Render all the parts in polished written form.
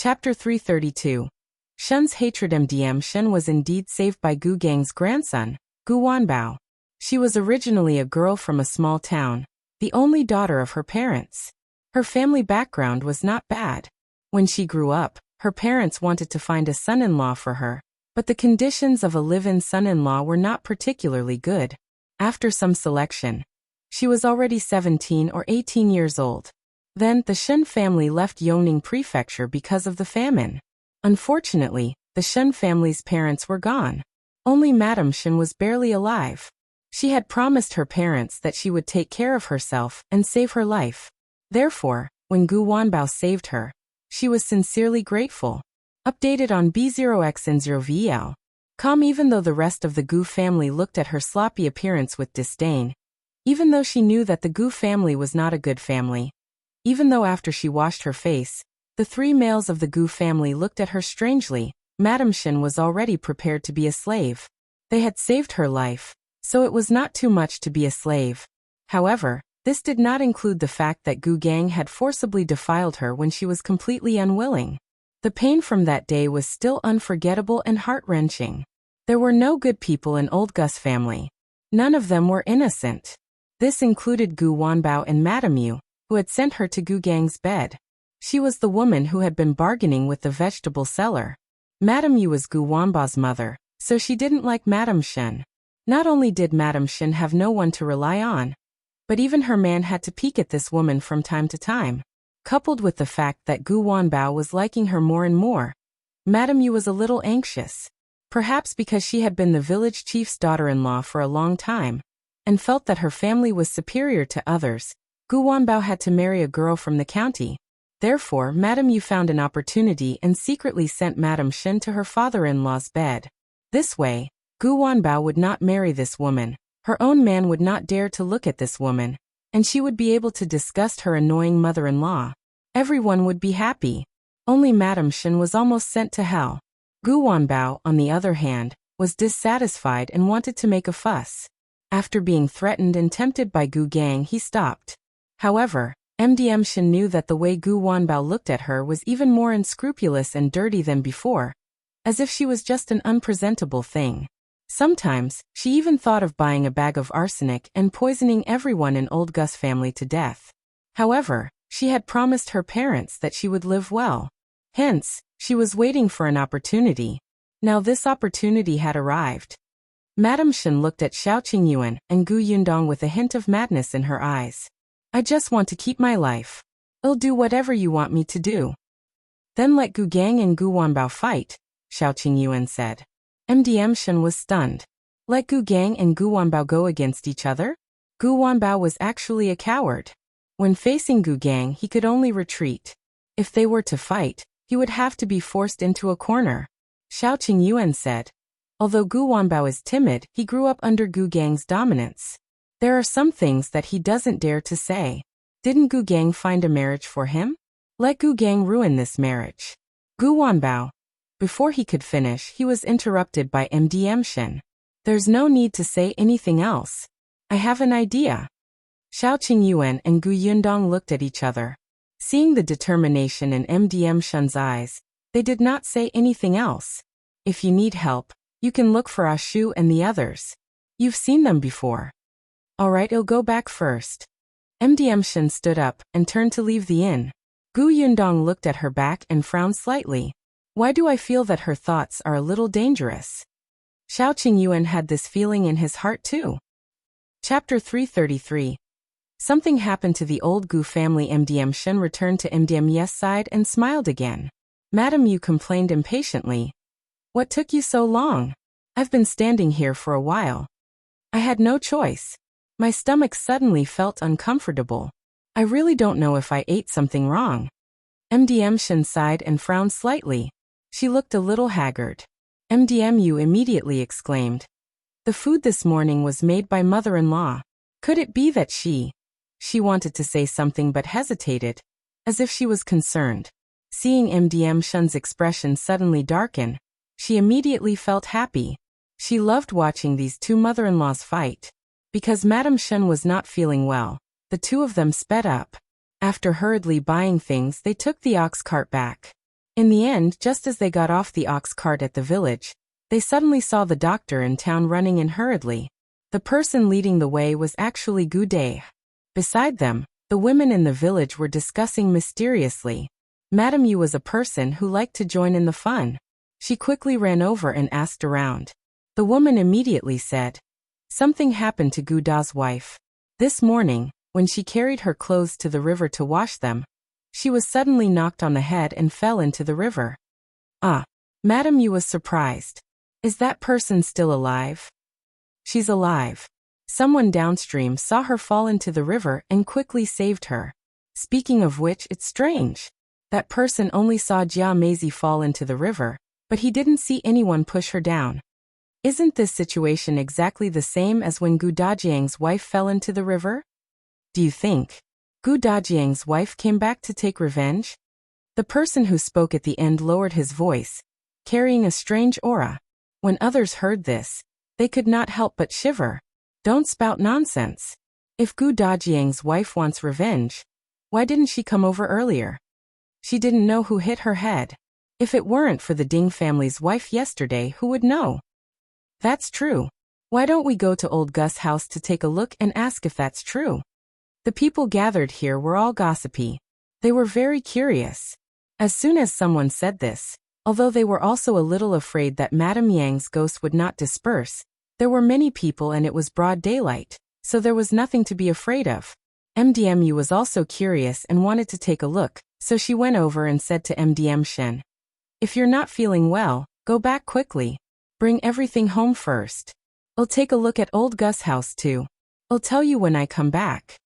Chapter 332. Shun's hatred. Shun was indeed saved by Gu Gang's grandson, Gu Wanbao. She was originally a girl from a small town, the only daughter of her parents. Her family background was not bad. When she grew up, her parents wanted to find a son-in-law for her, but the conditions of a live-in son-in-law were not particularly good. After some selection, she was already 17 or 18 years old. Then, the Shun family left Yongning Prefecture because of the famine. Unfortunately, the Shun family's parents were gone. Only Madame Shun was barely alive. She had promised her parents that she would take care of herself and save her life. Therefore, when Gu Wanbao saved her, she was sincerely grateful. Updated on B0xN0VL. Even though the rest of the Gu family looked at her sloppy appearance with disdain. Even though she knew that the Gu family was not a good family. Even though after she washed her face, the three males of the Gu family looked at her strangely, Madame Shun was already prepared to be a slave. They had saved her life, so it was not too much to be a slave. However, this did not include the fact that Gu Gang had forcibly defiled her when she was completely unwilling. The pain from that day was still unforgettable and heart-wrenching. There were no good people in Old Gus family. None of them were innocent. This included Gu Wanbao and Madame Yu, who had sent her to Gu Gang's bed. She was the woman who had been bargaining with the vegetable seller. Madame Yu was Gu Wanbao's mother, so she didn't like Madame Shun. Not only did Madame Shun have no one to rely on, but even her man had to peek at this woman from time to time. Coupled with the fact that Gu Wanbao was liking her more and more, Madame Yu was a little anxious. Perhaps because she had been the village chief's daughter-in-law for a long time, and felt that her family was superior to others, Gu Wanbao had to marry a girl from the county. Therefore, Madame Yu found an opportunity and secretly sent Madame Shun to her father-in-law's bed. This way, Gu Wanbao would not marry this woman, her own man would not dare to look at this woman, and she would be able to disgust her annoying mother-in-law. Everyone would be happy. Only Madame Shun was almost sent to hell. Gu Wanbao, on the other hand, was dissatisfied and wanted to make a fuss. After being threatened and tempted by Gu Gang, he stopped. However, Shun knew that the way Gu Wanbao looked at her was even more unscrupulous and dirty than before, as if she was just an unpresentable thing. Sometimes, she even thought of buying a bag of arsenic and poisoning everyone in Old Gus family to death. However, she had promised her parents that she would live well. Hence, she was waiting for an opportunity. Now this opportunity had arrived. Madame Shun looked at Xiao Qingyuan and Gu Yundong with a hint of madness in her eyes. I just want to keep my life. I'll do whatever you want me to do. Then let Gu Gang and Gu Wanbao fight, Xiao Qingyuan said. Shun was stunned. Let Gu Gang and Gu Wanbao go against each other? Gu Wanbao was actually a coward. When facing Gu Gang, he could only retreat. If they were to fight, he would have to be forced into a corner. Xiao Qingyuan said. Although Gu Wanbao is timid, he grew up under Gu Gang's dominance. There are some things that he doesn't dare to say. Didn't Gu Gang find a marriage for him? Let Gu Gang ruin this marriage. Gu Wanbao. Before he could finish, he was interrupted by Shun. There's no need to say anything else. I have an idea. Xiao Qingyuan and Gu Yundong looked at each other. Seeing the determination in Shun's eyes, they did not say anything else. If you need help, you can look for Ashu and the others. You've seen them before. Alright, I'll go back first. Shun stood up and turned to leave the inn. Gu Yundong looked at her back and frowned slightly. Why do I feel that her thoughts are a little dangerous? Xiao Qingyuan had this feeling in his heart too. Chapter 333. Something happened to the old Gu family. Shun returned to Yes side and smiled again. Madame Yu complained impatiently. What took you so long? I've been standing here for a while. I had no choice. My stomach suddenly felt uncomfortable. I really don't know if I ate something wrong. Shun sighed and frowned slightly. She looked a little haggard. Yu immediately exclaimed. The food this morning was made by mother-in-law. Could it be that she wanted to say something but hesitated, as if she was concerned. Seeing Shun's expression suddenly darken, she immediately felt happy. She loved watching these two mother-in-laws fight. Because Madame Shun was not feeling well, the two of them sped up. After hurriedly buying things, they took the ox cart back. In the end, just as they got off the ox cart at the village, they suddenly saw the doctor in town running in hurriedly. The person leading the way was actually Gu Dai. Beside them, the women in the village were discussing mysteriously. Madame Yu was a person who liked to join in the fun. She quickly ran over and asked around. The woman immediately said, "Something happened to Gu Dai's wife. This morning, when she carried her clothes to the river to wash them, she was suddenly knocked on the head and fell into the river." Ah, Madame Yu was surprised. "Is that person still alive?" "She's alive. Someone downstream saw her fall into the river and quickly saved her. Speaking of which, it's strange. That person only saw Jia Meizi fall into the river, but he didn't see anyone push her down. Isn't this situation exactly the same as when Gu Dajiang's wife fell into the river? Do you think Gu Dajiang's wife came back to take revenge?" The person who spoke at the end lowered his voice, carrying a strange aura. When others heard this, they could not help but shiver. "Don't spout nonsense. If Gu Dajiang's wife wants revenge, why didn't she come over earlier? She didn't know who hit her head. If it weren't for the Ding family's wife yesterday, who would know?" "That's true. Why don't we go to old Gus' house to take a look and ask if that's true?" The people gathered here were all gossipy. They were very curious. As soon as someone said this, although they were also a little afraid that Madame Yang's ghost would not disperse, there were many people and it was broad daylight, so there was nothing to be afraid of. MDMU was also curious and wanted to take a look, so she went over and said to MDM Shen, "If you're not feeling well, go back quickly. Bring everything home first. I'll take a look at old Gus' house too. I'll tell you when I come back."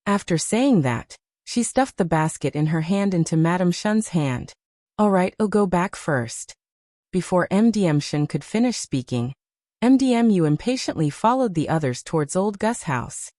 After saying that, she stuffed the basket in her hand into Madame Shen's hand. "All right, I'll go back first." Before MDM Shen could finish speaking, MDMU impatiently followed the others towards old Gus' house.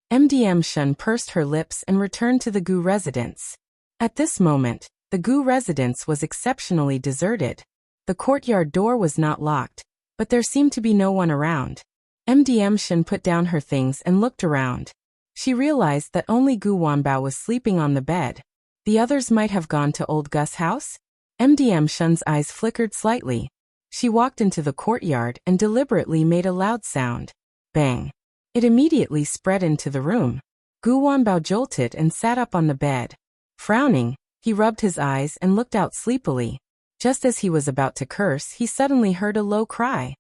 MDM Shen pursed her lips and returned to the Gu residence. At this moment, the Gu residence was exceptionally deserted. The courtyard door was not locked, but there seemed to be no one around. MDM Shen put down her things and looked around. She realized that only Gu Wanbao was sleeping on the bed. The others might have gone to old Gus' house? MDM Shen's eyes flickered slightly. She walked into the courtyard and deliberately made a loud sound. Bang! It immediately spread into the room. Gu Wanbao jolted and sat up on the bed. Frowning, he rubbed his eyes and looked out sleepily. Just as he was about to curse, he suddenly heard a low cry.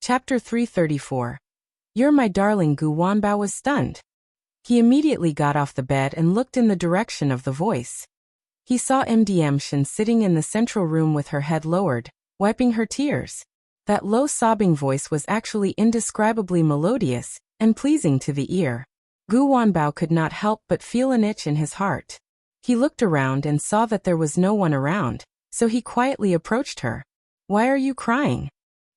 Chapter 334. "You're my darling." Gu Wanbao was stunned. He immediately got off the bed and looked in the direction of the voice. He saw MDM Shen sitting in the central room with her head lowered, wiping her tears. That low sobbing voice was actually indescribably melodious and pleasing to the ear. Gu Wanbao could not help but feel an itch in his heart. He looked around and saw that there was no one around, so he quietly approached her. "Why are you crying?"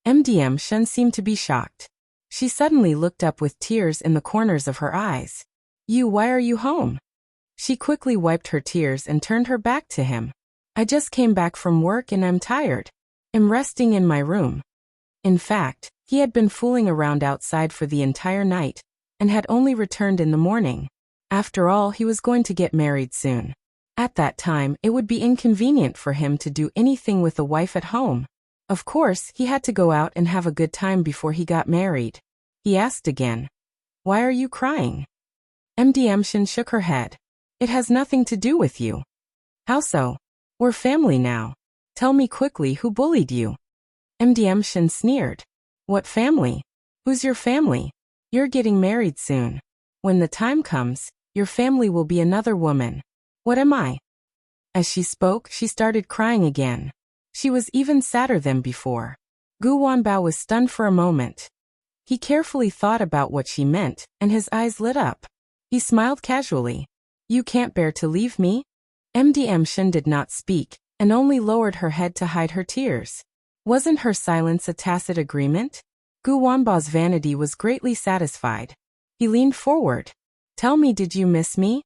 MDM Shen seemed to be shocked. She suddenly looked up with tears in the corners of her eyes. Why are you home?" She quickly wiped her tears and turned her back to him. "I just came back from work and I'm tired. I'm resting in my room." In fact, he had been fooling around outside for the entire night, and had only returned in the morning. After all, he was going to get married soon. At that time, it would be inconvenient for him to do anything with a wife at home. Of course, he had to go out and have a good time before he got married. He asked again, "Why are you crying?" MDM Shen shook her head. "It has nothing to do with you." "How so? We're family now. Tell me quickly who bullied you." MDM Shen sneered. "What family? Who's your family? You're getting married soon. When the time comes, your family will be another woman. What am I?" As she spoke, she started crying again. She was even sadder than before. Gu Wanbao was stunned for a moment. He carefully thought about what she meant, and his eyes lit up. He smiled casually. "You can't bear to leave me?" MDM Shen did not speak, and only lowered her head to hide her tears. Wasn't her silence a tacit agreement? Gu Wanbao's vanity was greatly satisfied. He leaned forward. "Tell me, did you miss me?"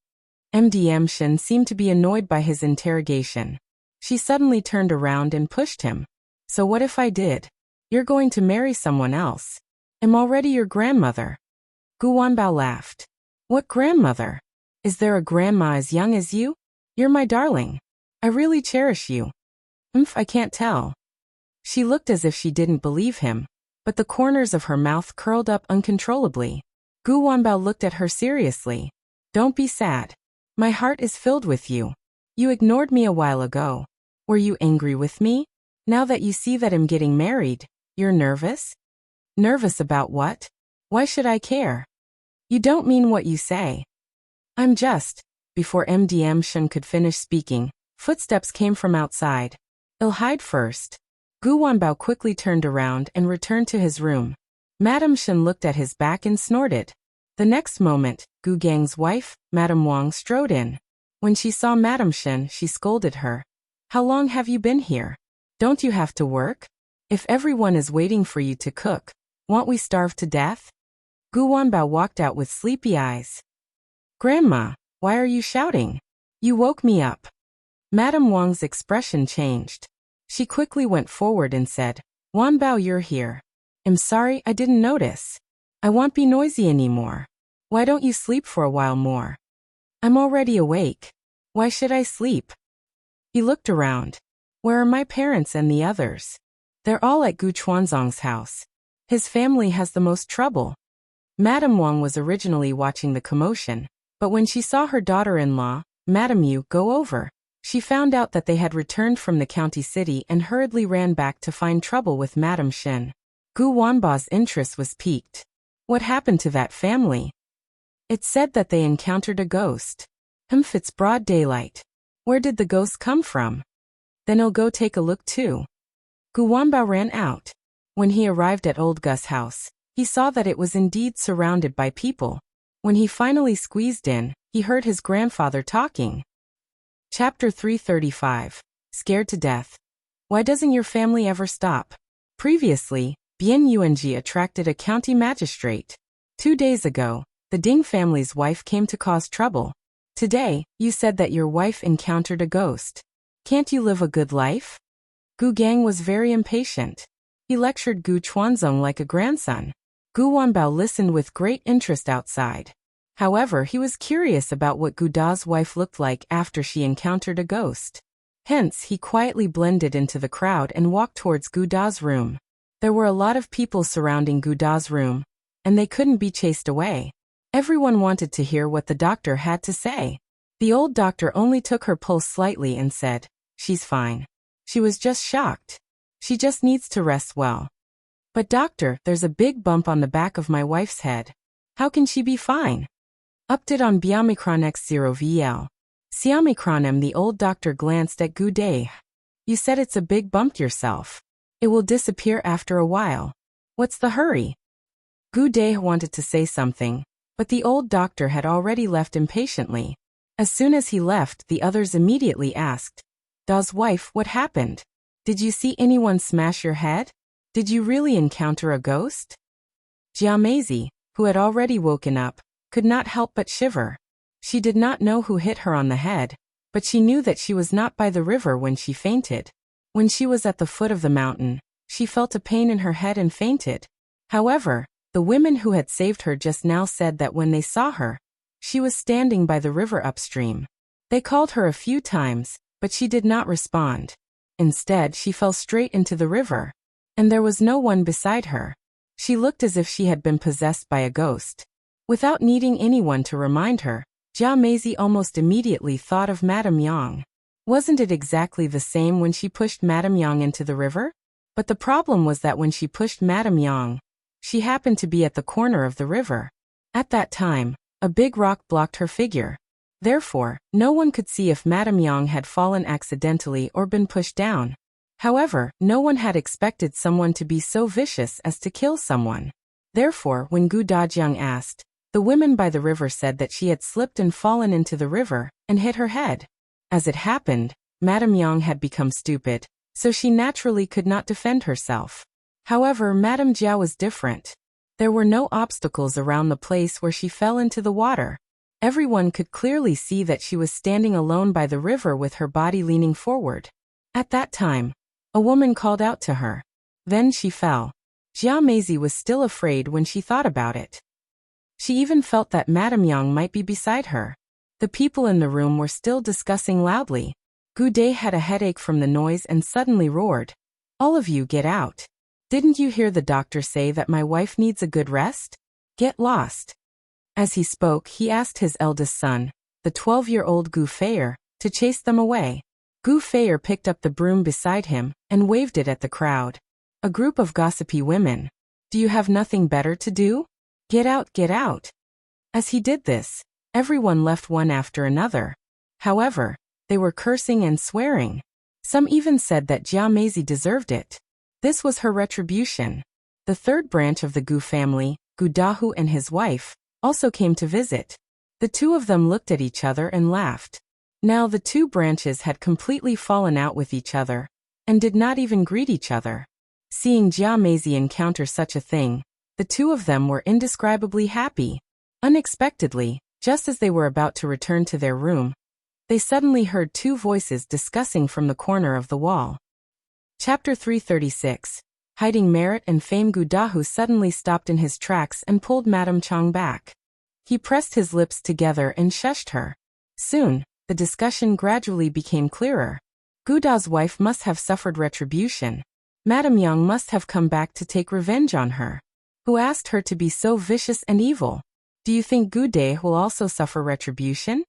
MDM Shen seemed to be annoyed by his interrogation. She suddenly turned around and pushed him. "So what if I did? You're going to marry someone else. I'm already your grandmother." Gu Wanbao laughed. "What grandmother? Is there a grandma as young as you? You're my darling. I really cherish you. I can't tell. She looked as if she didn't believe him, but the corners of her mouth curled up uncontrollably. Gu Wanbao looked at her seriously. Don't be sad. My heart is filled with you. You ignored me a while ago. Were you angry with me? Now that you see that I'm getting married, you're nervous? Nervous about what? Why should I care? You don't mean what you say. I'm just. Before MDM Shen could finish speaking, footsteps came from outside. I'll hide first. Gu Wanbao quickly turned around and returned to his room. Madame Shen looked at his back and snorted. The next moment, Gu Gang's wife, Madame Wang, strode in. When she saw Madame Shen, she scolded her. How long have you been here? Don't you have to work? If everyone is waiting for you to cook, won't we starve to death? Gu Wanbao walked out with sleepy eyes. Grandma, why are you shouting? You woke me up. Madame Wang's expression changed. She quickly went forward and said, Wanbao, you're here. I'm sorry, I didn't notice. I won't be noisy anymore. Why don't you sleep for a while more? I'm already awake. Why should I sleep? He looked around. Where are my parents and the others? They're all at Gu Chuanzong's house. His family has the most trouble. Madame Wang was originally watching the commotion, but when she saw her daughter-in-law, Madame Yu, go over, she found out that they had returned from the county city and hurriedly ran back to find trouble with Madame Shen. Gu Wanbao's interest was piqued. What happened to that family? It said that they encountered a ghost. It's broad daylight. Where did the ghost come from? Then I'll go take a look too. Gu Wanbao ran out. When he arrived at old Gus' house, he saw that it was indeed surrounded by people. When he finally squeezed in, he heard his grandfather talking. Chapter 335. Scared to death. Why doesn't your family ever stop? Previously, Bian Yuanji attracted a county magistrate. 2 days ago, the Ding family's wife came to cause trouble. Today, you said that your wife encountered a ghost. Can't you live a good life? Gu Gang was very impatient. He lectured Gu Chuanzong like a grandson. Gu Wanbao listened with great interest outside. However, he was curious about what Gu Da's wife looked like after she encountered a ghost. Hence, he quietly blended into the crowd and walked towards Gu Da's room. There were a lot of people surrounding Gu Da's room, and they couldn't be chased away. Everyone wanted to hear what the doctor had to say. The old doctor only took her pulse slightly and said, "She's fine. She was just shocked. She just needs to rest well." "But doctor, there's a big bump on the back of my wife's head. How can she be fine?" Update on Biomicron X0 VL. Xiaomicron. The old doctor glanced at Gu Dai. "You said it's a big bump yourself. It will disappear after a while. What's the hurry?" Gu Dai wanted to say something, but the old doctor had already left impatiently. As soon as he left, the others immediately asked, "Da's wife, what happened? Did you see anyone smash your head? Did you really encounter a ghost?" Jiamazi, who had already woken up, could not help but shiver. She did not know who hit her on the head, but she knew that she was not by the river when she fainted. When she was at the foot of the mountain, she felt a pain in her head and fainted. However, the women who had saved her just now said that when they saw her, she was standing by the river upstream. They called her a few times, but she did not respond. Instead, she fell straight into the river, and there was no one beside her. She looked as if she had been possessed by a ghost. Without needing anyone to remind her, Jiamazi almost immediately thought of Madame Yang. Wasn't it exactly the same when she pushed Madame Yang into the river? But the problem was that when she pushed Madame Yang, she happened to be at the corner of the river. At that time, a big rock blocked her figure. Therefore, no one could see if Madame Yang had fallen accidentally or been pushed down. However, no one had expected someone to be so vicious as to kill someone. Therefore, when Gu Dajiang asked, the women by the river said that she had slipped and fallen into the river and hit her head. As it happened, Madame Yang had become stupid, so she naturally could not defend herself. However, Madame Jia was different. There were no obstacles around the place where she fell into the water. Everyone could clearly see that she was standing alone by the river with her body leaning forward. At that time, a woman called out to her. Then she fell. Jiamazi was still afraid when she thought about it. She even felt that Madame Yang might be beside her. The people in the room were still discussing loudly. Gu had a headache from the noise and suddenly roared. All of you get out. Didn't you hear the doctor say that my wife needs a good rest? Get lost. As he spoke, he asked his eldest son, the 12-year-old Gu to chase them away. Gu picked up the broom beside him and waved it at the crowd. A group of gossipy women. Do you have nothing better to do? Get out, get out. As he did this, everyone left one after another. However, they were cursing and swearing. Some even said that Jia Meizi deserved it. This was her retribution. The third branch of the Gu family, Gu Dahu and his wife, also came to visit. The two of them looked at each other and laughed. Now the two branches had completely fallen out with each other, and did not even greet each other. Seeing Jia Meizi encounter such a thing, the two of them were indescribably happy. Unexpectedly, just as they were about to return to their room, they suddenly heard two voices discussing from the corner of the wall. Chapter 336. Hiding merit and fame. Gu Dahu suddenly stopped in his tracks and pulled Madame Chang back. He pressed his lips together and shushed her. Soon, the discussion gradually became clearer. Gu Da's wife must have suffered retribution. Madame Yang must have come back to take revenge on her. Who asked her to be so vicious and evil? Do you think Gu De will also suffer retribution?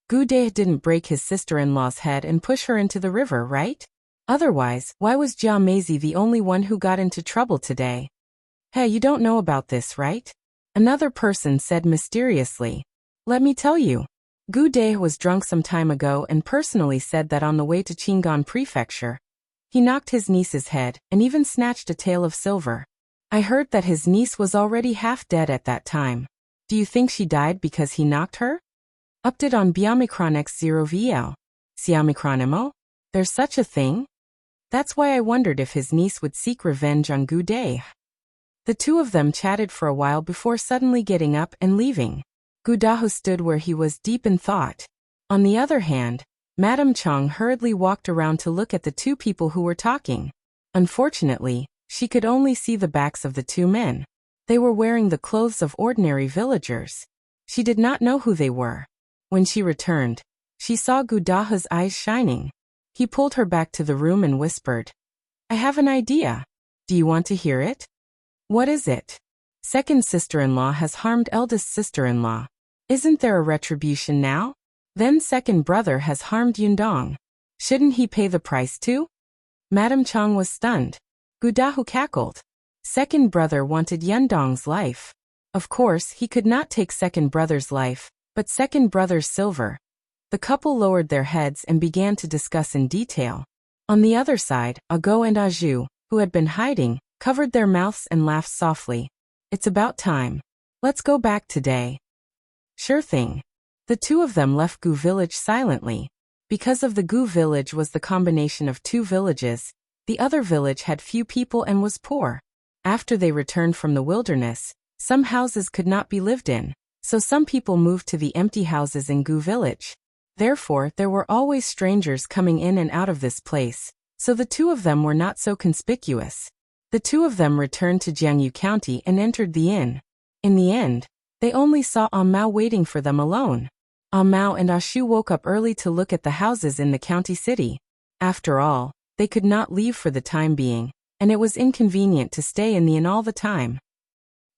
Gu De didn't break his sister-in-law's head and push her into the river, right? Otherwise, why was Jia Meizi the only one who got into trouble today? Hey, you don't know about this, right? Another person said mysteriously. Let me tell you. Gu De was drunk some time ago and personally said that on the way to Qingan Prefecture, he knocked his niece's head and even snatched a tael of silver. I heard that his niece was already half dead at that time. Do you think she died because he knocked her? Update on Biomicron X0 VL. Siomicron. There's such a thing? That's why I wondered if his niece would seek revenge on Gu De. The two of them chatted for a while before suddenly getting up and leaving. Gu Dahu stood where he was deep in thought. On the other hand, Madame Chang hurriedly walked around to look at the two people who were talking. Unfortunately, she could only see the backs of the two men. They were wearing the clothes of ordinary villagers. She did not know who they were. When she returned, she saw Gu Dahu's eyes shining. He pulled her back to the room and whispered, I have an idea. Do you want to hear it? What is it? Second sister-in-law has harmed eldest sister-in-law. Isn't there a retribution now? Then second brother has harmed Yundong. Shouldn't he pay the price too? Madame Chang was stunned. Gu Dahu cackled. Second brother wanted Yundong's life. Of course, he could not take second brother's life, but second brother's silver. The couple lowered their heads and began to discuss in detail. On the other side, Ago and Aju, who had been hiding, covered their mouths and laughed softly. It's about time. Let's go back today. Sure thing. The two of them left Gu village silently. Because of the Gu village was the combination of two villages, the other village had few people and was poor. After they returned from the wilderness, some houses could not be lived in, so some people moved to the empty houses in Gu village. Therefore, there were always strangers coming in and out of this place, so the two of them were not so conspicuous. The two of them returned to Jiangyu County and entered the inn. In the end, they only saw Mao waiting for them alone. Mao and Ashu woke up early to look at the houses in the county city. After all, they could not leave for the time being, and it was inconvenient to stay in the inn all the time.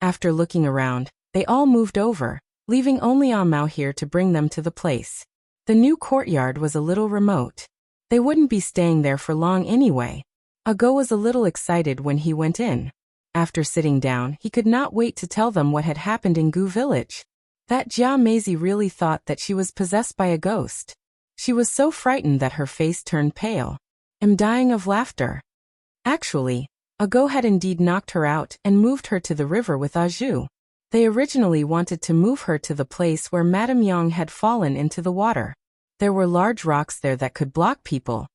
After looking around, they all moved over, leaving only Mao here to bring them to the place. The new courtyard was a little remote. They wouldn't be staying there for long anyway. Ago was a little excited when he went in. After sitting down, he could not wait to tell them what had happened in Gu village. That Jia Meizi really thought that she was possessed by a ghost. She was so frightened that her face turned pale. I'm dying of laughter. Actually, Ago had indeed knocked her out and moved her to the river with Aju. They originally wanted to move her to the place where Madame Yang had fallen into the water. There were large rocks there that could block people,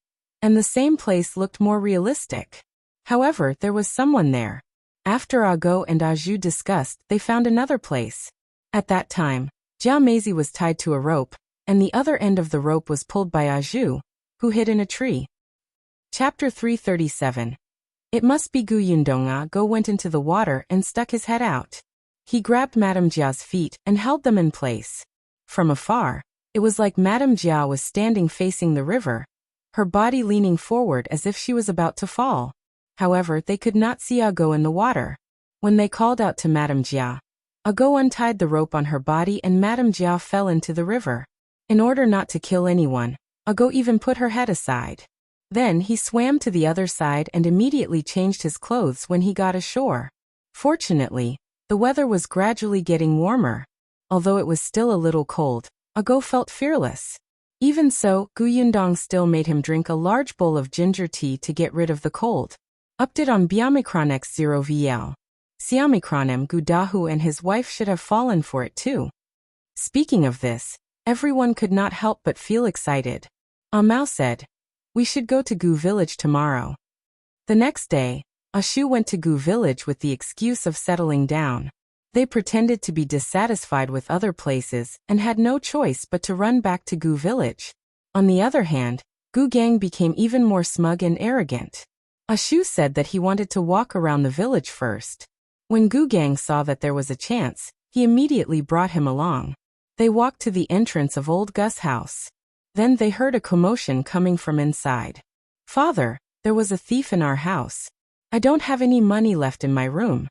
and the same place looked more realistic. However, there was someone there. After Ago and Aju discussed, they found another place. At that time, Jia Meizi was tied to a rope, and the other end of the rope was pulled by Aju, who hid in a tree. Chapter 337. It must be Gu Yundong. Ago went into the water and stuck his head out. He grabbed Madame Jia's feet and held them in place. From afar, it was like Madame Jia was standing facing the river, her body leaning forward as if she was about to fall. However, they could not see Ago in the water. When they called out to Madame Jia, Ago untied the rope on her body and Madame Jia fell into the river. In order not to kill anyone, Ago even put her head aside. Then he swam to the other side and immediately changed his clothes when he got ashore. Fortunately, the weather was gradually getting warmer. Although it was still a little cold, Ago felt fearless. Even so, Gu Yundong still made him drink a large bowl of ginger tea to get rid of the cold. Update on Biomicron X0 VL. Xiaomicronem Gu Dahu and his wife should have fallen for it too. Speaking of this, everyone could not help but feel excited. Mao said, "We should go to Gu village tomorrow." The next day, Ashu went to Gu village with the excuse of settling down. They pretended to be dissatisfied with other places and had no choice but to run back to Gu village. On the other hand, Gu Gang became even more smug and arrogant. Ashu said that he wanted to walk around the village first. When Gu Gang saw that there was a chance, he immediately brought him along. They walked to the entrance of old Gus' house. Then they heard a commotion coming from inside. "Father, there was a thief in our house. I don't have any money left in my room."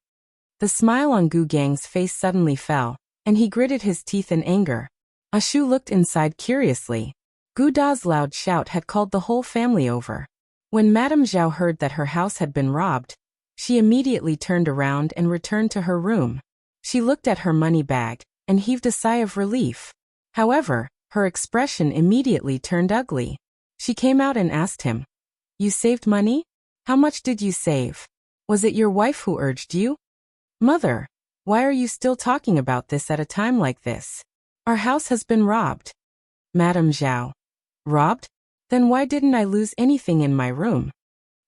The smile on Gu Gang's face suddenly fell, and he gritted his teeth in anger. Ashu looked inside curiously. Gu Da's loud shout had called the whole family over. When Madame Zhao heard that her house had been robbed, she immediately turned around and returned to her room. She looked at her money bag and heaved a sigh of relief. However, her expression immediately turned ugly. She came out and asked him, "You saved money? How much did you save? Was it your wife who urged you?" "Mother, why are you still talking about this at a time like this? Our house has been robbed." Madame Zhao, "Robbed? Then why didn't I lose anything in my room?"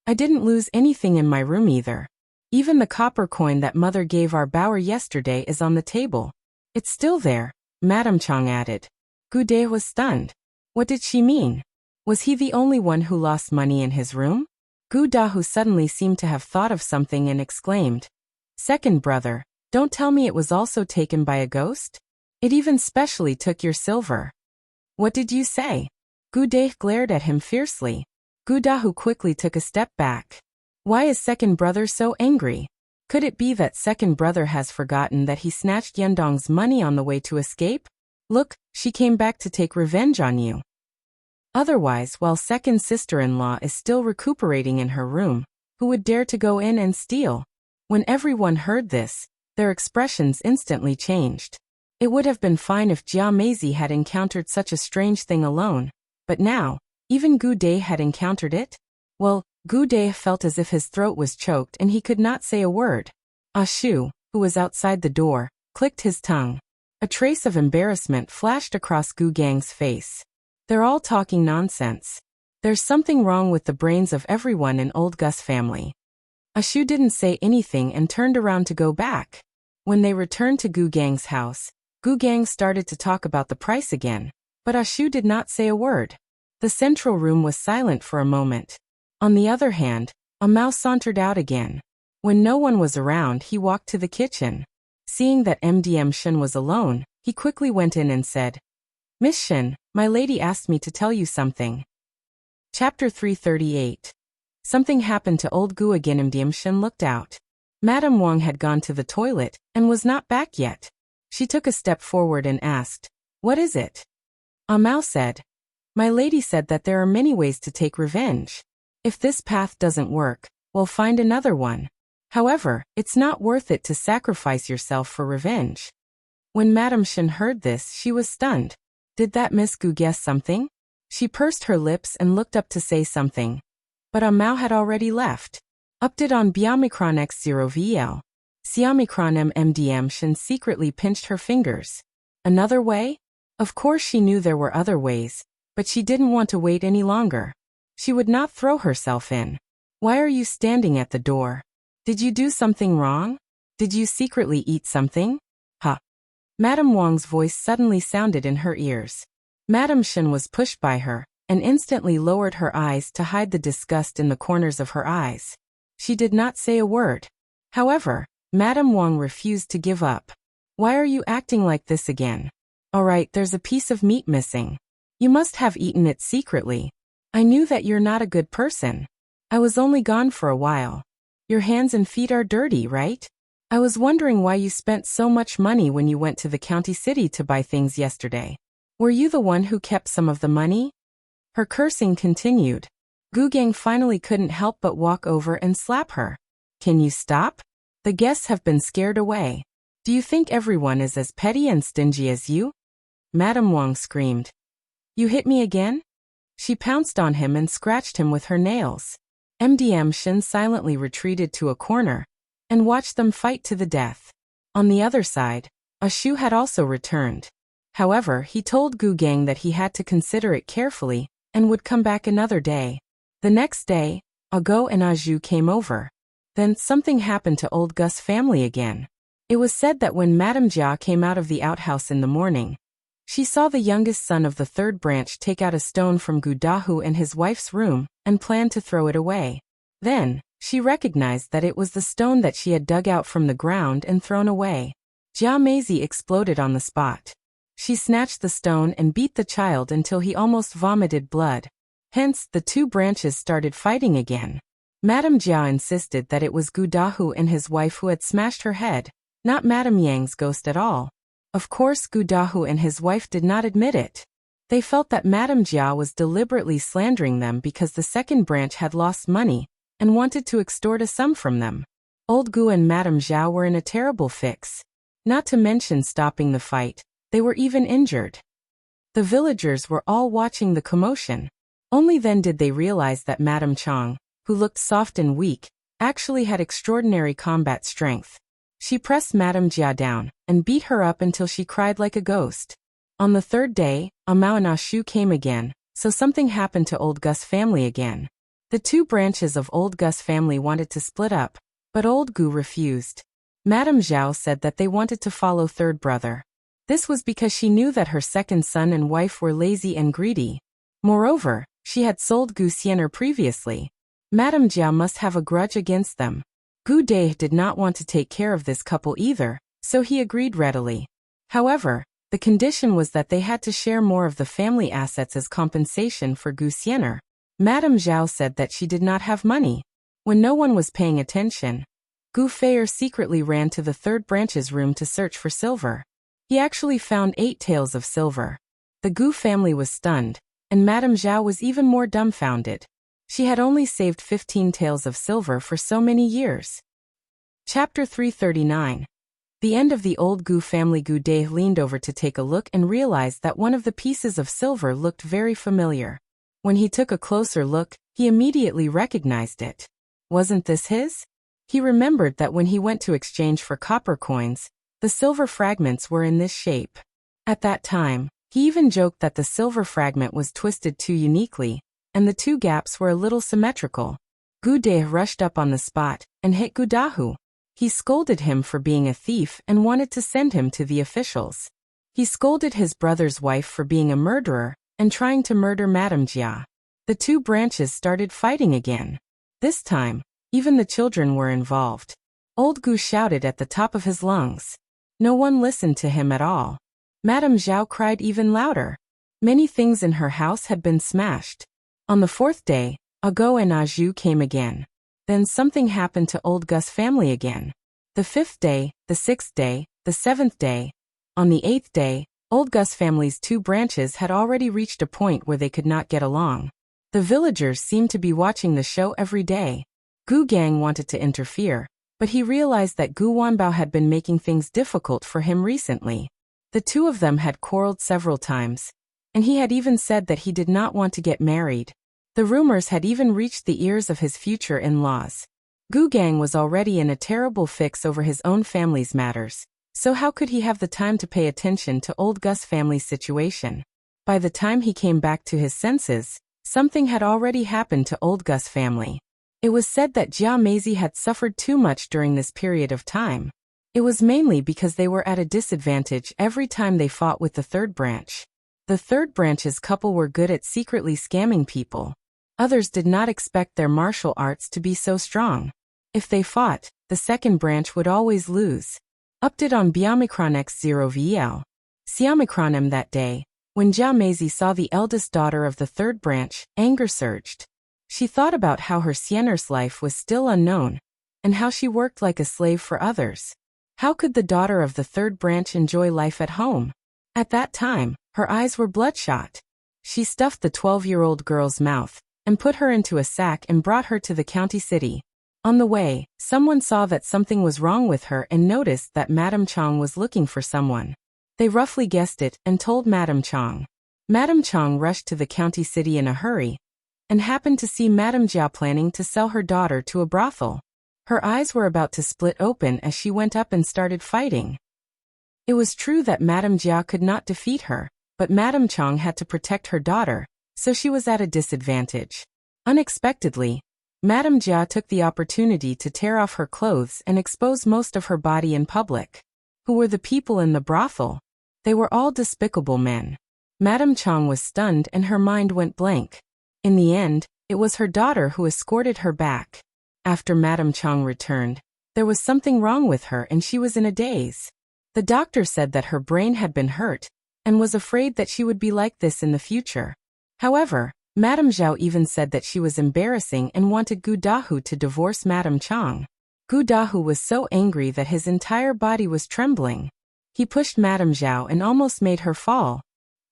"I didn't lose anything in my room either. Even the copper coin that Mother gave our bower yesterday is on the table. It's still there," Madame Chang added. Gu De was stunned. What did she mean? Was he the only one who lost money in his room? Gu Dahu suddenly seemed to have thought of something and exclaimed, "Second brother, don't tell me it was also taken by a ghost? It even specially took your silver." "What did you say?" Gu De glared at him fiercely. Gu Dahu quickly took a step back. Why is second brother so angry? Could it be that second brother has forgotten that he snatched Yundong's money on the way to escape? "Look, she came back to take revenge on you." Otherwise, while second sister-in-law is still recuperating in her room, who would dare to go in and steal? When everyone heard this, their expressions instantly changed. It would have been fine if Jia Meizi had encountered such a strange thing alone, but now, even Gu De had encountered it? Well, Gu De felt as if his throat was choked and he could not say a word. Ashu, who was outside the door, clicked his tongue. A trace of embarrassment flashed across Gu Gang's face. They're all talking nonsense. There's something wrong with the brains of everyone in old Gus' family. Ashu didn't say anything and turned around to go back. When they returned to Gu Gang's house, Gu Gang started to talk about the price again, but Ashu did not say a word. The central room was silent for a moment. On the other hand, a mouse sauntered out again. When no one was around, he walked to the kitchen. Seeing that MDM Shen was alone, he quickly went in and said, "Miss Shen, my lady asked me to tell you something." Chapter 338. Something happened to old Gu again. MDM Shen looked out. Madame Wang had gone to the toilet and was not back yet. She took a step forward and asked, "What is it?" Mao said, "My lady said that there are many ways to take revenge. If this path doesn't work, we'll find another one. However, it's not worth it to sacrifice yourself for revenge." When Madame Shen heard this, she was stunned. Did that Miss Gu guess something? She pursed her lips and looked up to say something. But Mao had already left. Update on Biomicron X0 VL. Xiaomicron MDM Shen secretly pinched her fingers. Another way? Of course she knew there were other ways, but she didn't want to wait any longer. She would not throw herself in. "Why are you standing at the door? Did you do something wrong? Did you secretly eat something?" "Huh." Madame Wang's voice suddenly sounded in her ears. Madame Shen was pushed by her, and instantly lowered her eyes to hide the disgust in the corners of her eyes. She did not say a word. However, Madame Wang refused to give up. "Why are you acting like this again? Alright, there's a piece of meat missing. You must have eaten it secretly." I knew that you're not a good person. I was only gone for a while. Your hands and feet are dirty, right? I was wondering why you spent so much money when you went to the county city to buy things yesterday. Were you the one who kept some of the money? Her cursing continued. Gu Gang finally couldn't help but walk over and slap her. Can you stop? The guests have been scared away. Do you think everyone is as petty and stingy as you? Madame Wang screamed. You hit me again? She pounced on him and scratched him with her nails. MDM Shin silently retreated to a corner and watched them fight to the death. On the other side, Ashu had also returned. However, he told Gu Gang that he had to consider it carefully and would come back another day. The next day, Ago and Aju came over. Then something happened to old Gus' family again. It was said that when Madame Jia came out of the outhouse in the morning, she saw the youngest son of the third branch take out a stone from Gu Dahu and his wife's room and plan to throw it away. Then, she recognized that it was the stone that she had dug out from the ground and thrown away. Jia Meizi exploded on the spot. She snatched the stone and beat the child until he almost vomited blood. Hence, the two branches started fighting again. Madame Jia insisted that it was Gu Dahu and his wife who had smashed her head, not Madame Yang's ghost at all. Of course, Gu Dahu and his wife did not admit it. They felt that Madame Jia was deliberately slandering them because the second branch had lost money and wanted to extort a sum from them. Old Gu and Madame Jia were in a terrible fix. Not to mention stopping the fight, they were even injured. The villagers were all watching the commotion. Only then did they realize that Madame Chang, who looked soft and weak, actually had extraordinary combat strength. She pressed Madame Jia down and beat her up until she cried like a ghost. On the third day, Amao and Ashu came again, so something happened to old Gus' family again. The two branches of old Gus' family wanted to split up, but old Gu refused. Madame Zhao said that they wanted to follow third brother. This was because she knew that her second son and wife were lazy and greedy. Moreover, she had sold Gu Xiener previously. Madame Jia must have a grudge against them. Gu Dai did not want to take care of this couple either, so he agreed readily. However, the condition was that they had to share more of the family assets as compensation for Gu Xiener. Madame Zhao said that she did not have money. When no one was paying attention, Gu Feier secretly ran to the third branch's room to search for silver. He actually found 8 taels of silver. The Gu family was stunned, and Madame Zhao was even more dumbfounded. She had only saved 15 taels of silver for so many years. Chapter 339. The end of the old Gu family. Gu Dai leaned over to take a look and realized that one of the pieces of silver looked very familiar. When he took a closer look, he immediately recognized it. Wasn't this his? He remembered that when he went to exchange for copper coins, the silver fragments were in this shape. At that time, he even joked that the silver fragment was twisted too uniquely, and the two gaps were a little symmetrical. Gu Dai rushed up on the spot and hit Gu Dahu. He scolded him for being a thief and wanted to send him to the officials. He scolded his brother's wife for being a murderer and trying to murder Madame Jia. The two branches started fighting again. This time, even the children were involved. Old Gu shouted at the top of his lungs. No one listened to him at all. Madame Zhao cried even louder. Many things in her house had been smashed. On the fourth day, Ago and Aju came again. Then something happened to old Gus' family again. The 5th day, the 6th day, the 7th day. On the 8th day, old Gus' family's 2 branches had already reached a point where they could not get along. The villagers seemed to be watching the show every day. Gu Gang wanted to interfere, but he realized that Gu Wanbao had been making things difficult for him recently. The two of them had quarreled several times, and he had even said that he did not want to get married. The rumors had even reached the ears of his future in-laws. Gu Gang was already in a terrible fix over his own family's matters, so how could he have the time to pay attention to old Gus' family's situation? By the time he came back to his senses, something had already happened to old Gus' family. It was said that Jia Meizi had suffered too much during this period of time. It was mainly because they were at a disadvantage every time they fought with the third branch. The third branch's couple were good at secretly scamming people. Others did not expect their martial arts to be so strong. If they fought, the second branch would always lose. Update on Biomicron X0 VL. Siomicron M that day, When Jia Meizi saw the eldest daughter of the third branch, anger surged. She thought about how her Sienner's life was still unknown, and how she worked like a slave for others. How could the daughter of the third branch enjoy life at home? At that time, her eyes were bloodshot. She stuffed the 12-year-old girl's mouth, and put her into a sack and brought her to the county city. On the way, someone saw that something was wrong with her and noticed that Madame Chong was looking for someone. They roughly guessed it and told Madame Chong. Madame Chong rushed to the county city in a hurry, and happened to see Madame Jia planning to sell her daughter to a brothel. Her eyes were about to split open as she went up and started fighting. It was true that Madame Jia could not defeat her, but Madame Chong had to protect her daughter, so she was at a disadvantage. Unexpectedly, Madame Jia took the opportunity to tear off her clothes and expose most of her body in public. Who were the people in the brothel? They were all despicable men. Madame Chong was stunned and her mind went blank. In the end, it was her daughter who escorted her back. After Madame Chong returned, there was something wrong with her and she was in a daze. The doctor said that her brain had been hurt, and was afraid that she would be like this in the future. However, Madame Zhao even said that she was embarrassing and wanted Gu Dahu to divorce Madame Chong. Gu Dahu was so angry that his entire body was trembling. He pushed Madame Zhao and almost made her fall.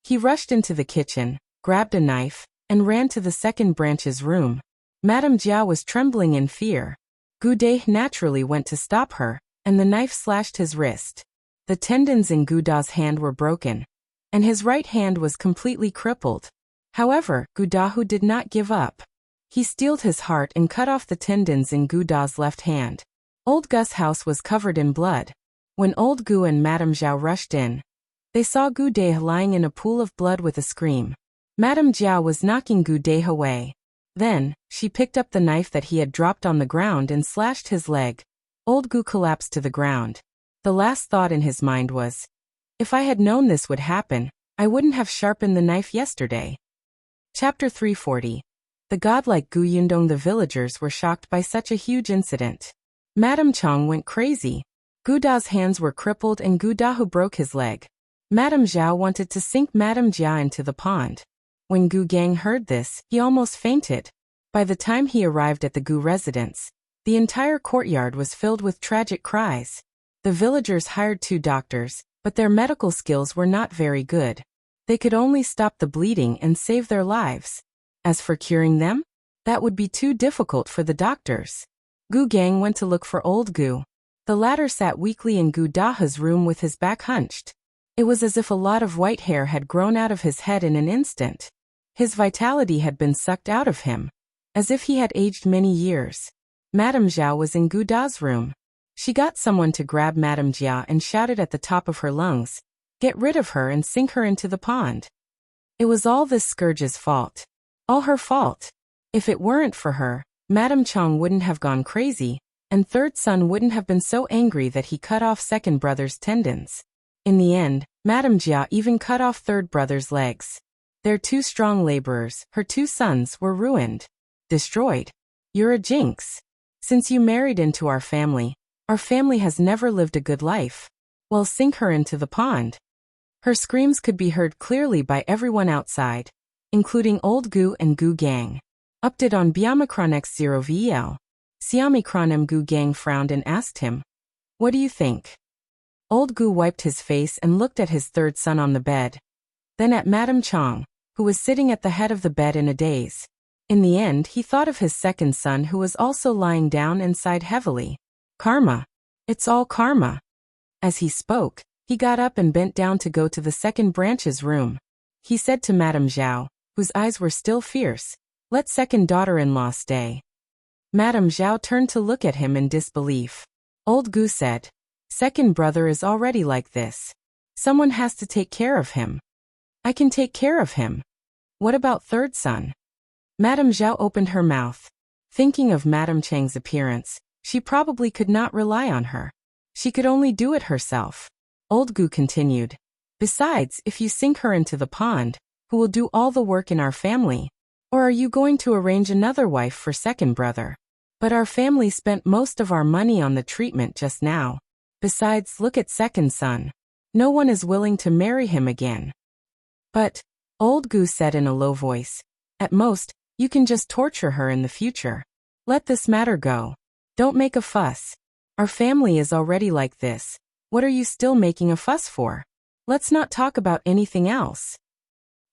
He rushed into the kitchen, grabbed a knife, and ran to the second branch's room. Madame Jia was trembling in fear. Gu Dahu naturally went to stop her, and the knife slashed his wrist. The tendons in Gu Da's hand were broken, and his right hand was completely crippled. However, Gu Dahu did not give up. He steeled his heart and cut off the tendons in Gu Da's left hand. Old Gu's house was covered in blood. When Old Gu and Madame Zhao rushed in, they saw Gu Dahu lying in a pool of blood with a scream. Madame Jia was knocking Gu Dahu away. Then, she picked up the knife that he had dropped on the ground and slashed his leg. Old Gu collapsed to the ground. The last thought in his mind was, if I had known this would happen, I wouldn't have sharpened the knife yesterday. Chapter 340. The godlike Gu Yundong. The villagers were shocked by such a huge incident. Madame Chong went crazy. Gu Da's hands were crippled and Gu Dahu broke his leg. Madame Zhao wanted to sink Madame Jia into the pond. When Gu Gang heard this, he almost fainted. By the time he arrived at the Gu residence, the entire courtyard was filled with tragic cries. The villagers hired 2 doctors, but their medical skills were not very good. They could only stop the bleeding and save their lives. As for curing them, that would be too difficult for the doctors. Gu Gang went to look for Old Gu. The latter sat weakly in Gu Dahu's room with his back hunched. It was as if a lot of white hair had grown out of his head in an instant. His vitality had been sucked out of him, as if he had aged many years. Madame Zhao was in Gu Da's room. She got someone to grab Madame Jia and shouted at the top of her lungs, "Get rid of her and sink her into the pond." It was all this scourge's fault. All her fault. If it weren't for her, Madame Chong wouldn't have gone crazy, and third son wouldn't have been so angry that he cut off second brother's tendons. In the end, Madame Jia even cut off third brother's legs. Their 2 strong laborers, her 2 sons, were ruined. Destroyed. You're a jinx. Since you married into our family has never lived a good life. Well, sink her into the pond. Her screams could be heard clearly by everyone outside, including Old Gu and Gu Gang. Update on Biomicron X0 VL. Xiaomicron Gu Gang frowned and asked him, "What do you think?" Old Gu wiped his face and looked at his third son on the bed. Then at Madame Chong, who was sitting at the head of the bed in a daze. In the end, he thought of his second son who was also lying down and sighed heavily. Karma. It's all karma. As he spoke, he got up and bent down to go to the second branch's room. He said to Madame Zhao, whose eyes were still fierce, "Let second daughter-in-law stay." Madame Zhao turned to look at him in disbelief. Old Gu said, "Second brother is already like this. Someone has to take care of him." "I can take care of him." "What about third son?" Madame Zhao opened her mouth. Thinking of Madame Chang's appearance, she probably could not rely on her. She could only do it herself. Old Gu continued, "Besides, if you sink her into the pond, who will do all the work in our family? Or are you going to arrange another wife for second brother? But our family spent most of our money on the treatment just now. Besides, look at second son. No one is willing to marry him again." But, old Gu said in a low voice, at most, you can just torture her in the future. Let this matter go. Don't make a fuss. Our family is already like this. What are you still making a fuss for? Let's not talk about anything else.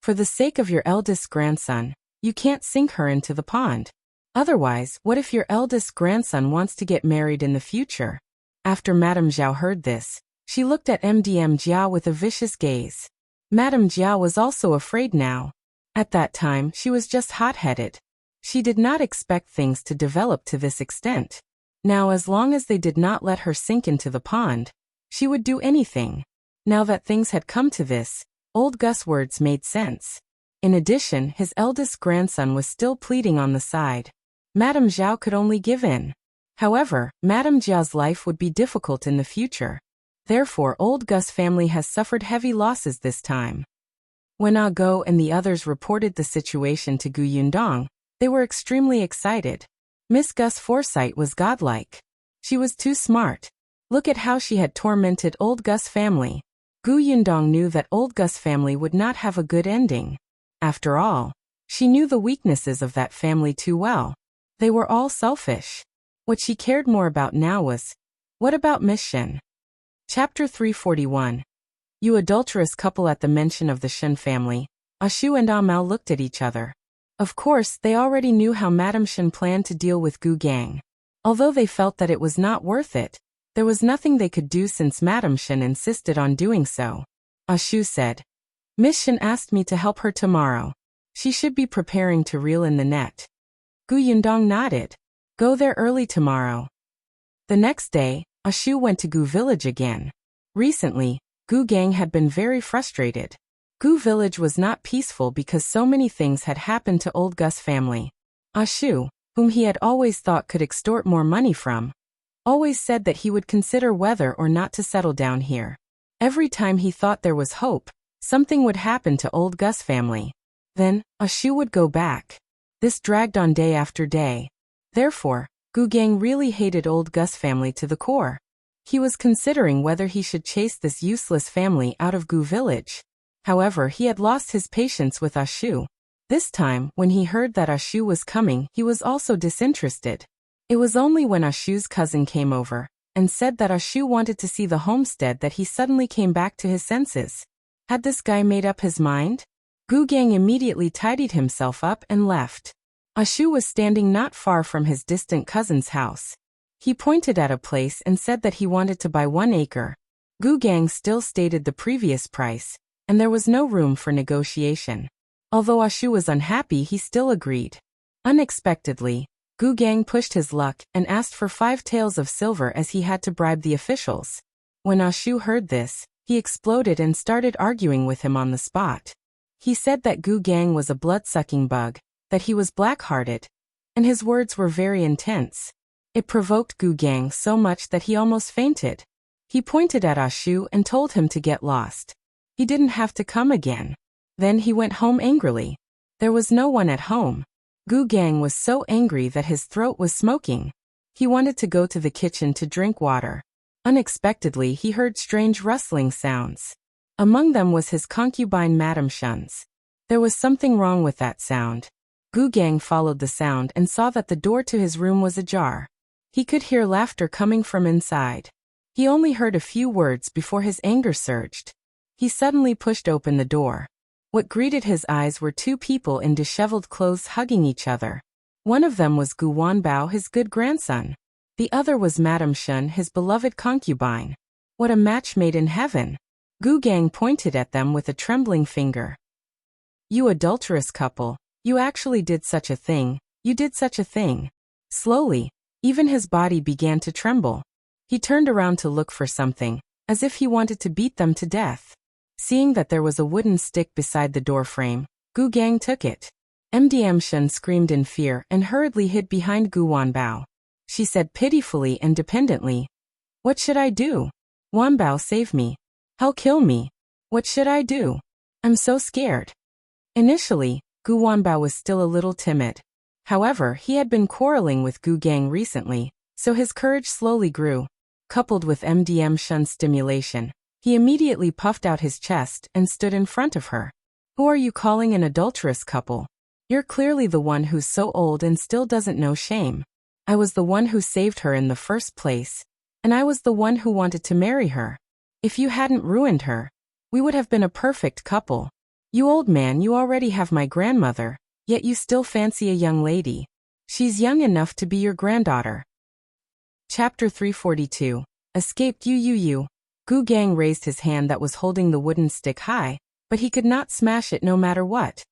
For the sake of your eldest grandson, you can't sink her into the pond. Otherwise, what if your eldest grandson wants to get married in the future? After Madame Zhao heard this, she looked at Madame Jiao with a vicious gaze. Madame Jiao was also afraid now. At that time, she was just hot-headed. She did not expect things to develop to this extent. Now, as long as they did not let her sink into the pond, she would do anything. Now that things had come to this, old Gus' words made sense. In addition, his eldest grandson was still pleading on the side. Madame Zhao could only give in. However, Madame Jiao's life would be difficult in the future. Therefore, old Gus' family has suffered heavy losses this time. When Ah Go and the others reported the situation to Gu Yundong, they were extremely excited. Miss Gus' foresight was godlike. She was too smart. Look at how she had tormented old Gus' family. Gu Yundong knew that old Gus' family would not have a good ending. After all, she knew the weaknesses of that family too well. They were all selfish. What she cared more about now was, what about Miss Shen? Chapter 341. You adulterous couple. At the mention of the Shen family, Ah Shu and Ah Mao looked at each other. Of course, they already knew how Madame Shen planned to deal with Gu Gang. Although they felt that it was not worth it, there was nothing they could do since Madame Shen insisted on doing so. Ah Shu said, Miss Shen asked me to help her tomorrow. She should be preparing to reel in the net. Gu Yundong nodded. Go there early tomorrow. The next day, Ah Shu went to Gu Village again. Recently, Gu Gang had been very frustrated. Gu Village was not peaceful because so many things had happened to old Gus' family. Ah Shu, whom he had always thought could extort more money from, always said that he would consider whether or not to settle down here. Every time he thought there was hope, something would happen to old Gus' family. Then, Ah Shu would go back. This dragged on day after day. Therefore, Gu Gang really hated old Gus' family to the core. He was considering whether he should chase this useless family out of Gu Village. However, he had lost his patience with Ah Shu. This time, when he heard that Ah Shu was coming, he was also disinterested. It was only when Ah Shu's cousin came over and said that Ah Shu wanted to see the homestead that he suddenly came back to his senses. Had this guy made up his mind? Gu Gang immediately tidied himself up and left. Ah Shu was standing not far from his distant cousin's house. He pointed at a place and said that he wanted to buy 1 acre. Gu Gang still stated the previous price, and there was no room for negotiation. Although Ah Shu was unhappy, he still agreed. Unexpectedly, Gu Gang pushed his luck and asked for 5 taels of silver as he had to bribe the officials. When Ah Shu heard this, he exploded and started arguing with him on the spot. He said that Gu Gang was a blood-sucking bug, that he was black-hearted, and his words were very intense. It provoked Gu Gang so much that he almost fainted. He pointed at Ah Shu and told him to get lost. He didn't have to come again. Then he went home angrily. There was no one at home. Gu Gang was so angry that his throat was smoking. He wanted to go to the kitchen to drink water. Unexpectedly, he heard strange rustling sounds. Among them was his concubine Madame Shen's. There was something wrong with that sound. Gu Gang followed the sound and saw that the door to his room was ajar. He could hear laughter coming from inside. He only heard a few words before his anger surged. He suddenly pushed open the door. What greeted his eyes were 2 people in disheveled clothes hugging each other. One of them was Gu Wanbao, his good grandson. The other was Madame Shen, his beloved concubine. What a match made in heaven! Gu Gang pointed at them with a trembling finger. You adulterous couple, you actually did such a thing, you did such a thing. Slowly, even his body began to tremble. He turned around to look for something, as if he wanted to beat them to death. Seeing that there was a wooden stick beside the door frame, Gu Gang took it. Madame Shen screamed in fear and hurriedly hid behind Gu Wanbao. She said pitifully and dependently, What should I do? Wanbao, save me. Hell, kill me. What should I do? I'm so scared. Initially, Gu Wanbao was still a little timid. However, he had been quarreling with Gu Gang recently, so his courage slowly grew. Coupled with Madame Shen's stimulation, he immediately puffed out his chest and stood in front of her. Who are you calling an adulterous couple? You're clearly the one who's so old and still doesn't know shame. I was the one who saved her in the first place, and I was the one who wanted to marry her. If you hadn't ruined her, we would have been a perfect couple. You old man, you already have my grandmother, yet you still fancy a young lady. She's young enough to be your granddaughter. Chapter 342. Escaped you. Gu Gang raised his hand that was holding the wooden stick high, but he could not smash it no matter what.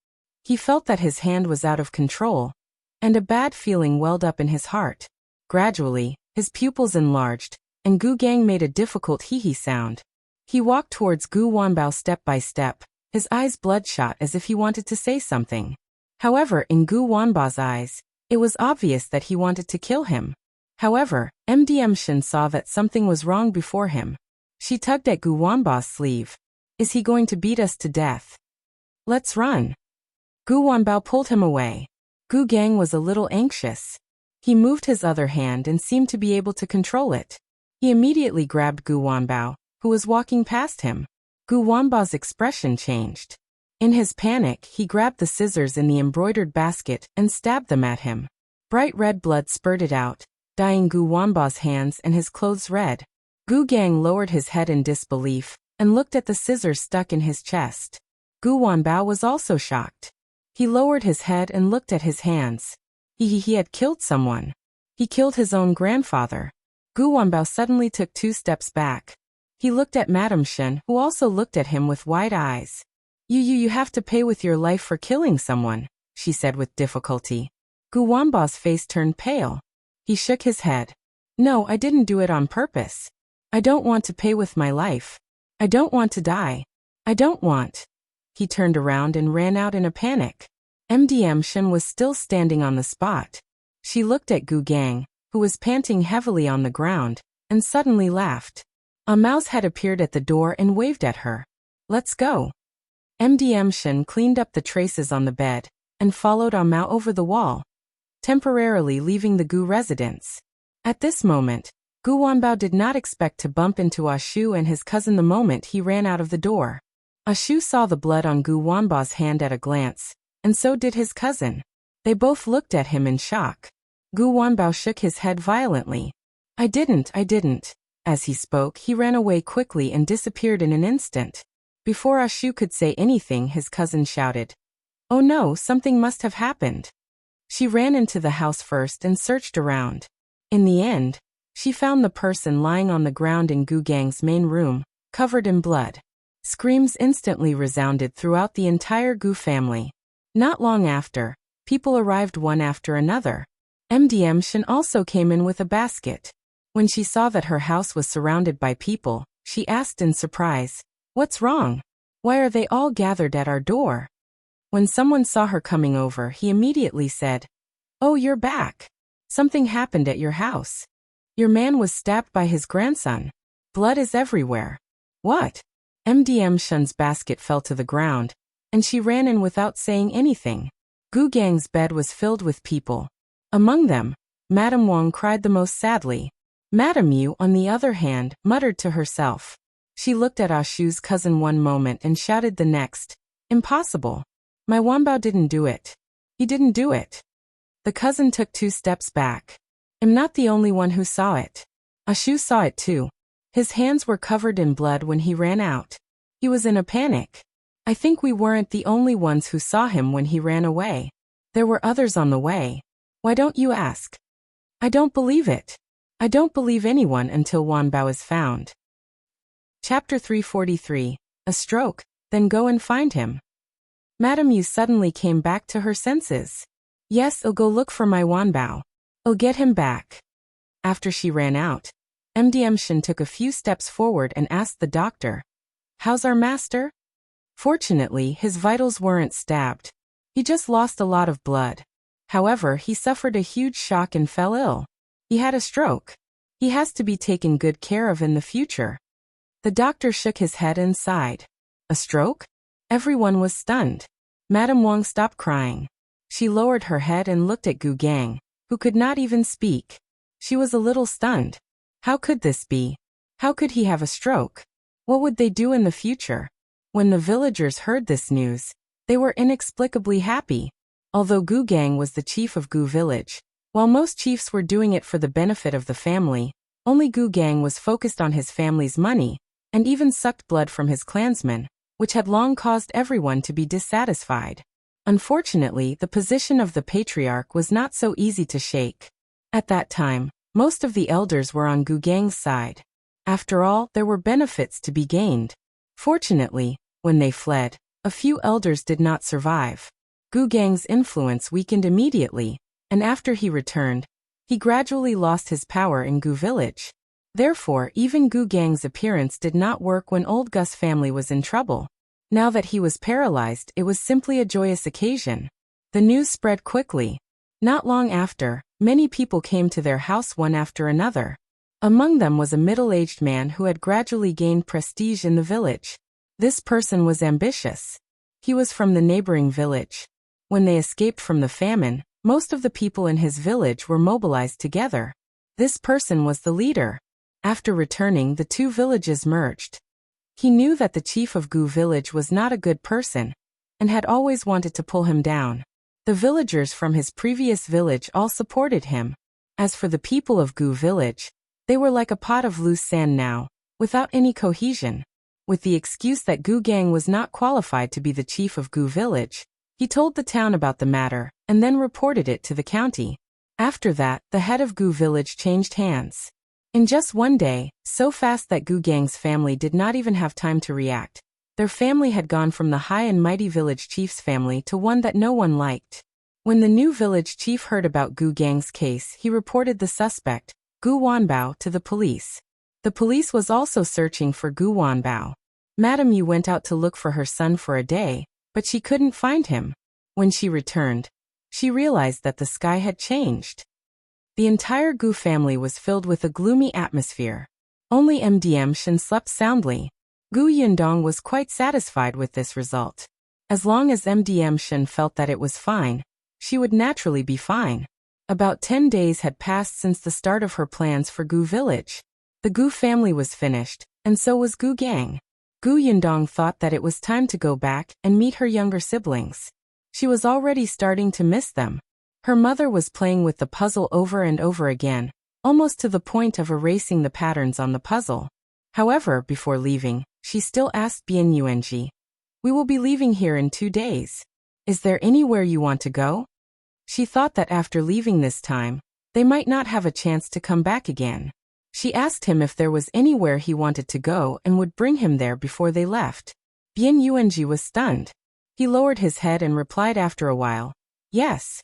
He felt that his hand was out of control, and a bad feeling welled up in his heart. Gradually, his pupils enlarged, and Gu Gang made a difficult hee-hee sound. He walked towards Gu Wanbao step by step, his eyes bloodshot as if he wanted to say something. However, in Gu Wanbao's eyes, it was obvious that he wanted to kill him. However, MDM Shen saw that something was wrong before him. She tugged at Gu Wanbao's sleeve. Is he going to beat us to death? Let's run. Gu Wanbao pulled him away. Gu Gang was a little anxious. He moved his other hand and seemed to be able to control it. He immediately grabbed Gu Wanbao, who was walking past him. Gu Wanbao's expression changed. In his panic, he grabbed the scissors in the embroidered basket and stabbed them at him. Bright red blood spurted out, dyeing Gu Wanbao's hands and his clothes red. Gu Gang lowered his head in disbelief and looked at the scissors stuck in his chest. Gu Wanbao was also shocked. He lowered his head and looked at his hands. He had killed someone. He killed his own grandfather. Gu Wanbao suddenly took 2 steps back. He looked at Madame Shen, who also looked at him with wide eyes. You have to pay with your life for killing someone, she said with difficulty. Gu Wanbao's face turned pale. He shook his head. No, I didn't do it on purpose. I don't want to pay with my life. I don't want to die. I don't want. He turned around and ran out in a panic. MDM Shen was still standing on the spot. She looked at Gu Gang, who was panting heavily on the ground, and suddenly laughed. A mouse had appeared at the door and waved at her. Let's go. MDM Shen cleaned up the traces on the bed and followed Ah Mao over the wall, temporarily leaving the Gu residence. At this moment, Gu Wanbao did not expect to bump into Ah Shu and his cousin the moment he ran out of the door. Ah Shu saw the blood on Gu Wanbao's hand at a glance, and so did his cousin. They both looked at him in shock. Gu Wanbao shook his head violently. I didn't. As he spoke, he ran away quickly and disappeared in an instant. Before Ah Shu could say anything, his cousin shouted, Oh no, something must have happened. She ran into the house first and searched around. In the end, she found the person lying on the ground in Gu Gang's main room, covered in blood. Screams instantly resounded throughout the entire Gu family. Not long after, people arrived one after another. MDM Shen also came in with a basket. When she saw that her house was surrounded by people, she asked in surprise, What's wrong? Why are they all gathered at our door? When someone saw her coming over, he immediately said, Oh, you're back. Something happened at your house. Your man was stabbed by his grandson. Blood is everywhere. What? MDM Shen's basket fell to the ground, and she ran in without saying anything. Gu Gang's bed was filled with people. Among them, Madame Wang cried the most sadly. Madame Yu, on the other hand, muttered to herself. She looked at Ah Shu's cousin one moment and shouted the next, Impossible. My Wanbao didn't do it. He didn't do it. The cousin took 2 steps back. I'm not the only one who saw it. Ah Shu saw it too. His hands were covered in blood when he ran out. He was in a panic. I think we weren't the only ones who saw him when he ran away. There were others on the way. Why don't you ask? I don't believe it. I don't believe anyone until Wanbao is found. Chapter 343. A stroke, then go and find him. Madame Yu suddenly came back to her senses. Yes, I'll go look for my Wanbao. I'll get him back. After she ran out, MDM Shen took a few steps forward and asked the doctor, How's our master? Fortunately, his vitals weren't stabbed. He just lost a lot of blood. However, he suffered a huge shock and fell ill. He had a stroke. He has to be taken good care of in the future. The doctor shook his head and sighed. A stroke? Everyone was stunned. Madame Wang stopped crying. She lowered her head and looked at Gu Gang, who could not even speak. She was a little stunned. How could this be? How could he have a stroke? What would they do in the future? When the villagers heard this news, They were inexplicably happy. Although Gu Gang was the chief of Gu village, while most chiefs were doing it for the benefit of the family, only Gu Gang was focused on his family's money, and even sucked blood from his clansmen, which had long caused everyone to be dissatisfied. Unfortunately, the position of the patriarch was not so easy to shake. At that time, most of the elders were on Gu Gang's side. After all, there were benefits to be gained. Fortunately, when they fled, a few elders did not survive. Gu Gang's influence weakened immediately, and after he returned, he gradually lost his power in Gu village. Therefore, even Gu Gang's appearance did not work when old Gus' family was in trouble. Now that he was paralyzed, it was simply a joyous occasion. The news spread quickly. Not long after, many people came to their house one after another. Among them was a middle-aged man who had gradually gained prestige in the village. This person was ambitious. He was from the neighboring village. When they escaped from the famine, most of the people in his village were mobilized together. This person was the leader. After returning, the two villages merged. He knew that the chief of Gu village was not a good person, and had always wanted to pull him down. The villagers from his previous village all supported him. As for the people of Gu village, they were like a pot of loose sand now, without any cohesion. With the excuse that Gu Gang was not qualified to be the chief of Gu village, he told the town about the matter, and then reported it to the county. After that, the head of Gu village changed hands. In just one day, so fast that Gu Gang's family did not even have time to react, their family had gone from the high and mighty village chief's family to one that no one liked. When the new village chief heard about Gu Gang's case, he reported the suspect, Gu Wanbao, to the police. The police was also searching for Gu Wanbao. Madame Yu went out to look for her son for a day, but she couldn't find him. When she returned, she realized that the sky had changed. The entire Gu family was filled with a gloomy atmosphere. Only MDM Shen slept soundly. Gu Yundong was quite satisfied with this result. As long as MDM Shen felt that it was fine, she would naturally be fine. About 10 days had passed since the start of her plans for Gu village. The Gu family was finished, and so was Gu Gang. Gu Yundong thought that it was time to go back and meet her younger siblings. She was already starting to miss them. Her mother was playing with the puzzle over and over again, almost to the point of erasing the patterns on the puzzle. However, before leaving, she still asked Bian Yuanji, "We will be leaving here in 2 days. Is there anywhere you want to go?" She thought that after leaving this time, they might not have a chance to come back again. She asked him if there was anywhere he wanted to go and would bring him there before they left. Bian Yuanji was stunned. He lowered his head and replied after a while, "Yes."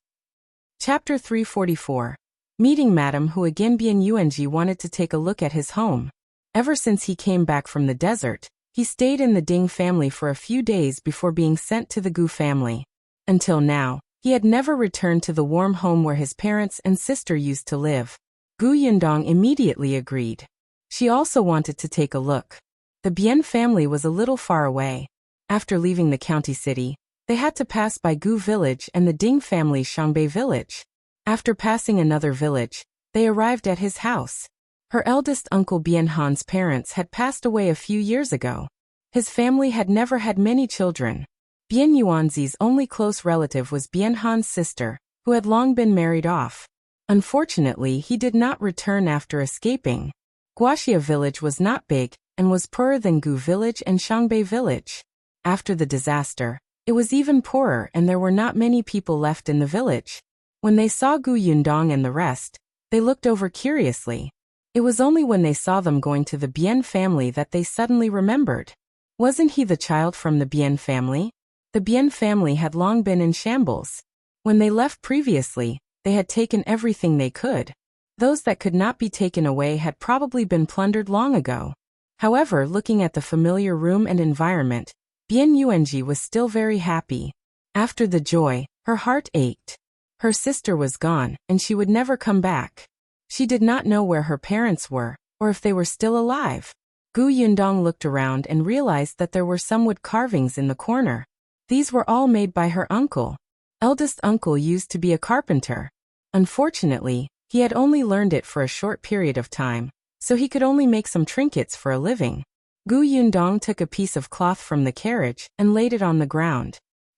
Chapter 344. Meeting Madame Hu again. Bian Yuanji wanted to take a look at his home. Ever since he came back from the desert, he stayed in the Ding family for a few days before being sent to the Gu family. Until now, he had never returned to the warm home where his parents and sister used to live. Gu Yundong immediately agreed. She also wanted to take a look. The Bian family was a little far away. After leaving the county city, they had to pass by Gu village and the Ding family's Shangbei village. After passing another village, they arrived at his house. Her eldest uncle Bian Han's parents had passed away a few years ago. His family had never had many children. Bian Yuanzi's only close relative was Bian Han's sister, who had long been married off. Unfortunately, he did not return after escaping. Guaxia village was not big, and was poorer than Gu village and Shangbei village. After the disaster, it was even poorer and there were not many people left in the village. When they saw Gu Yundong and the rest, they looked over curiously. It was only when they saw them going to the Bian family that they suddenly remembered. Wasn't he the child from the Bian family? The Bian family had long been in shambles. When they left previously, they had taken everything they could. Those that could not be taken away had probably been plundered long ago. However, looking at the familiar room and environment, Bian Yuanji was still very happy. After the joy, her heart ached. Her sister was gone, and she would never come back. She did not know where her parents were, or if they were still alive. Gu Yundong looked around and realized that there were some wood carvings in the corner. These were all made by her uncle. Eldest uncle used to be a carpenter. Unfortunately, he had only learned it for a short period of time, so he could only make some trinkets for a living. Gu Yundong took a piece of cloth from the carriage and laid it on the ground.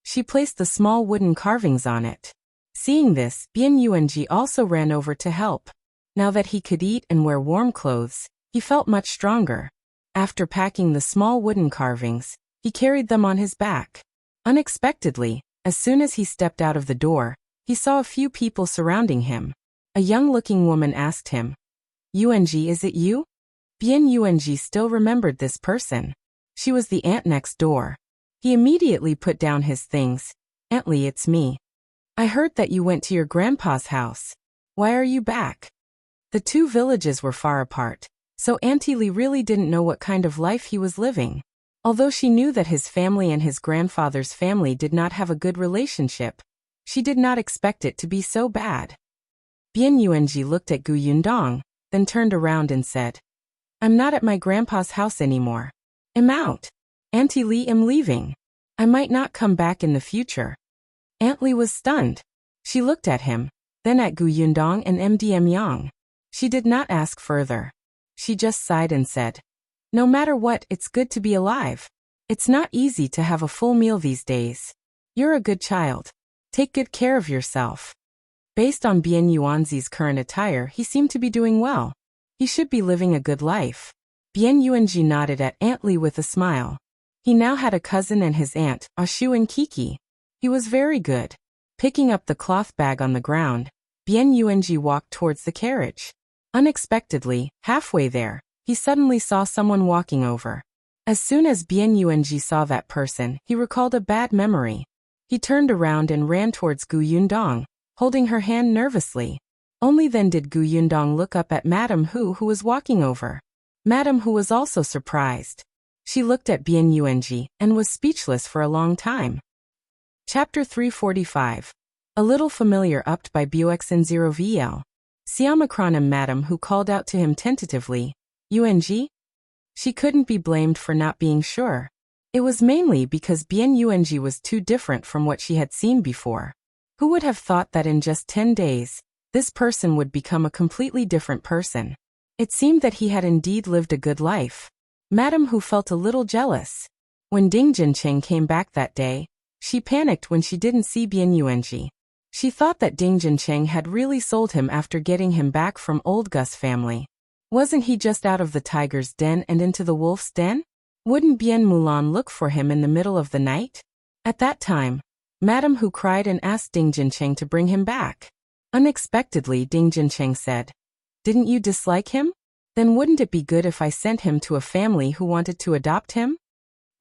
She placed the small wooden carvings on it. Seeing this, Bien Yuanji also ran over to help. Now that he could eat and wear warm clothes, he felt much stronger. After packing the small wooden carvings, he carried them on his back. Unexpectedly, as soon as he stepped out of the door, he saw a few people surrounding him. A young-looking woman asked him, "Yuanji, is it you?" Bien Yuanji still remembered this person. She was the aunt next door. He immediately put down his things. "Aunt Li, it's me. I heard that you went to your grandpa's house. Why are you back?" The two villages were far apart, so Auntie Li really didn't know what kind of life he was living. Although she knew that his family and his grandfather's family did not have a good relationship, she did not expect it to be so bad. Bien Yuanji looked at Gu Yundong, then turned around and said, "I'm not at my grandpa's house anymore. I'm out. Auntie Li, I'm leaving. I might not come back in the future." Aunt Li was stunned. She looked at him, then at Gu Yundong and MDM Yang. She did not ask further. She just sighed and said, "No matter what, it's good to be alive. It's not easy to have a full meal these days. You're a good child. Take good care of yourself." Based on Bien Yuanzi's current attire, he seemed to be doing well. He should be living a good life. Bien Yuanji nodded at Aunt Li with a smile. He now had a cousin and his aunt, Ashu and Kiki. He was very good. Picking up the cloth bag on the ground, Bien Yuanji walked towards the carriage. Unexpectedly, halfway there, he suddenly saw someone walking over. As soon as Bien Yuanji saw that person, he recalled a bad memory. He turned around and ran towards Gu Yundong, holding her hand nervously. Only then did Gu Yundong look up at Madame Hu was walking over. Madame Hu was also surprised. She looked at Bien Yuanji and was speechless for a long time. Chapter 345. A little familiar upped by Boxn 0VL. Siamacron and Madame Hu called out to him tentatively, "Yuanji?" She couldn't be blamed for not being sure. It was mainly because Bien Yuanji was too different from what she had seen before. Who would have thought that in just 10 days, this person would become a completely different person? It seemed that he had indeed lived a good life. Madame Hu felt a little jealous. When Ding Jincheng came back that day, she panicked when she didn't see Bien Yuanji. She thought that Ding Jincheng had really sold him after getting him back from old Gus family. Wasn't he just out of the tiger's den and into the wolf's den? Wouldn't Bien Mulan look for him in the middle of the night? At that time, Madame Hu cried and asked Ding Jincheng to bring him back. Unexpectedly, Ding Jincheng said, "Didn't you dislike him? Then wouldn't it be good if I sent him to a family who wanted to adopt him?"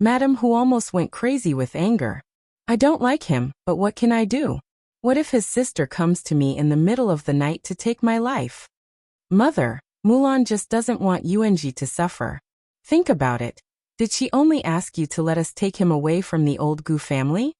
Madame Hu almost went crazy with anger. "I don't like him, but what can I do? What if his sister comes to me in the middle of the night to take my life? Mother, Mulan just doesn't want Yuanji to suffer. Think about it. Did she only ask you to let us take him away from the old Gu family?"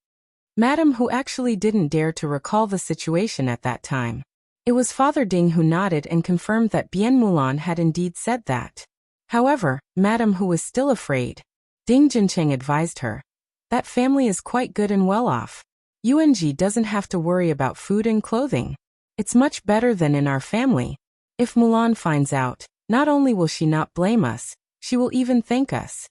Madame Hu actually didn't dare to recall the situation at that time. It was Father Ding who nodded and confirmed that Bien Mulan had indeed said that. However, Madame Hu was still afraid. Ding Jincheng advised her, "That family is quite good and well off. Yuanji doesn't have to worry about food and clothing. It's much better than in our family. If Mulan finds out, not only will she not blame us, she will even thank us."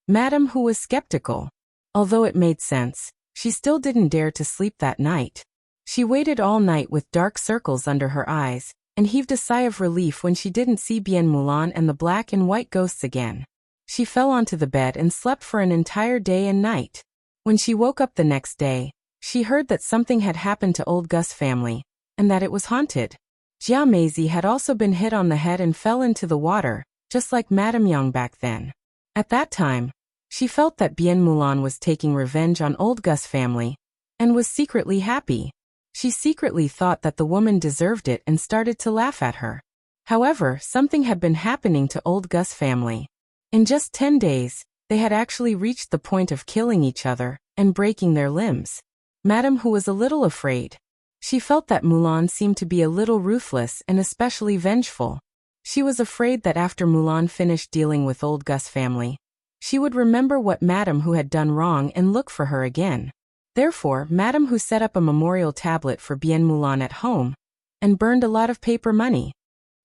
Madame Hu was skeptical. Although it made sense, she still didn't dare to sleep that night. She waited all night with dark circles under her eyes, and heaved a sigh of relief when she didn't see Bien Mulan and the black and white ghosts again. She fell onto the bed and slept for an entire day and night. When she woke up the next day, she heard that something had happened to old Gus family, and that it was haunted. Jia Meizi had also been hit on the head and fell into the water, just like Madame Yang back then. At that time, she felt that Bien Mulan was taking revenge on old Gus family, and was secretly happy. She secretly thought that the woman deserved it and started to laugh at her. However, something had been happening to old Gus family. In just 10 days, they had actually reached the point of killing each other and breaking their limbs. Madame Hu was a little afraid. She felt that Mulan seemed to be a little ruthless and especially vengeful. She was afraid that after Mulan finished dealing with old Gus family, she would remember what Madame Hu had done wrong and look for her again. Therefore, Madame Hu set up a memorial tablet for Bien Mulan at home, and burned a lot of paper money.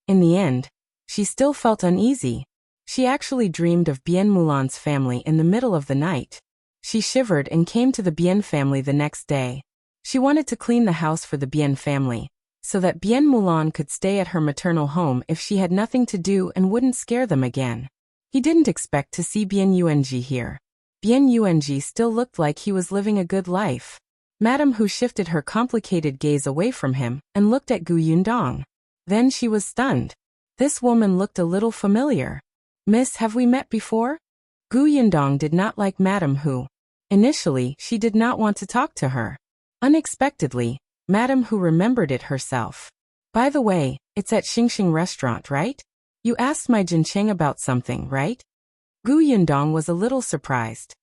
In the end, she still felt uneasy. She actually dreamed of Bien Mulan's family in the middle of the night. She shivered and came to the Bien family the next day. She wanted to clean the house for the Bien family, so that Bien Mulan could stay at her maternal home if she had nothing to do and wouldn't scare them again. He didn't expect to see Bien Yuanji here. Bien Yuanji still looked like he was living a good life. Madame Hu shifted her complicated gaze away from him and looked at Gu Yundong. Then she was stunned. This woman looked a little familiar. Miss, have we met before? Gu Yundong did not like Madame Hu. Initially, she did not want to talk to her. Unexpectedly, Madame Hu remembered it herself. By the way, it's at Xingxing restaurant, right? You asked my Jincheng about something, right? Gu Yundong was a little surprised.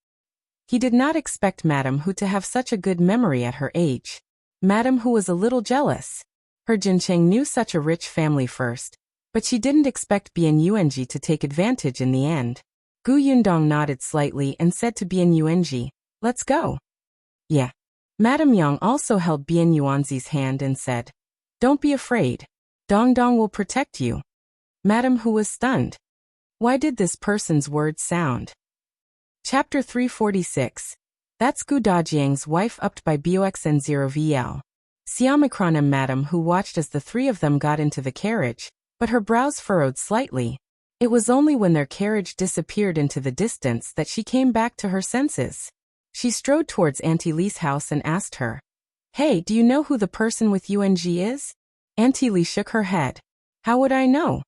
He did not expect Madame Hu to have such a good memory at her age. Madame Hu was a little jealous. Her Jincheng knew such a rich family first, but she didn't expect Bien Yuanji to take advantage in the end. Gu Yundong nodded slightly and said to Bien Yuanji, "Let's go." Yeah. Madame Yang also held Bien Yuanzi's hand and said, "Don't be afraid. Dong Dong will protect you." Madame Hu was stunned. Why did this person's words sound? Chapter 346. That's Gu Dajiang's wife upped by BOXN0VL. Xiaomicron and Madame Hu watched as the three of them got into the carriage, but her brows furrowed slightly. It was only when their carriage disappeared into the distance that she came back to her senses. She strode towards Auntie Li's house and asked her, "Hey, do you know who the person with UNG is?" Auntie Li shook her head. "How would I know?"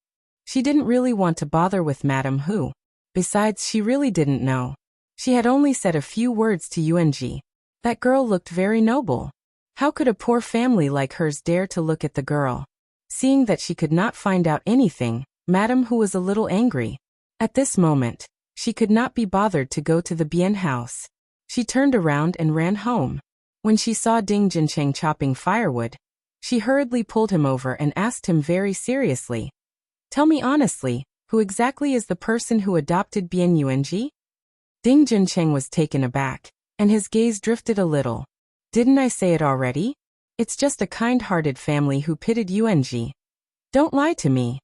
She didn't really want to bother with Madame Hu. Besides, she really didn't know. She had only said a few words to UNG. That girl looked very noble. How could a poor family like hers dare to look at the girl? Seeing that she could not find out anything, Madame Hu was a little angry. At this moment, she could not be bothered to go to the Bien house. She turned around and ran home. When she saw Ding Jincheng chopping firewood, she hurriedly pulled him over and asked him very seriously, "Tell me honestly, who exactly is the person who adopted Bien Yuanji?" Ding Jincheng was taken aback, and his gaze drifted a little. "Didn't I say it already? It's just a kind-hearted family who pitted UNG. Don't lie to me."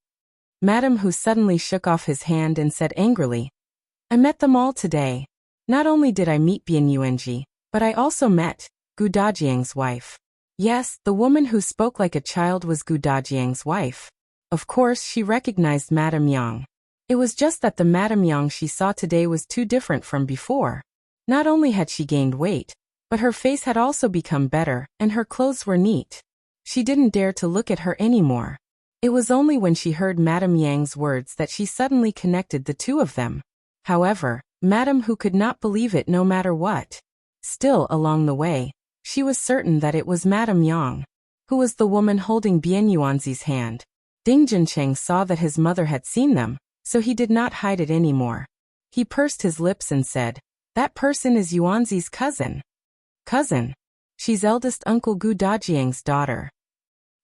Madame Hu suddenly shook off his hand and said angrily, "I met them all today. Not only did I meet Bien Yuanji, but I also met Gu Dajiang's wife." Yes, the woman who spoke like a child was Gu Dajiang's wife. Of course, she recognized Madame Yang. It was just that the Madame Yang she saw today was too different from before. Not only had she gained weight, but her face had also become better, and her clothes were neat. She didn't dare to look at her anymore. It was only when she heard Madame Yang's words that she suddenly connected the two of them. However, Madame Hu could not believe it no matter what. Still, along the way, she was certain that it was Madame Yang, who was the woman holding Bien Yuanzi's hand. Ding Jincheng saw that his mother had seen them, so he did not hide it anymore. He pursed his lips and said, "That person is Yuanzi's cousin." "Cousin? She's eldest Uncle Gu Dajiang's daughter."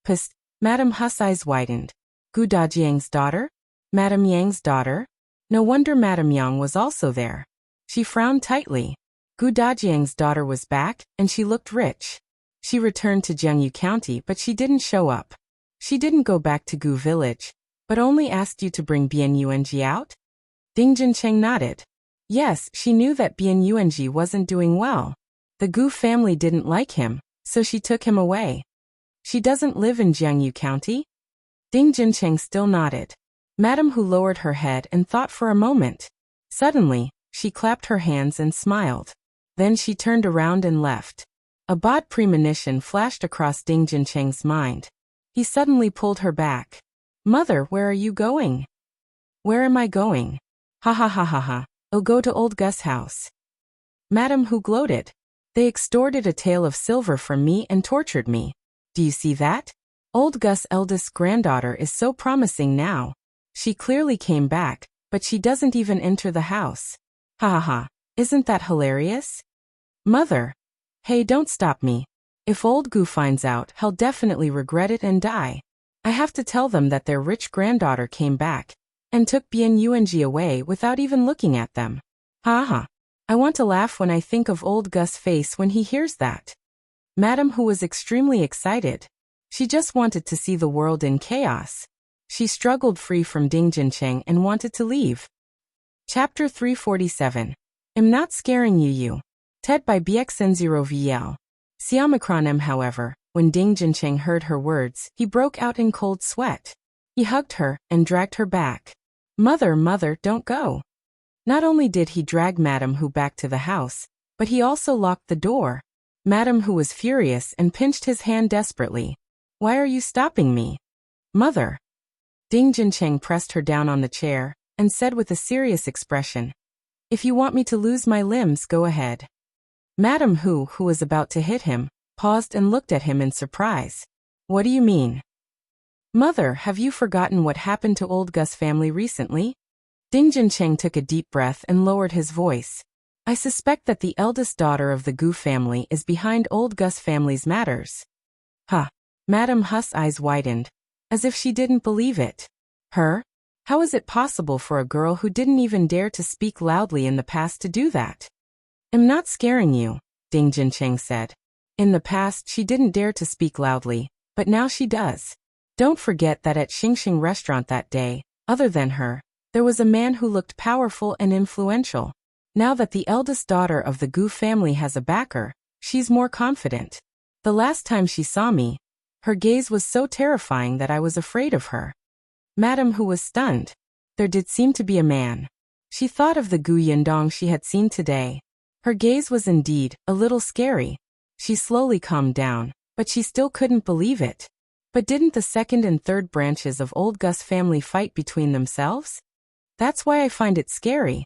Psst, Madame Hu's eyes widened. Gu Dajiang's daughter? Madame Yang's daughter? No wonder Madame Yang was also there. She frowned tightly. Gu Dajiang's daughter was back, and she looked rich. She returned to Jiangyu County, but she didn't show up. She didn't go back to Gu Village, but only asked you to bring Bien Yuanji out? Ding Jincheng nodded. Yes, she knew that Bien Yuanji wasn't doing well. The Gu family didn't like him, so she took him away. She doesn't live in Jiangyu County? Ding Jincheng still nodded. Madame Hu lowered her head and thought for a moment. Suddenly, she clapped her hands and smiled. Then she turned around and left. A bad premonition flashed across Ding Jincheng's mind. He suddenly pulled her back. "Mother, where are you going?" "Where am I going? Ha ha ha ha ha. I'll go to old Gus' house." Madame Hu gloated. "They extorted a tale of silver from me and tortured me. Do you see that? Old Gus' eldest granddaughter is so promising now. She clearly came back, but she doesn't even enter the house. Ha ha ha. Isn't that hilarious?" "Mother. Hey, don't stop me. If old Gu finds out, he'll definitely regret it and die. I have to tell them that their rich granddaughter came back and took Bien Yuanji away without even looking at them. Ha ha. I want to laugh when I think of old Gus' face when he hears that." Madame Hu was extremely excited. She just wanted to see the world in chaos. She struggled free from Ding Jincheng and wanted to leave. Chapter 347. I'm not scaring you. Ted by BXN0VL. Siamikronem, however, when Ding Juncheng heard her words, he broke out in cold sweat. He hugged her and dragged her back. Mother, mother, don't go. Not only did he drag Madame Hu back to the house, but he also locked the door. Madame Hu was furious and pinched his hand desperately. Why are you stopping me? Mother. Ding Juncheng pressed her down on the chair and said with a serious expression, if you want me to lose my limbs, go ahead. Madame Hu, who was about to hit him, paused and looked at him in surprise. What do you mean? Mother, have you forgotten what happened to old Gus family recently? Ding Juncheng took a deep breath and lowered his voice. I suspect that the eldest daughter of the Gu family is behind old Gus family's matters. Huh. Madame Hu's eyes widened, as if she didn't believe it. Her? How is it possible for a girl who didn't even dare to speak loudly in the past to do that? I'm not scaring you, Ding Juncheng said. In the past she didn't dare to speak loudly, but now she does. Don't forget that at Xingxing restaurant that day, other than her, there was a man who looked powerful and influential. Now that the eldest daughter of the Gu family has a backer, she's more confident. The last time she saw me, her gaze was so terrifying that I was afraid of her. Madame Hu was stunned. There did seem to be a man. She thought of the Gu Yindong she had seen today. Her gaze was indeed a little scary. She slowly calmed down, but she still couldn't believe it. But didn't the second and third branches of old Gus family fight between themselves? That's why I find it scary.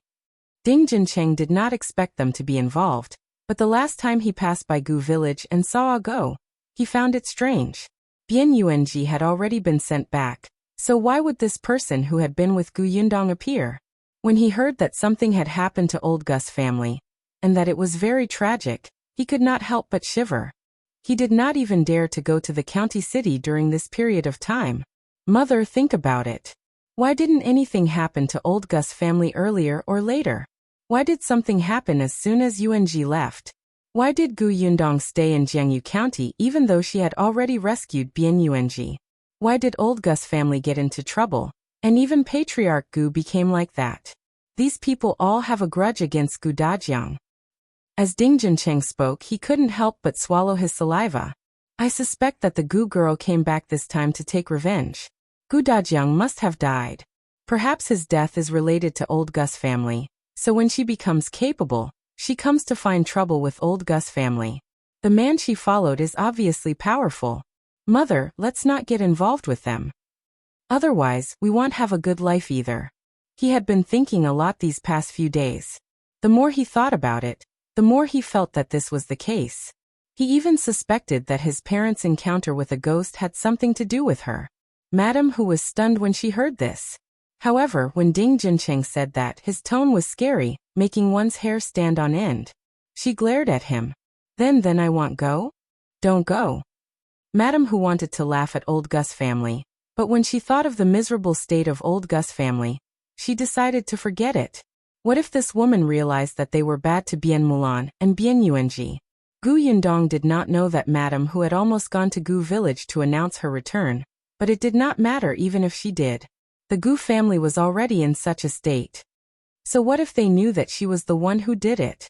Ding Juncheng did not expect them to be involved, but the last time he passed by Gu village and saw a go, he found it strange. Bian Yuanji had already been sent back, so why would this person who had been with Gu Yundong appear? When he heard that something had happened to old Gus family, and that it was very tragic, he could not help but shiver. He did not even dare to go to the county city during this period of time. Mother, think about it. Why didn't anything happen to old Gus family earlier or later? Why did something happen as soon as Yuanji left? Why did Gu Yundong stay in Jiangyu County even though she had already rescued Bian Yuanji? Why did old Gus family get into trouble, and even Patriarch Gu became like that? These people all have a grudge against Gu Dajiang. As Ding Juncheng spoke, he couldn't help but swallow his saliva. I suspect that the Gu girl came back this time to take revenge. Gu Dajiang must have died. Perhaps his death is related to old Gus family, so when she becomes capable, she comes to find trouble with old Gus family. The man she followed is obviously powerful. Mother, let's not get involved with them. Otherwise, we won't have a good life either. He had been thinking a lot these past few days. The more he thought about it, the more he felt that this was the case. He even suspected that his parents' encounter with a ghost had something to do with her. Madame Hu was stunned when she heard this. However, when Ding Juncheng said that, his tone was scary, making one's hair stand on end. She glared at him. Then I won't go? Don't go. Madame Hu wanted to laugh at old Gus family, but when she thought of the miserable state of old Gus family, she decided to forget it. What if this woman realized that they were bad to Bian Mulan and Bian Yuanji? Gu Yundong did not know that Madame Hu had almost gone to Gu village to announce her return, but it did not matter even if she did. The Gu family was already in such a state. So what if they knew that she was the one who did it?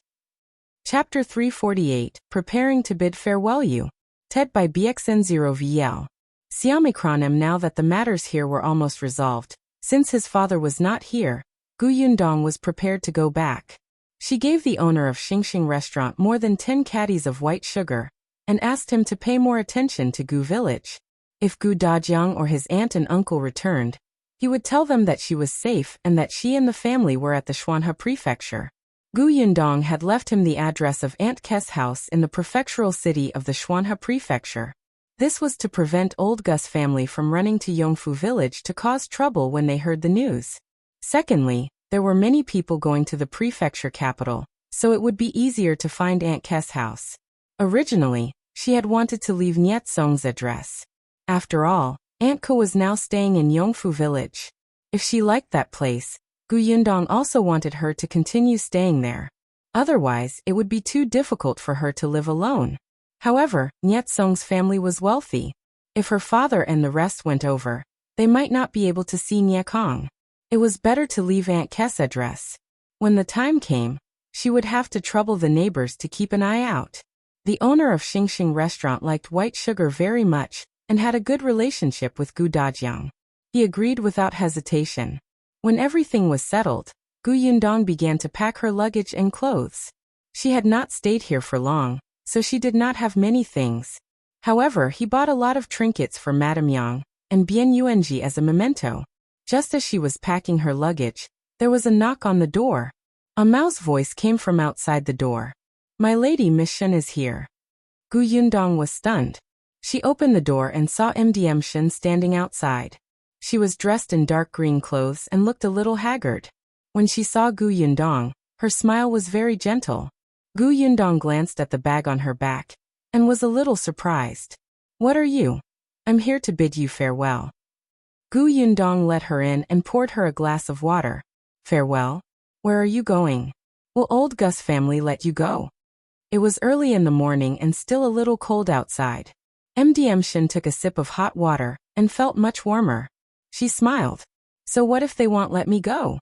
Chapter 348, Preparing to Bid Farewell You. Ted by BXN0VL. Siamikronem. Now that the matters here were almost resolved, since his father was not here, Gu Yundong was prepared to go back. She gave the owner of Xingxing restaurant more than 10 caddies of white sugar, and asked him to pay more attention to Gu village. If Gu Dajiang or his aunt and uncle returned, he would tell them that she was safe and that she and the family were at the Xuanhe prefecture. Gu Yundong had left him the address of Aunt Kes' house in the prefectural city of the Xuanhe prefecture. This was to prevent old Gus family from running to Yongfu village to cause trouble when they heard the news. Secondly, there were many people going to the prefecture capital, so it would be easier to find Aunt Kes' house. Originally, she had wanted to leave Niet Song's address. After all, Aunt Ko was now staying in Yongfu village. If she liked that place, Gu Yundong also wanted her to continue staying there. Otherwise, it would be too difficult for her to live alone. However, Niet Song's family was wealthy. If her father and the rest went over, they might not be able to see Nye Kong. It was better to leave Aunt Kes' address. When the time came, She would have to trouble the neighbors to keep an eye out. The owner of Xingxing restaurant liked white sugar very much and had a good relationship with Gu Dajiang. He agreed without hesitation. When everything was settled, Gu Yundong began to pack her luggage and clothes. She had not stayed here for long, so she did not have many things. However, he bought a lot of trinkets for Madame Yang and Bian Yuanji as a memento. Just as she was packing her luggage, there was a knock on the door. A Mao's voice came from outside the door. "My lady, Miss Shen is here." Gu Yundong was stunned. She opened the door and saw MDM Shen standing outside. She was dressed in dark green clothes and looked a little haggard. When she saw Gu Yundong, her smile was very gentle. Gu Yundong glanced at the bag on her back and was a little surprised. "What are you?" "I'm here to bid you farewell." Gu Yundong let her in and poured her a glass of water. "Farewell? Where are you going? Will old Gus family let you go?" It was early in the morning and still a little cold outside. MDM Shen took a sip of hot water and felt much warmer. She smiled. "So what if they won't let me go?"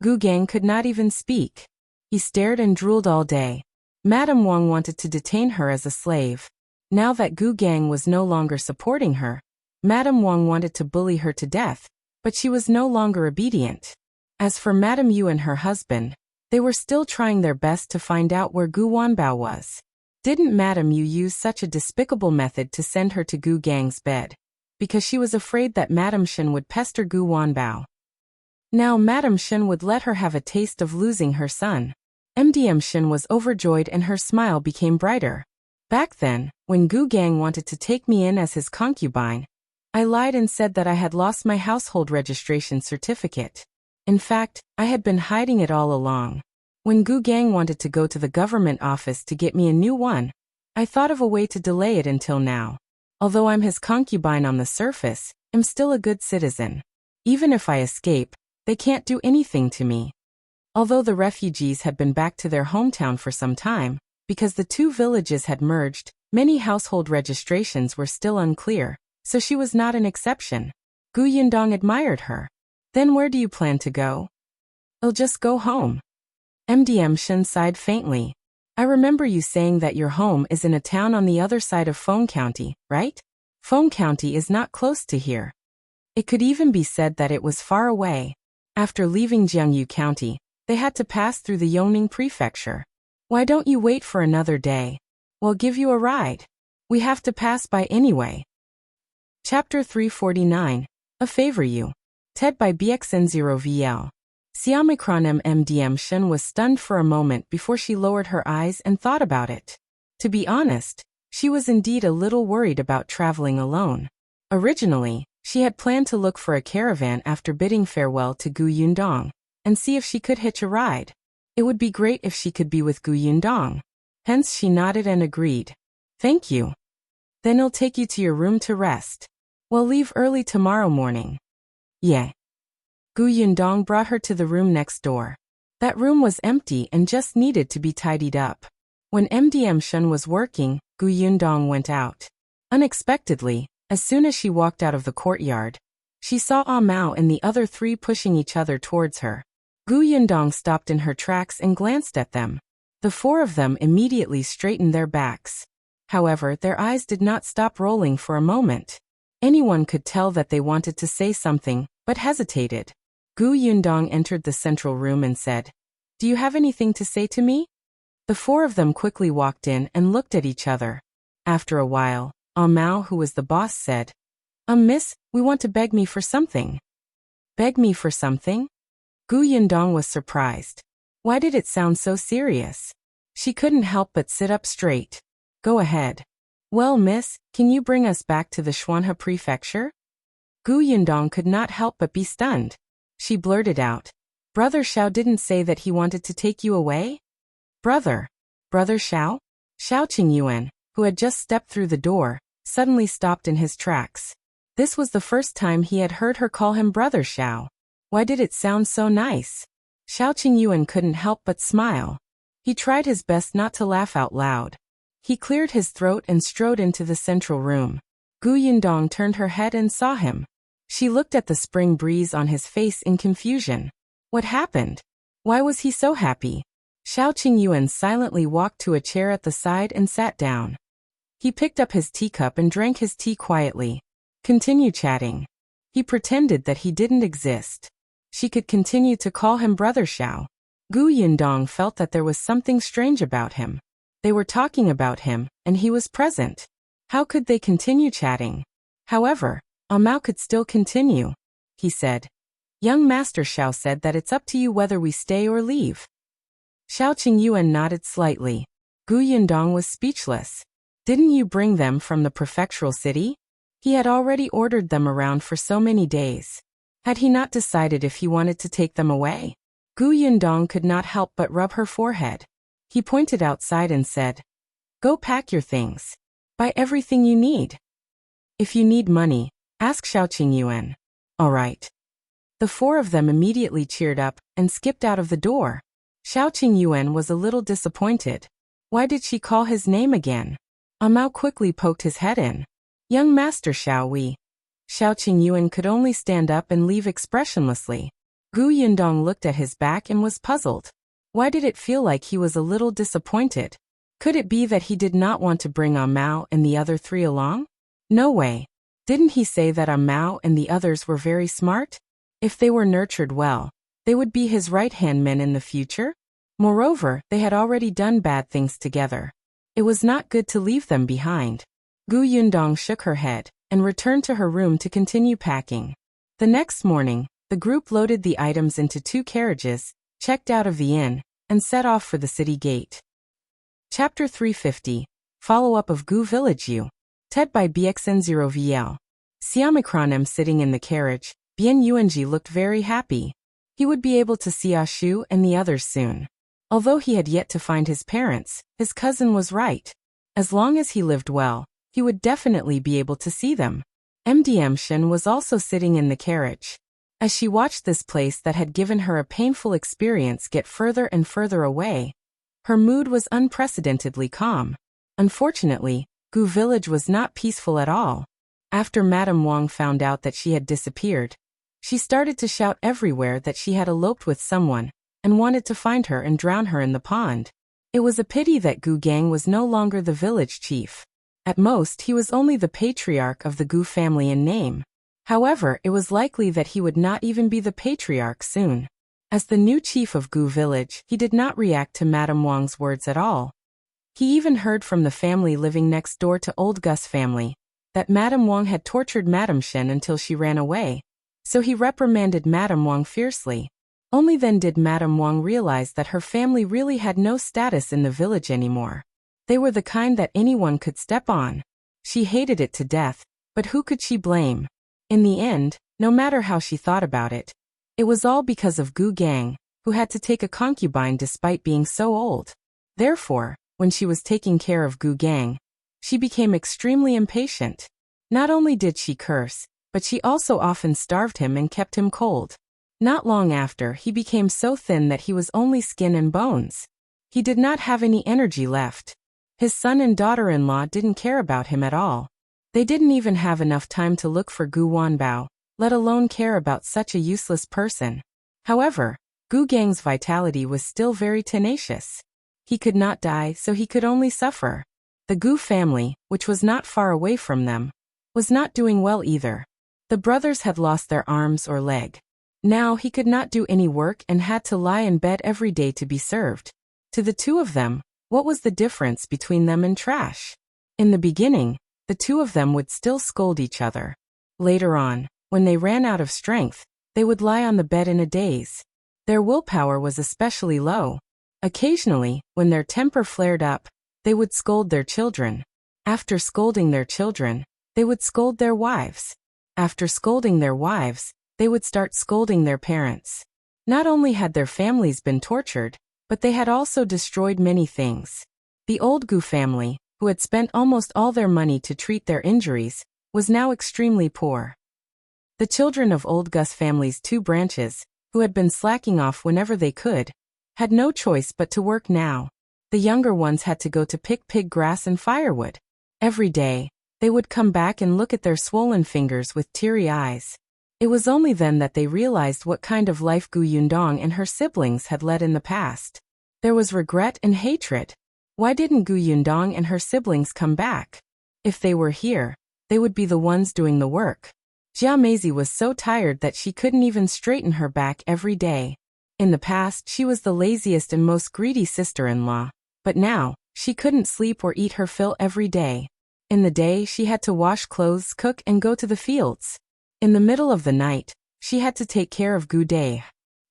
Gu Gang could not even speak. He stared and drooled all day. Madame Wang wanted to detain her as a slave. Now that Gu Gang was no longer supporting her, Madame Wang wanted to bully her to death, but she was no longer obedient. As for Madame Yu and her husband, they were still trying their best to find out where Gu Wanbao was. Didn't Madame Yu use such a despicable method to send her to Gu Gang's bed? Because she was afraid that Madame Shen would pester Gu Wanbao. Now Madame Shen would let her have a taste of losing her son. MDM Shen was overjoyed and her smile became brighter. "Back then, when Gu Gang wanted to take me in as his concubine, I lied and said that I had lost my household registration certificate. In fact, I had been hiding it all along. When Gu Gang wanted to go to the government office to get me a new one, I thought of a way to delay it until now. Although I'm his concubine on the surface, I'm still a good citizen. Even if I escape, they can't do anything to me." Although the refugees had been back to their hometown for some time, because the two villages had merged, many household registrations were still unclear, so she was not an exception. Gu Yundong admired her. "Then where do you plan to go?" "I'll just go home." MDM Shen sighed faintly. "I remember you saying that your home is in a town on the other side of Feng County, right? Feng County is not close to here. It could even be said that it was far away. After leaving Jiangyu County, they had to pass through the Yongning Prefecture. Why don't you wait for another day? We'll give you a ride. We have to pass by anyway." Chapter 349, A Favor You. TED by BXN0VL. Xiaomicron MDM Shen was stunned for a moment before she lowered her eyes and thought about it. To be honest, she was indeed a little worried about traveling alone. Originally, she had planned to look for a caravan after bidding farewell to Gu Yundong and see if she could hitch a ride. It would be great if she could be with Gu Yundong. Hence she nodded and agreed. "Thank you. Then I'll take you to your room to rest. We'll leave early tomorrow morning." "Yeah." Gu Yundong brought her to the room next door. That room was empty and just needed to be tidied up. When MDM Shen was working, Gu Yundong went out. Unexpectedly, as soon as she walked out of the courtyard, she saw Ah Mao and the other three pushing each other towards her. Gu Yundong stopped in her tracks and glanced at them. The four of them immediately straightened their backs. However, their eyes did not stop rolling for a moment. Anyone could tell that they wanted to say something, but hesitated. Gu Yundong entered the central room and said, "Do you have anything to say to me?" The four of them quickly walked in and looked at each other. After a while, Ah Mao, who was the boss, said, Miss, we want to beg me for something." "Beg me for something?" Gu Yundong was surprised. Why did it sound so serious? She couldn't help but sit up straight. "Go ahead." "Well, miss, can you bring us back to the Xuanhe Prefecture?" Gu Yundong could not help but be stunned. She blurted out, "Brother Xiao didn't say that he wanted to take you away?" Brother Xiao?" Xiao Qingyuan, who had just stepped through the door, suddenly stopped in his tracks. This was the first time he had heard her call him Brother Xiao. Why did it sound so nice? Xiao Qingyuan couldn't help but smile. He tried his best not to laugh out loud. He cleared his throat and strode into the central room. Gu Yundong turned her head and saw him. She looked at the spring breeze on his face in confusion. What happened? Why was he so happy? Xiao Qingyuan silently walked to a chair at the side and sat down. He picked up his teacup and drank his tea quietly. Continue chatting. He pretended that he didn't exist. She could continue to call him Brother Xiao. Gu Yindong felt that there was something strange about him. They were talking about him, and he was present. How could they continue chatting? However, Mao could still continue. He said, "Young Master Xiao said that it's up to you whether we stay or leave." Xiao Qingyuan nodded slightly. Gu Yindong was speechless. Didn't you bring them from the prefectural city? He had already ordered them around for so many days. Had he not decided if he wanted to take them away? Gu Yindong could not help but rub her forehead. He pointed outside and said, "Go pack your things. Buy everything you need. If you need money, ask Xiao Qingyuan." "All right." The four of them immediately cheered up and skipped out of the door. Xiao Qingyuan was a little disappointed. Why did she call his name again? Mao quickly poked his head in. "Young Master Xiao, we..." Xiao Qingyuan could only stand up and leave expressionlessly. Gu Yindong looked at his back and was puzzled. Why did it feel like he was a little disappointed? Could it be that he did not want to bring Mao and the other three along? No way. Didn't he say that Mao and the others were very smart? If they were nurtured well, they would be his right-hand men in the future? Moreover, they had already done bad things together. It was not good to leave them behind. Gu Yindong shook her head and returned to her room to continue packing. The next morning, the group loaded the items into 2 carriages, checked out of the inn, and set off for the city gate. Chapter 350, Follow-up of Gu Village U. TED by BXN0VL. Xiaomicron sitting in the carriage, Bian Yuanji looked very happy. He would be able to see Ashu and the others soon. Although he had yet to find his parents, his cousin was right. As long as he lived well, he would definitely be able to see them. MDM Shen was also sitting in the carriage. As she watched this place that had given her a painful experience get further and further away, her mood was unprecedentedly calm. Unfortunately, Gu Village was not peaceful at all. After Madame Wang found out that she had disappeared, she started to shout everywhere that she had eloped with someone and wanted to find her and drown her in the pond. It was a pity that Gu Gang was no longer the village chief. At most, he was only the patriarch of the Gu family in name. However, it was likely that he would not even be the patriarch soon. As the new chief of Gu Village, he did not react to Madame Wang's words at all. He even heard from the family living next door to Old Gus family that Madame Wang had tortured Madame Shen until she ran away, so he reprimanded Madame Wang fiercely. Only then did Madame Wang realize that her family really had no status in the village anymore. They were the kind that anyone could step on. She hated it to death, but who could she blame? In the end, no matter how she thought about it, it was all because of Gu Gang, who had to take a concubine despite being so old. Therefore, when she was taking care of Gu Gang, she became extremely impatient. Not only did she curse, but she also often starved him and kept him cold. Not long after, he became so thin that he was only skin and bones. He did not have any energy left. His son and daughter-in-law didn't care about him at all. They didn't even have enough time to look for Gu Wanbao, let alone care about such a useless person. However, Gu Gang's vitality was still very tenacious. He could not die, so he could only suffer. The Gu family, which was not far away from them, was not doing well either. The brothers had lost their arms or leg. Now he could not do any work and had to lie in bed every day to be served. To the two of them, what was the difference between them and trash? In the beginning, the two of them would still scold each other. Later on, when they ran out of strength, they would lie on the bed in a daze. Their willpower was especially low. Occasionally, when their temper flared up, they would scold their children. After scolding their children, they would scold their wives. After scolding their wives, they would start scolding their parents. Not only had their families been tortured, but they had also destroyed many things. The old Gu family, who had spent almost all their money to treat their injuries, was now extremely poor. The children of old Gus family's 2 branches, who had been slacking off whenever they could, had no choice but to work now. The younger ones had to go to pick pig grass and firewood. Every day, they would come back and look at their swollen fingers with teary eyes. It was only then that they realized what kind of life Gu Yundong and her siblings had led in the past. There was regret and hatred. Why didn't Gu Yundong and her siblings come back? If they were here, they would be the ones doing the work. Jia Meizi was so tired that she couldn't even straighten her back every day. In the past, she was the laziest and most greedy sister-in-law. But now, she couldn't sleep or eat her fill every day. In the day, she had to wash clothes, cook, and go to the fields. In the middle of the night, she had to take care of Gu Dai.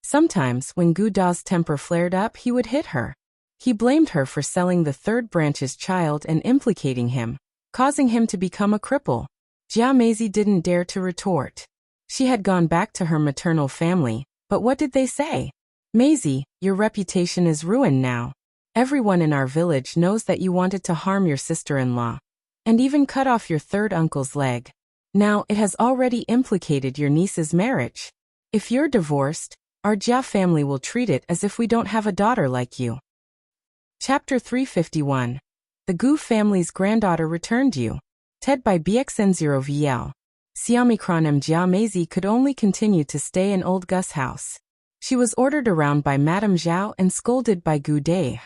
Sometimes, when Gu Da's temper flared up, he would hit her. He blamed her for selling the third branch's child and implicating him, causing him to become a cripple. Jia Meizi didn't dare to retort. She had gone back to her maternal family, but what did they say? Meizi, your reputation is ruined now. Everyone in our village knows that you wanted to harm your sister-in-law, and even cut off your third uncle's leg. Now it has already implicated your niece's marriage. If you're divorced, our Jia family will treat it as if we don't have a daughter like you. Chapter 351. The Gu family's granddaughter returned you. TED by BXN0VL. Xiaomicron Jia Meizi could only continue to stay in old Gus' house. She was ordered around by Madame Zhao and scolded by Gu Dai.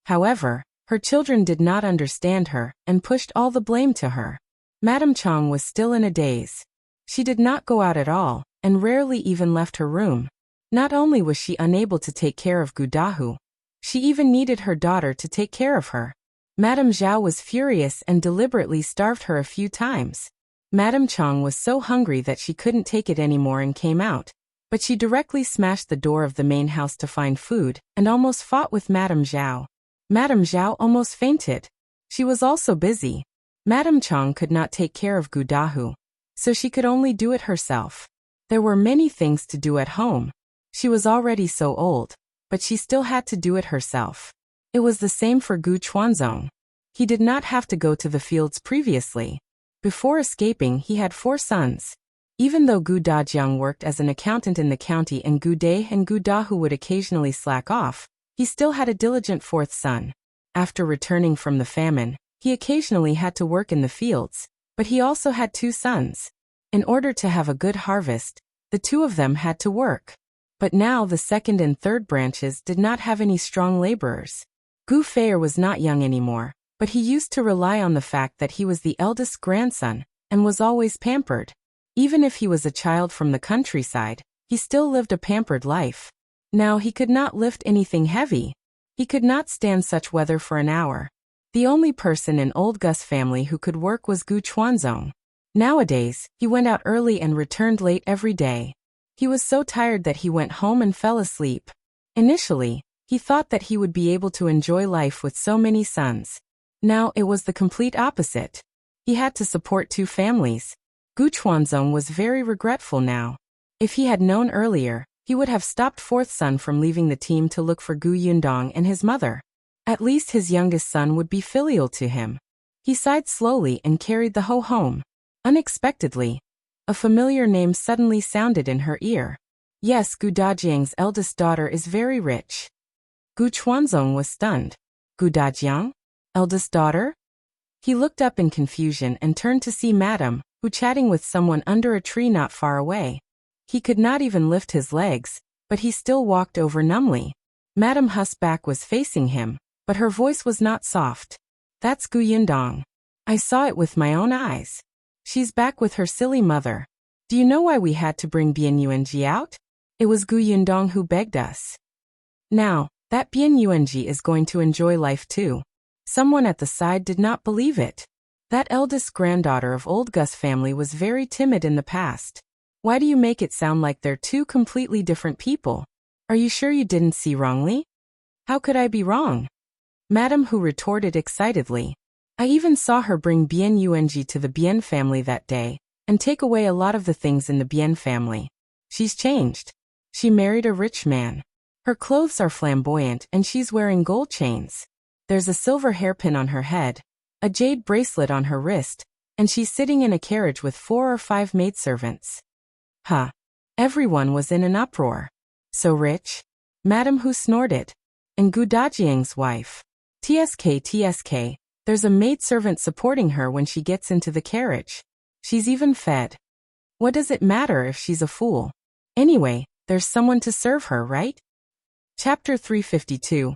However, her children did not understand her and pushed all the blame to her. Madame Chang was still in a daze. She did not go out at all, and rarely even left her room. Not only was she unable to take care of Gu Dahu, she even needed her daughter to take care of her. Madame Zhao was furious and deliberately starved her a few times. Madame Chang was so hungry that she couldn't take it anymore and came out, but she directly smashed the door of the main house to find food and almost fought with Madame Zhao. Madame Zhao almost fainted. She was also busy. Madame Chang could not take care of Gu Dahu, so she could only do it herself. There were many things to do at home. She was already so old, but she still had to do it herself. It was the same for Gu Chuanzong. He did not have to go to the fields previously. Before escaping, he had 4 sons. Even though Gu Dajiang worked as an accountant in the county and Gu Dai and Gu Dahu would occasionally slack off, he still had a diligent 4th son. After returning from the famine, he occasionally had to work in the fields, but he also had 2 sons. In order to have a good harvest, the 2 of them had to work. But now the 2nd and 3rd branches did not have any strong laborers. Gu Feier was not young anymore, but he used to rely on the fact that he was the eldest grandson and was always pampered. Even if he was a child from the countryside, he still lived a pampered life. Now he could not lift anything heavy. He could not stand such weather for an hour. The only person in old Gus' family who could work was Gu Chuanzong. Nowadays, he went out early and returned late every day. He was so tired that he went home and fell asleep. Initially, he thought that he would be able to enjoy life with so many sons. Now it was the complete opposite. He had to support 2 families. Gu Chuanzong was very regretful now. If he had known earlier, he would have stopped 4th son from leaving the team to look for Gu Yundong and his mother. At least his youngest son would be filial to him. He sighed slowly and carried the hoe home. Unexpectedly, a familiar name suddenly sounded in her ear. Yes, Gu Dajiang's eldest daughter is very rich. Gu Chuanzong was stunned. Gu Dajiang? Eldest daughter? He looked up in confusion and turned to see Madame, who chatting with someone under a tree not far away. He could not even lift his legs, but he still walked over numbly. Madame Hu's back was facing him, but her voice was not soft. That's Gu Yundong. I saw it with my own eyes. She's back with her silly mother. Do you know why we had to bring Bian Yuanji out? It was Gu Yundong who begged us. Now, that Bian Yuanji is going to enjoy life too. Someone at the side did not believe it. That eldest granddaughter of old Gus' family was very timid in the past. Why do you make it sound like they're 2 completely different people? Are you sure you didn't see wrongly? How could I be wrong? Madame Hu retorted excitedly. I even saw her bring Bian Yuanji to the Bian family that day, and take away a lot of the things in the Bian family. She's changed. She married a rich man. Her clothes are flamboyant and she's wearing gold chains. There's a silver hairpin on her head, a jade bracelet on her wrist, and she's sitting in a carriage with 4 or 5 maidservants. Huh. Everyone was in an uproar. So rich? Madame Hu snorted. And Gu Dajiang's wife. TSK, there's a maidservant supporting her when she gets into the carriage. She's even fed. What does it matter if she's a fool? Anyway, there's someone to serve her, right? Chapter 352.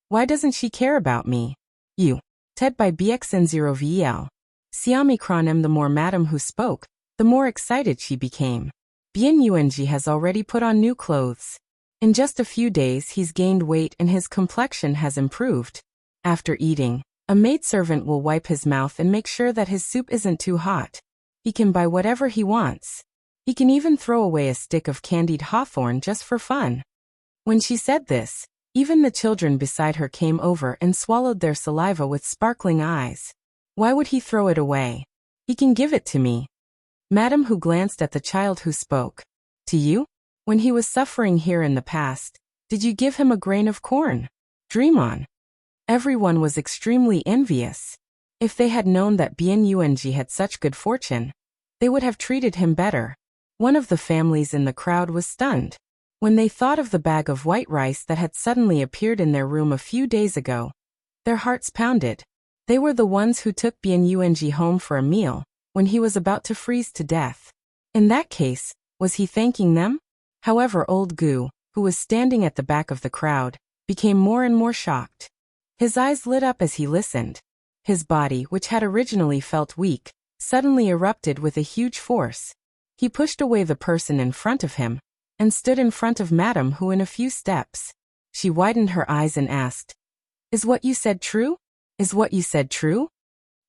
Why doesn't she care about me? You. Ted by BXN0VL. Siamikronem. The more Madame Hu spoke, the more excited she became. Bien Yuanji has already put on new clothes. In just a few days he's gained weight and his complexion has improved. After eating, a maidservant will wipe his mouth and make sure that his soup isn't too hot. He can buy whatever he wants. He can even throw away a stick of candied hawthorn just for fun. When she said this, even the children beside her came over and swallowed their saliva with sparkling eyes. Why would he throw it away? He can give it to me. Madame Hu glanced at the child who spoke. To you? When he was suffering here in the past, did you give him a grain of corn? Dream on. Everyone was extremely envious. If they had known that Bien Yuanji had such good fortune, they would have treated him better. One of the families in the crowd was stunned. When they thought of the bag of white rice that had suddenly appeared in their room a few days ago, their hearts pounded. They were the ones who took Bien Yuanji home for a meal, when he was about to freeze to death. In that case, was he thanking them? However, old Gu, who was standing at the back of the crowd, became more and more shocked. His eyes lit up as he listened. His body, which had originally felt weak, suddenly erupted with a huge force. He pushed away the person in front of him, and stood in front of Madame Hu in a few steps. She widened her eyes and asked, "Is what you said true? Is what you said true?"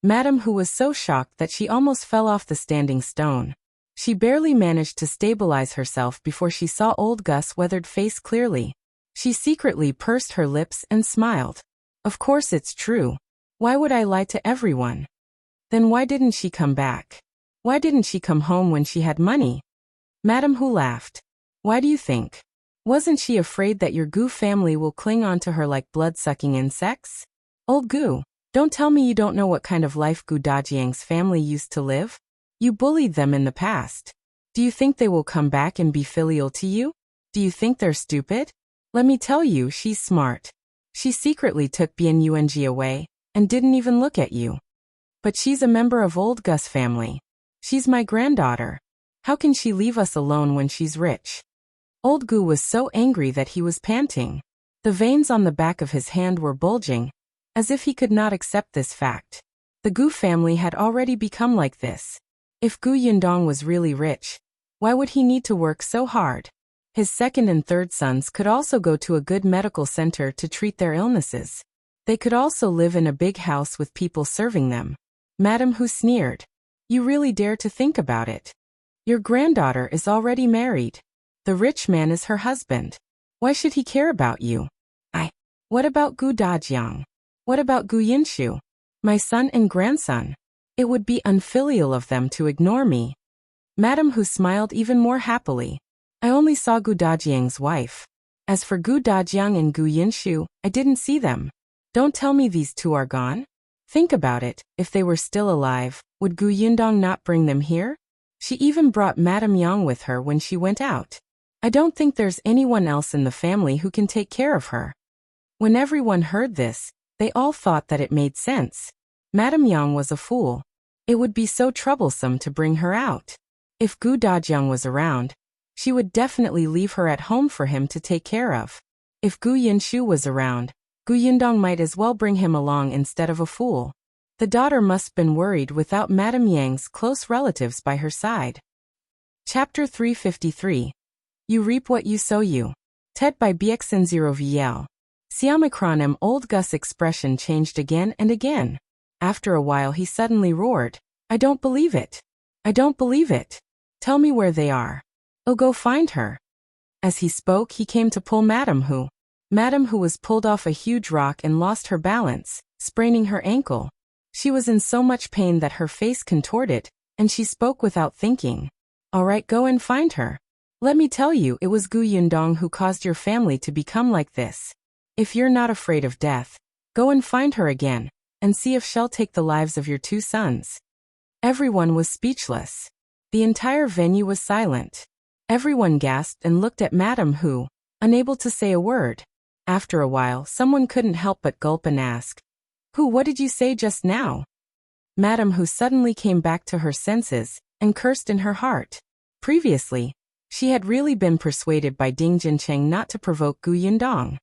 Madame Hu was so shocked that she almost fell off the standing stone. She barely managed to stabilize herself before she saw old Gus' weathered face clearly. She secretly pursed her lips and smiled. Of course it's true. Why would I lie to everyone? Then why didn't she come back? Why didn't she come home when she had money? Madame Hu laughed. Why do you think? Wasn't she afraid that your Gu family will cling on to her like blood-sucking insects? Old Gu, don't tell me you don't know what kind of life Gu Dajiang's family used to live. You bullied them in the past. Do you think they will come back and be filial to you? Do you think they're stupid? Let me tell you, she's smart. She secretly took Bien Yuanji away, and didn't even look at you. But she's a member of old Gus' family. She's my granddaughter. How can she leave us alone when she's rich? Old Gu was so angry that he was panting. The veins on the back of his hand were bulging, as if he could not accept this fact. The Gu family had already become like this. If Gu Yindong was really rich, why would he need to work so hard? His second and third sons could also go to a good medical center to treat their illnesses. They could also live in a big house with people serving them. Madame Hu sneered. You really dare to think about it? Your granddaughter is already married. The rich man is her husband. Why should he care about you? What about Gu Dajiang? What about Gu Yinshu? My son and grandson? It would be unfilial of them to ignore me. Madame Hu smiled even more happily. I only saw Gu Dajiang's wife. As for Gu Dajiang and Gu Yinshu, I didn't see them. Don't tell me these two are gone. Think about it, if they were still alive, would Gu Yindong not bring them here? She even brought Madame Yang with her when she went out. I don't think there's anyone else in the family who can take care of her. When everyone heard this, they all thought that it made sense. Madame Yang was a fool. It would be so troublesome to bring her out. If Gu Dajiang was around, she would definitely leave her at home for him to take care of. If Gu Yinshu was around, Gu Yindong might as well bring him along instead of a fool. The daughter must have been worried without Madame Yang's close relatives by her side. Chapter 353. You reap what you sow you. Ted by BXN0VL. Siamikronem. Old Gus' expression changed again and again. After a while he suddenly roared. I don't believe it. I don't believe it. Tell me where they are. Oh, go find her. As he spoke he came to pull Madame Hu. Madame Hu was pulled off a huge rock and lost her balance, spraining her ankle. She was in so much pain that her face contorted, and she spoke without thinking. All right, go and find her. Let me tell you, it was Gu Yindong who caused your family to become like this. If you're not afraid of death, go and find her again, and see if she'll take the lives of your two sons. Everyone was speechless. The entire venue was silent. Everyone gasped and looked at Madame Hu, unable to say a word. After a while, someone couldn't help but gulp and ask, Who, what did you say just now? Madame Hu suddenly came back to her senses, and cursed in her heart. Previously, she had really been persuaded by Ding Jincheng not to provoke Gu Yindong.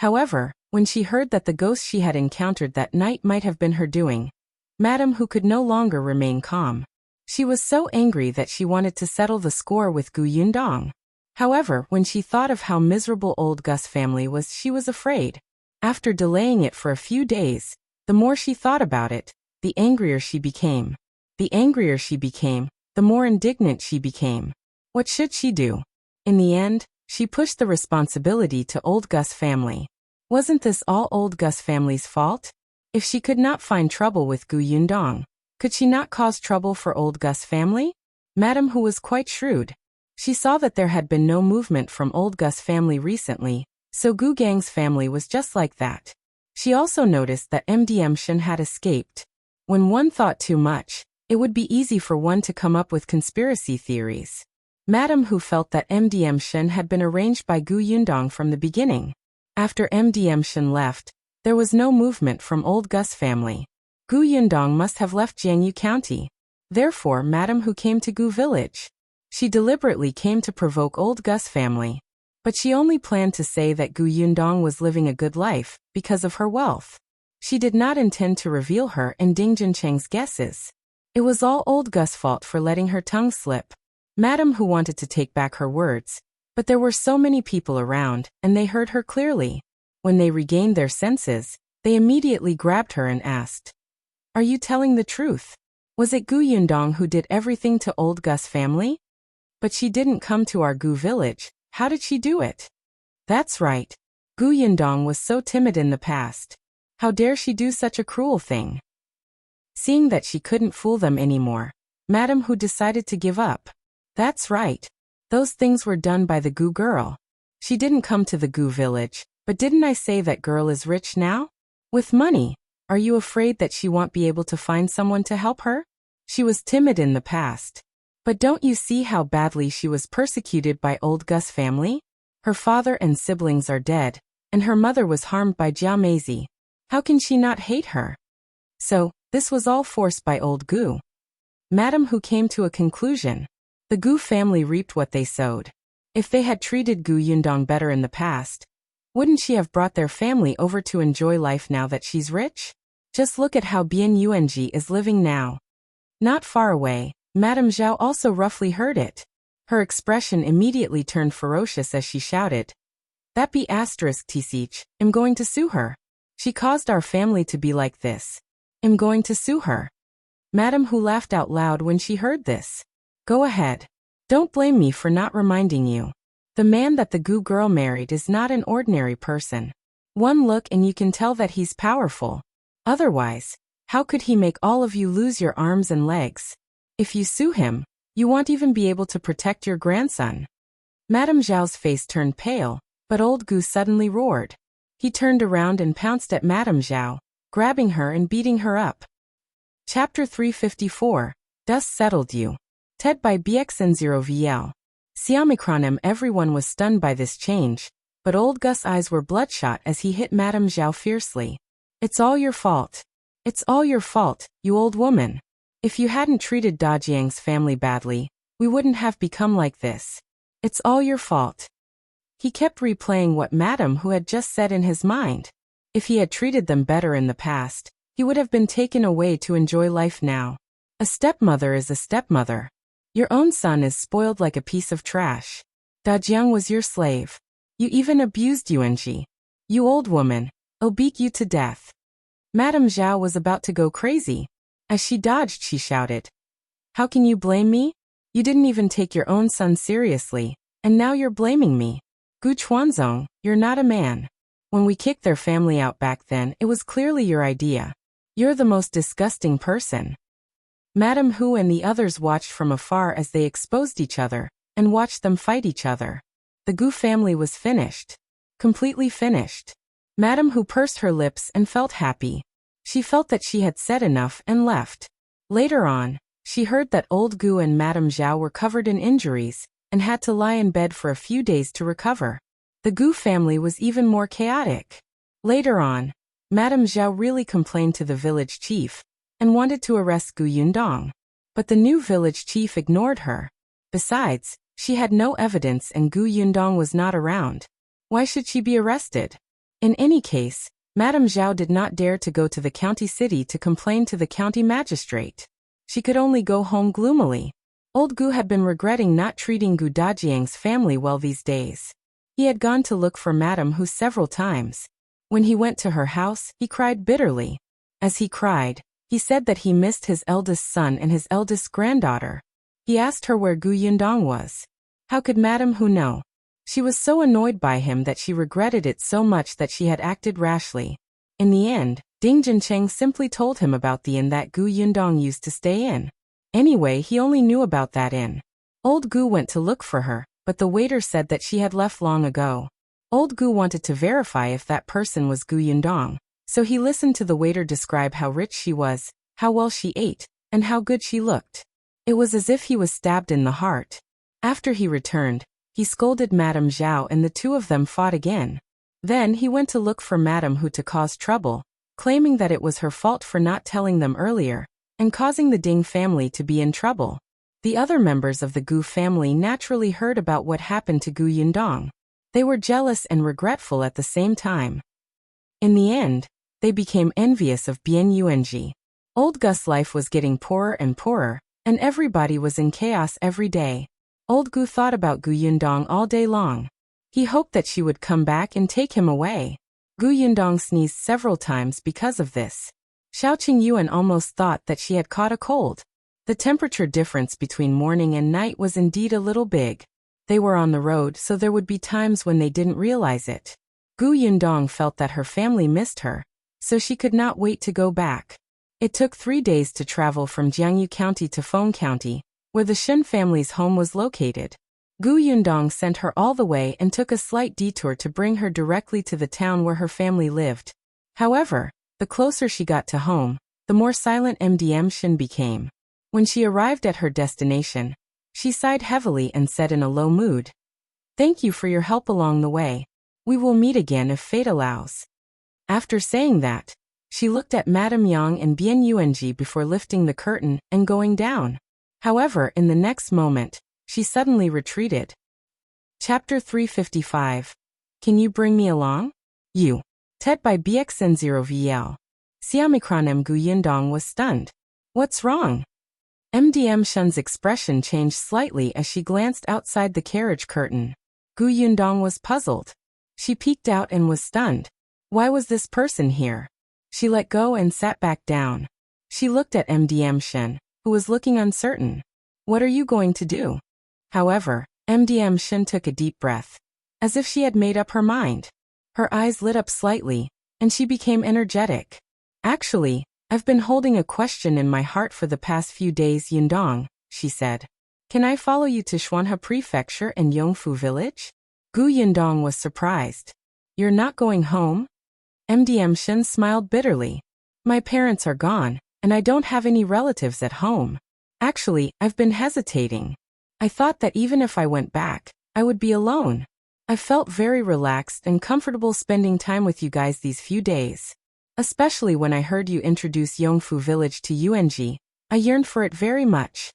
However, when she heard that the ghost she had encountered that night might have been her doing, Madame Hu could no longer remain calm. She was so angry that she wanted to settle the score with Gu Yundong. However, when she thought of how miserable old Gus' family was, she was afraid. After delaying it for a few days, the more she thought about it, the angrier she became. The angrier she became, the more indignant she became. What should she do? In the end, she pushed the responsibility to old Gus' family. Wasn't this all old Gus' family's fault? If she could not find trouble with Gu Yundong, could she not cause trouble for old Gus' family? Madame Hu was quite shrewd. She saw that there had been no movement from old Gus' family recently, so Gu Gang's family was just like that. She also noticed that MDM Shen had escaped. When one thought too much, it would be easy for one to come up with conspiracy theories. Madame Hu felt that MDM Shen had been arranged by Gu Yundong from the beginning. After MDM Shen left, there was no movement from old Gus' family. Gu Yundong must have left Jiangyu County. Therefore, Madame Hu came to Gu Village. She deliberately came to provoke old Gus' family. But she only planned to say that Gu Yundong was living a good life because of her wealth. She did not intend to reveal her and Ding Juncheng's guesses. It was all old Gus' fault for letting her tongue slip. Madame Hu wanted to take back her words, but there were so many people around, and they heard her clearly. When they regained their senses, they immediately grabbed her and asked, "Are you telling the truth? Was it Gu Yundong who did everything to old Gus' family? But she didn't come to our Gu village. How did she do it?" "That's right. Gu Yundong was so timid in the past. How dare she do such a cruel thing?" Seeing that she couldn't fool them anymore, Madame Hu decided to give up. "That's right. Those things were done by the Gu girl. She didn't come to the Gu village, but didn't I say that girl is rich now? With money. Are you afraid that she won't be able to find someone to help her? She was timid in the past. But don't you see how badly she was persecuted by old Gus' family? Her father and siblings are dead, and her mother was harmed by Jiao Meizi. How can she not hate her? So, this was all forced by old Gu." Madame Hu came to a conclusion. The Gu family reaped what they sowed. If they had treated Gu Yundong better in the past, wouldn't she have brought their family over to enjoy life now that she's rich? Just look at how Bian Yuanji is living now. Not far away, Madame Zhao also roughly heard it. Her expression immediately turned ferocious as she shouted, "That be *TCH, I'm going to sue her. She caused our family to be like this. I'm going to sue her." Madame Hu laughed out loud when she heard this. "Go ahead. Don't blame me for not reminding you. The man that the Gu girl married is not an ordinary person. One look and you can tell that he's powerful. Otherwise, how could he make all of you lose your arms and legs? If you sue him, you won't even be able to protect your grandson." Madame Zhao's face turned pale, but old Gu suddenly roared. He turned around and pounced at Madame Zhao, grabbing her and beating her up. Chapter 354, Dust Settled You. TED by BXN0VL. Xiaomicron. Everyone was stunned by this change, but old Gus' eyes were bloodshot as he hit Madame Zhao fiercely. "It's all your fault. It's all your fault, you old woman. If you hadn't treated Dajiang's family badly, we wouldn't have become like this. It's all your fault." He kept replaying what Madame Hu had just said in his mind. If he had treated them better in the past, he would have been taken away to enjoy life now. A stepmother is a stepmother. Your own son is spoiled like a piece of trash. Dajiang was your slave. You even abused Yuanji. You old woman, I'll beat you to death. Madame Zhao was about to go crazy. As she dodged, she shouted, "How can you blame me? You didn't even take your own son seriously, and now you're blaming me. Gu Chuanzong, you're not a man. When we kicked their family out back then, it was clearly your idea. You're the most disgusting person." Madame Hu and the others watched from afar as they exposed each other, and watched them fight each other. The Gu family was finished. Completely finished. Madame Hu pursed her lips and felt happy. She felt that she had said enough and left. Later on, she heard that old Gu and Madame Zhao were covered in injuries, and had to lie in bed for a few days to recover. The Gu family was even more chaotic. Later on, Madame Zhao really complained to the village chief, and wanted to arrest Gu Yundong. But the new village chief ignored her. Besides, she had no evidence and Gu Yundong was not around. Why should she be arrested? In any case, Madame Zhao did not dare to go to the county city to complain to the county magistrate. She could only go home gloomily. Old Gu had been regretting not treating Gu Dajiang's family well these days. He had gone to look for Madame Hu several times. When he went to her house, he cried bitterly. As he cried, he said that he missed his eldest son and his eldest granddaughter. He asked her where Gu Yundong was. How could Madame Hu know? She was so annoyed by him that she regretted it so much that she had acted rashly. In the end, Ding Jincheng simply told him about the inn that Gu Yundong used to stay in. Anyway, he only knew about that inn. Old Gu went to look for her, but the waiter said that she had left long ago. Old Gu wanted to verify if that person was Gu Yundong, so he listened to the waiter describe how rich she was, how well she ate, and how good she looked. It was as if he was stabbed in the heart. After he returned, he scolded Madame Zhao and the two of them fought again. Then he went to look for Madame Hu to cause trouble, claiming that it was her fault for not telling them earlier, and causing the Ding family to be in trouble. The other members of the Gu family naturally heard about what happened to Gu Yundong. They were jealous and regretful at the same time. In the end, they became envious of Bian Yuanji. Old Gu's life was getting poorer and poorer, and everybody was in chaos every day. Old Gu thought about Gu Yundong all day long. He hoped that she would come back and take him away. Gu Yundong sneezed several times because of this. Xiao Qingyuan almost thought that she had caught a cold. The temperature difference between morning and night was indeed a little big. They were on the road, so there would be times when they didn't realize it. Gu Yundong felt that her family missed her, so she could not wait to go back. It took 3 days to travel from Jiangyu County to Feng County, where the Shen family's home was located. Gu Yundong sent her all the way and took a slight detour to bring her directly to the town where her family lived. However, the closer she got to home, the more silent MDM Shen became. When she arrived at her destination, she sighed heavily and said in a low mood, "Thank you for your help along the way. We will meet again if fate allows." After saying that, she looked at Madame Yang and Bian Yuanji before lifting the curtain and going down. However, in the next moment, she suddenly retreated. Chapter 355. Can you bring me along? You. Tet by BXN0VL. Xiaomicron M. Gu Yundong was stunned. What's wrong? MDM Shen's expression changed slightly as she glanced outside the carriage curtain. Gu Yundong was puzzled. She peeked out and was stunned. Why was this person here? She let go and sat back down. She looked at MDM Shen, who was looking uncertain. What are you going to do? However, MDM Shen took a deep breath, as if she had made up her mind. Her eyes lit up slightly, and she became energetic. Actually, I've been holding a question in my heart for the past few days, Yundong, she said. Can I follow you to Xuanhe Prefecture and Yongfu Village? Gu Yundong was surprised. You're not going home? MDM Shen smiled bitterly. My parents are gone, and I don't have any relatives at home. Actually, I've been hesitating. I thought that even if I went back, I would be alone. I felt very relaxed and comfortable spending time with you guys these few days. Especially when I heard you introduce Yongfu Village to Yuanji, I yearned for it very much.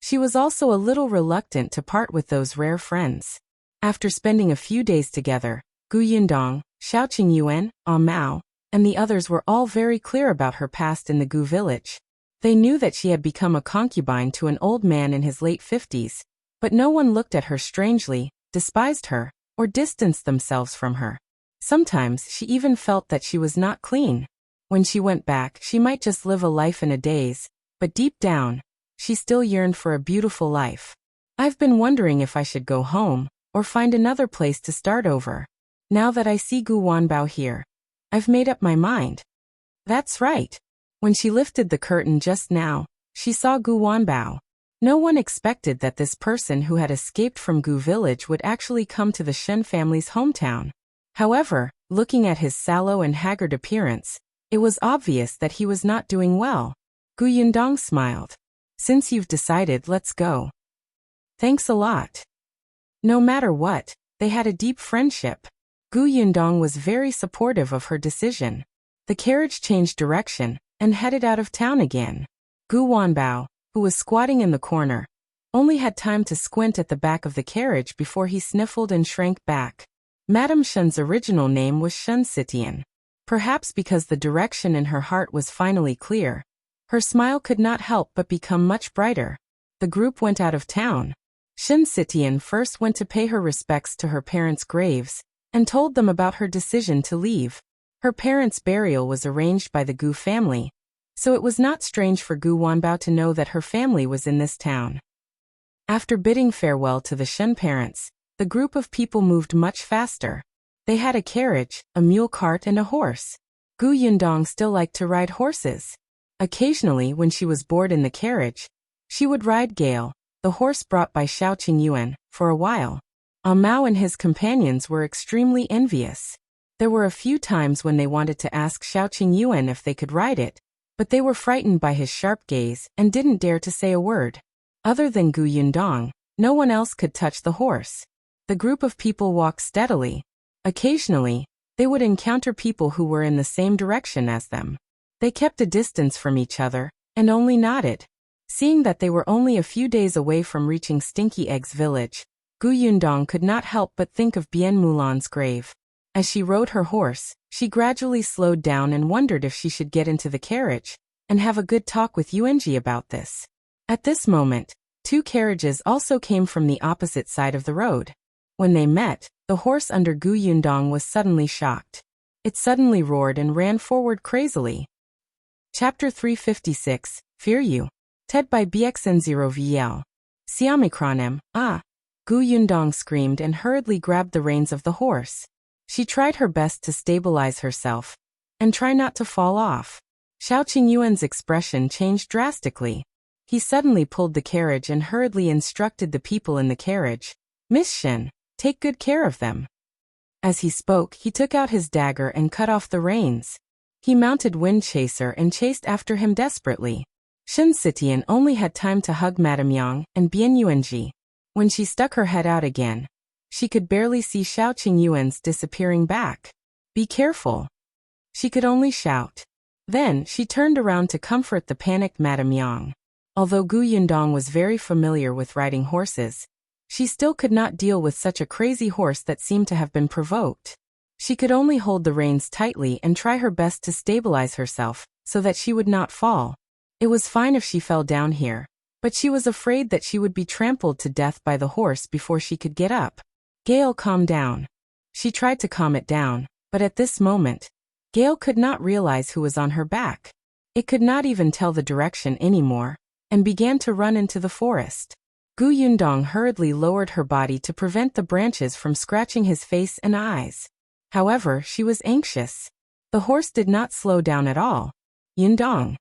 She was also a little reluctant to part with those rare friends. After spending a few days together, Gu Yundong, Xiao Qingyuan, Mao, and the others were all very clear about her past in the Gu village. They knew that she had become a concubine to an old man in his late 50s, but no one looked at her strangely, despised her, or distanced themselves from her. Sometimes she even felt that she was not clean. When she went back, she might just live a life in a daze, but deep down, she still yearned for a beautiful life. I've been wondering if I should go home, or find another place to start over. Now that I see Gu Wanbao here, I've made up my mind. That's right. When she lifted the curtain just now, she saw Gu Wanbao. No one expected that this person who had escaped from Gu village would actually come to the Shen family's hometown. However, looking at his sallow and haggard appearance, it was obvious that he was not doing well. Gu Yundong smiled. Since you've decided, let's go. Thanks a lot. No matter what, they had a deep friendship. Gu Yundong was very supportive of her decision. The carriage changed direction and headed out of town again. Gu Wanbao, who was squatting in the corner, only had time to squint at the back of the carriage before he sniffled and shrank back. Madame Shen's original name was Shen Sitian. Perhaps because the direction in her heart was finally clear, her smile could not help but become much brighter. The group went out of town. Shen Sitian first went to pay her respects to her parents' graves, and told them about her decision to leave. Her parents' burial was arranged by the Gu family, so it was not strange for Gu Wanbao to know that her family was in this town. After bidding farewell to the Shen parents, the group of people moved much faster. They had a carriage, a mule cart and a horse. Gu Yundong still liked to ride horses. Occasionally, when she was bored in the carriage, she would ride Gale, the horse brought by Xiao Qingyuan, for a while. Mao and his companions were extremely envious. There were a few times when they wanted to ask Xiao Qingyuan if they could ride it, but they were frightened by his sharp gaze and didn't dare to say a word. Other than Gu Yundong, no one else could touch the horse. The group of people walked steadily. Occasionally, they would encounter people who were in the same direction as them. They kept a distance from each other, and only nodded. Seeing that they were only a few days away from reaching Stinky Egg's village, Gu Yundong could not help but think of Bien Mulan's grave. As she rode her horse, she gradually slowed down and wondered if she should get into the carriage and have a good talk with Yuanji about this. At this moment, two carriages also came from the opposite side of the road. When they met, the horse under Gu Yundong was suddenly shocked. It suddenly roared and ran forward crazily. Chapter 356, Fear You. TED by BXN0VL. Siamikronem, ah! Gu Yundong screamed and hurriedly grabbed the reins of the horse. She tried her best to stabilize herself and try not to fall off. Xiao Qingyuan's expression changed drastically. He suddenly pulled the carriage and hurriedly instructed the people in the carriage, "Miss Shen, take good care of them." As he spoke, he took out his dagger and cut off the reins. He mounted Wind Chaser and chased after him desperately. Shen Sitian only had time to hug Madame Yang and Bien Yuanji. When she stuck her head out again, she could barely see Xiao Qingyuan's disappearing back. "Be careful," she could only shout. Then she turned around to comfort the panicked Madame Yang. Although Gu Yundong was very familiar with riding horses, she still could not deal with such a crazy horse that seemed to have been provoked. She could only hold the reins tightly and try her best to stabilize herself so that she would not fall. It was fine if she fell down here, but she was afraid that she would be trampled to death by the horse before she could get up. Gale, calm down. She tried to calm it down, but at this moment, Gale could not realize who was on her back. It could not even tell the direction anymore, and began to run into the forest. Gu Yundong hurriedly lowered her body to prevent the branches from scratching his face and eyes. However, she was anxious. The horse did not slow down at all. "Yundong."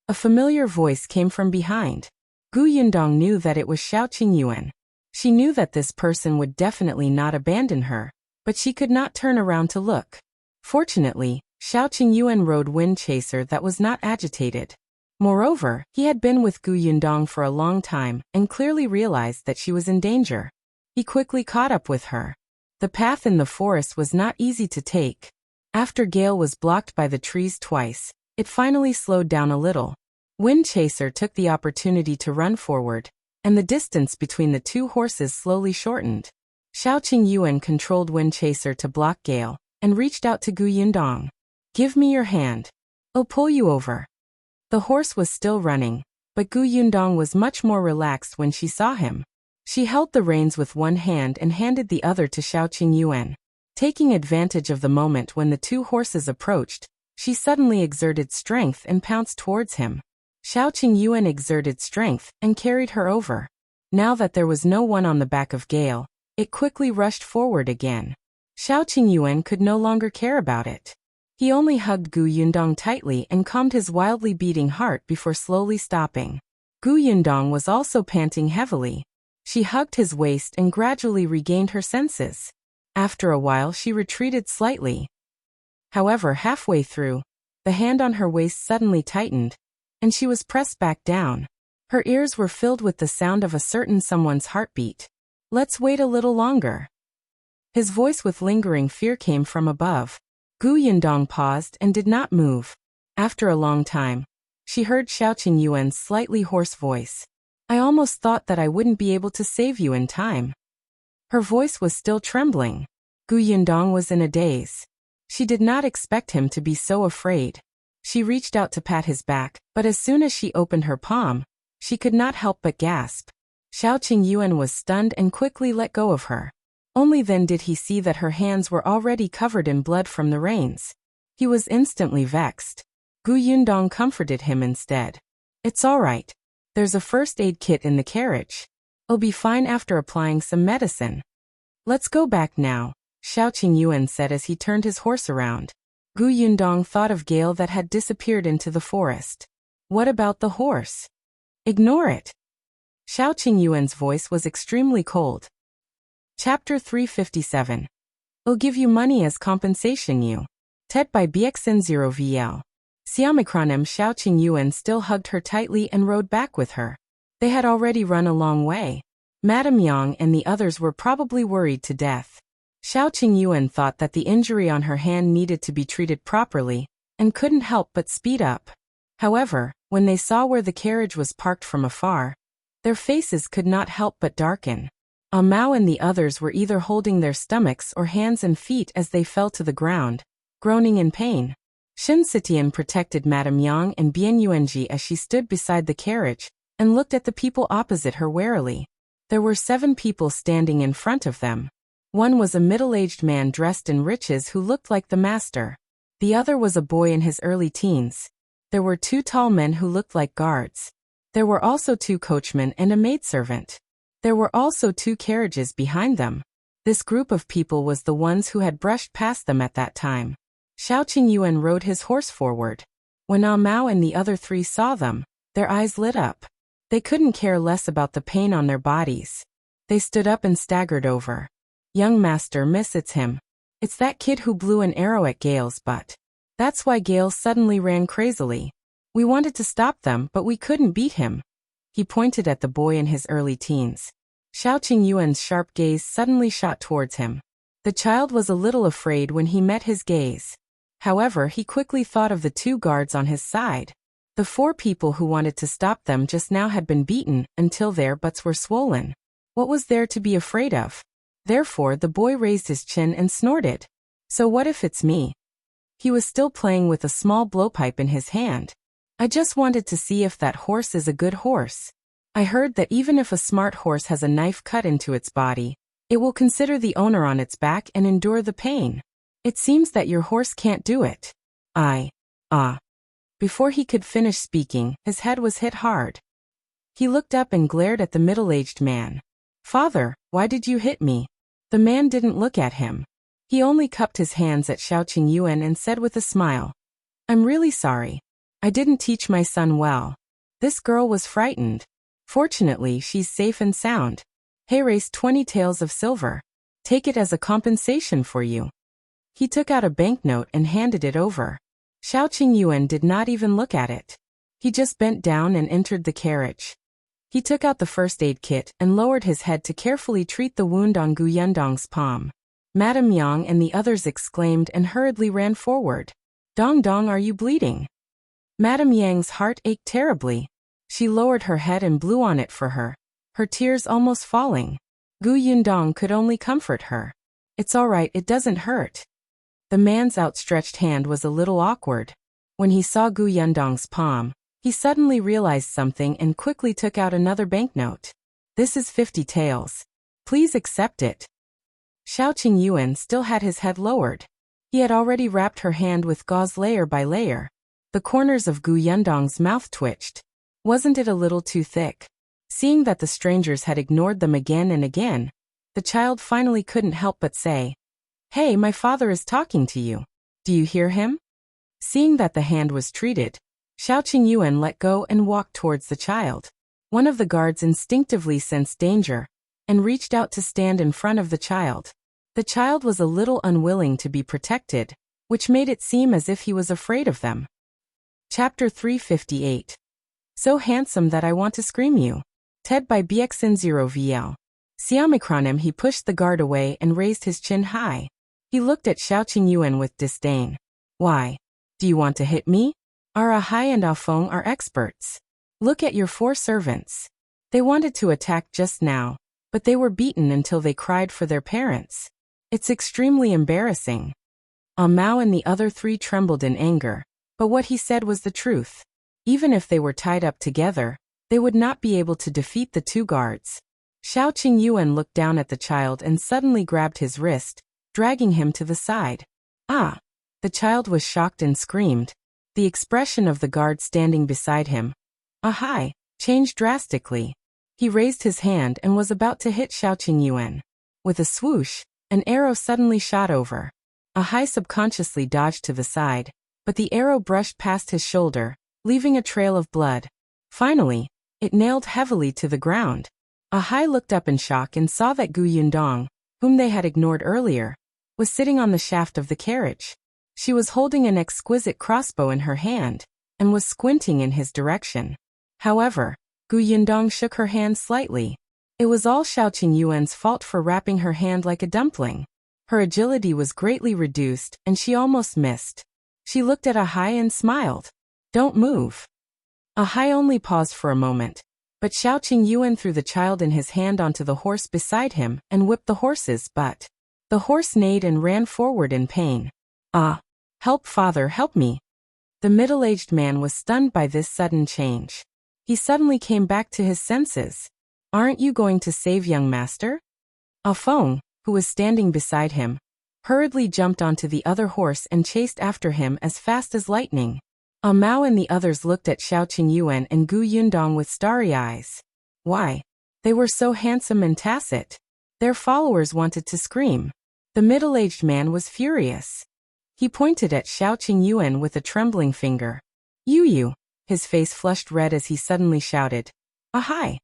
A familiar voice came from behind. Gu Yundong knew that it was Xiao Qingyuan. She knew that this person would definitely not abandon her, but she could not turn around to look. Fortunately, Xiao Qingyuan rode Wind Chaser that was not agitated. Moreover, he had been with Gu Yundong for a long time and clearly realized that she was in danger. He quickly caught up with her. The path in the forest was not easy to take. After Gale was blocked by the trees twice, it finally slowed down a little. Wind Chaser took the opportunity to run forward, and the distance between the two horses slowly shortened. Xiao Qingyuan controlled Wind Chaser to block Gale, and reached out to Gu Yundong. "Give me your hand. I'll pull you over." The horse was still running, but Gu Yundong was much more relaxed when she saw him. She held the reins with one hand and handed the other to Xiao Qingyuan. Taking advantage of the moment when the two horses approached, she suddenly exerted strength and pounced towards him. Xiao Qingyuan exerted strength and carried her over. Now that there was no one on the back of Gale, it quickly rushed forward again. Xiao Qingyuan could no longer care about it. He only hugged Gu Yundong tightly and calmed his wildly beating heart before slowly stopping. Gu Yundong was also panting heavily. She hugged his waist and gradually regained her senses. After a while she retreated slightly. However, halfway through, the hand on her waist suddenly tightened, and she was pressed back down. Her ears were filled with the sound of a certain someone's heartbeat. "Let's wait a little longer." His voice with lingering fear came from above. Gu Yundong paused and did not move. After a long time, she heard Xiao Qingyuan's slightly hoarse voice. "I almost thought that I wouldn't be able to save you in time." Her voice was still trembling. Gu Yundong was in a daze. She did not expect him to be so afraid. She reached out to pat his back, but as soon as she opened her palm, she could not help but gasp. Xiao Qingyuan was stunned and quickly let go of her. Only then did he see that her hands were already covered in blood from the rains. He was instantly vexed. Gu Yundong comforted him instead. It's all right. There's a first aid kit in the carriage. I'll be fine after applying some medicine. Let's go back now, Xiao Qingyuan said as he turned his horse around. Gu Yundong thought of Gale that had disappeared into the forest. What about the horse? Ignore it. Xiao Qingyuan's voice was extremely cold. Chapter 357. I'll give you money as compensation you. Tet by BXN0VL. Xiaomicronem Xiao Qingyuan still hugged her tightly and rode back with her. They had already run a long way. Madame Yang and the others were probably worried to death. Xiao Qingyuan thought that the injury on her hand needed to be treated properly, and couldn't help but speed up. However, when they saw where the carriage was parked from afar, their faces could not help but darken. Mao and the others were either holding their stomachs or hands and feet as they fell to the ground, groaning in pain. Shen Sitian protected Madame Yang and Bian Yuanji as she stood beside the carriage, and looked at the people opposite her warily. There were 7 people standing in front of them. One was a middle-aged man dressed in riches who looked like the master. The other was a boy in his early teens. There were 2 tall men who looked like guards. There were also 2 coachmen and a maidservant. There were also 2 carriages behind them. This group of people was the ones who had brushed past them at that time. Xiao Qingyuan rode his horse forward. When Mao and the other 3 saw them, their eyes lit up. They couldn't care less about the pain on their bodies. They stood up and staggered over. Young master, miss, it's him. It's that kid who blew an arrow at Gale's butt. That's why Gale suddenly ran crazily. We wanted to stop them, but we couldn't beat him. He pointed at the boy in his early teens. Xiao Qingyuan's sharp gaze suddenly shot towards him. The child was a little afraid when he met his gaze. However, he quickly thought of the 2 guards on his side. The 4 people who wanted to stop them just now had been beaten until their butts were swollen. What was there to be afraid of? Therefore, the boy raised his chin and snorted. So what if it's me? He was still playing with a small blowpipe in his hand. I just wanted to see if that horse is a good horse. I heard that even if a smart horse has a knife cut into its body, it will consider the owner on its back and endure the pain. It seems that your horse can't do it. Before he could finish speaking, his head was hit hard. He looked up and glared at the middle-aged man. Father, why did you hit me? The man didn't look at him. He only cupped his hands at Xiao Qingyuan and said with a smile, I'm really sorry. I didn't teach my son well. This girl was frightened. Fortunately, she's safe and sound. Hey, race 20 taels of silver. Take it as a compensation for you. He took out a banknote and handed it over. Xiao Qingyuan did not even look at it. He just bent down and entered the carriage. He took out the first aid kit and lowered his head to carefully treat the wound on Gu Yundong's palm. Madame Yang and the others exclaimed and hurriedly ran forward. Dong Dong, are you bleeding? Madame Yang's heart ached terribly. She lowered her head and blew on it for her, her tears almost falling. Gu Yundong could only comfort her. It's all right, it doesn't hurt. The man's outstretched hand was a little awkward. When he saw Gu Yundong's palm, he suddenly realized something and quickly took out another banknote. This is 50 taels. Please accept it. Xiao Qingyuan still had his head lowered. He had already wrapped her hand with gauze layer by layer. The corners of Gu Yundong's mouth twitched. Wasn't it a little too thick? Seeing that the strangers had ignored them again and again, the child finally couldn't help but say, Hey, my father is talking to you. Do you hear him? Seeing that the hand was treated, Xiao Qingyuan let go and walked towards the child. One of the guards instinctively sensed danger and reached out to stand in front of the child. The child was a little unwilling to be protected, which made it seem as if he was afraid of them. Chapter 358. So handsome that I want to scream you. Ted by BXN0VL. Xiaomicronem he pushed the guard away and raised his chin high. He looked at Xiao Qingyuan with disdain. Why? Do you want to hit me? Our Ahai and Afeng are experts. Look at your 4 servants. They wanted to attack just now, but they were beaten until they cried for their parents. It's extremely embarrassing. Mao and the other three trembled in anger, but what he said was the truth. Even if they were tied up together, they would not be able to defeat the two guards. Xiao Qingyuan looked down at the child and suddenly grabbed his wrist, dragging him to the side. Ah! The child was shocked and screamed. The expression of the guard standing beside him, Ahai, changed drastically. He raised his hand and was about to hit Xiao Qingyuan. With a swoosh, an arrow suddenly shot over. Ahai subconsciously dodged to the side, but the arrow brushed past his shoulder, leaving a trail of blood. Finally, it nailed heavily to the ground. Ahai looked up in shock and saw that Gu Yundong, whom they had ignored earlier, was sitting on the shaft of the carriage. She was holding an exquisite crossbow in her hand, and was squinting in his direction. However, Gu Yundong shook her hand slightly. It was all Xiao Qingyuan's fault for wrapping her hand like a dumpling. Her agility was greatly reduced, and she almost missed. She looked at Ahai and smiled. Don't move. Ahai only paused for a moment, but Xiao Qingyuan threw the child and his hand onto the horse beside him and whipped the horse's butt. The horse neighed and ran forward in pain. Ah! Help, father, help me! The middle-aged man was stunned by this sudden change. He suddenly came back to his senses. Aren't you going to save young master? Ah Feng, who was standing beside him, hurriedly jumped onto the other horse and chased after him as fast as lightning. Mao and the others looked at Xiao Qingyuan and Gu Yundong with starry eyes. Why? They were so handsome and tacit. Their followers wanted to scream. The middle-aged man was furious. He pointed at Xiao Qingyuan with a trembling finger. You! His face flushed red as he suddenly shouted. Ahai!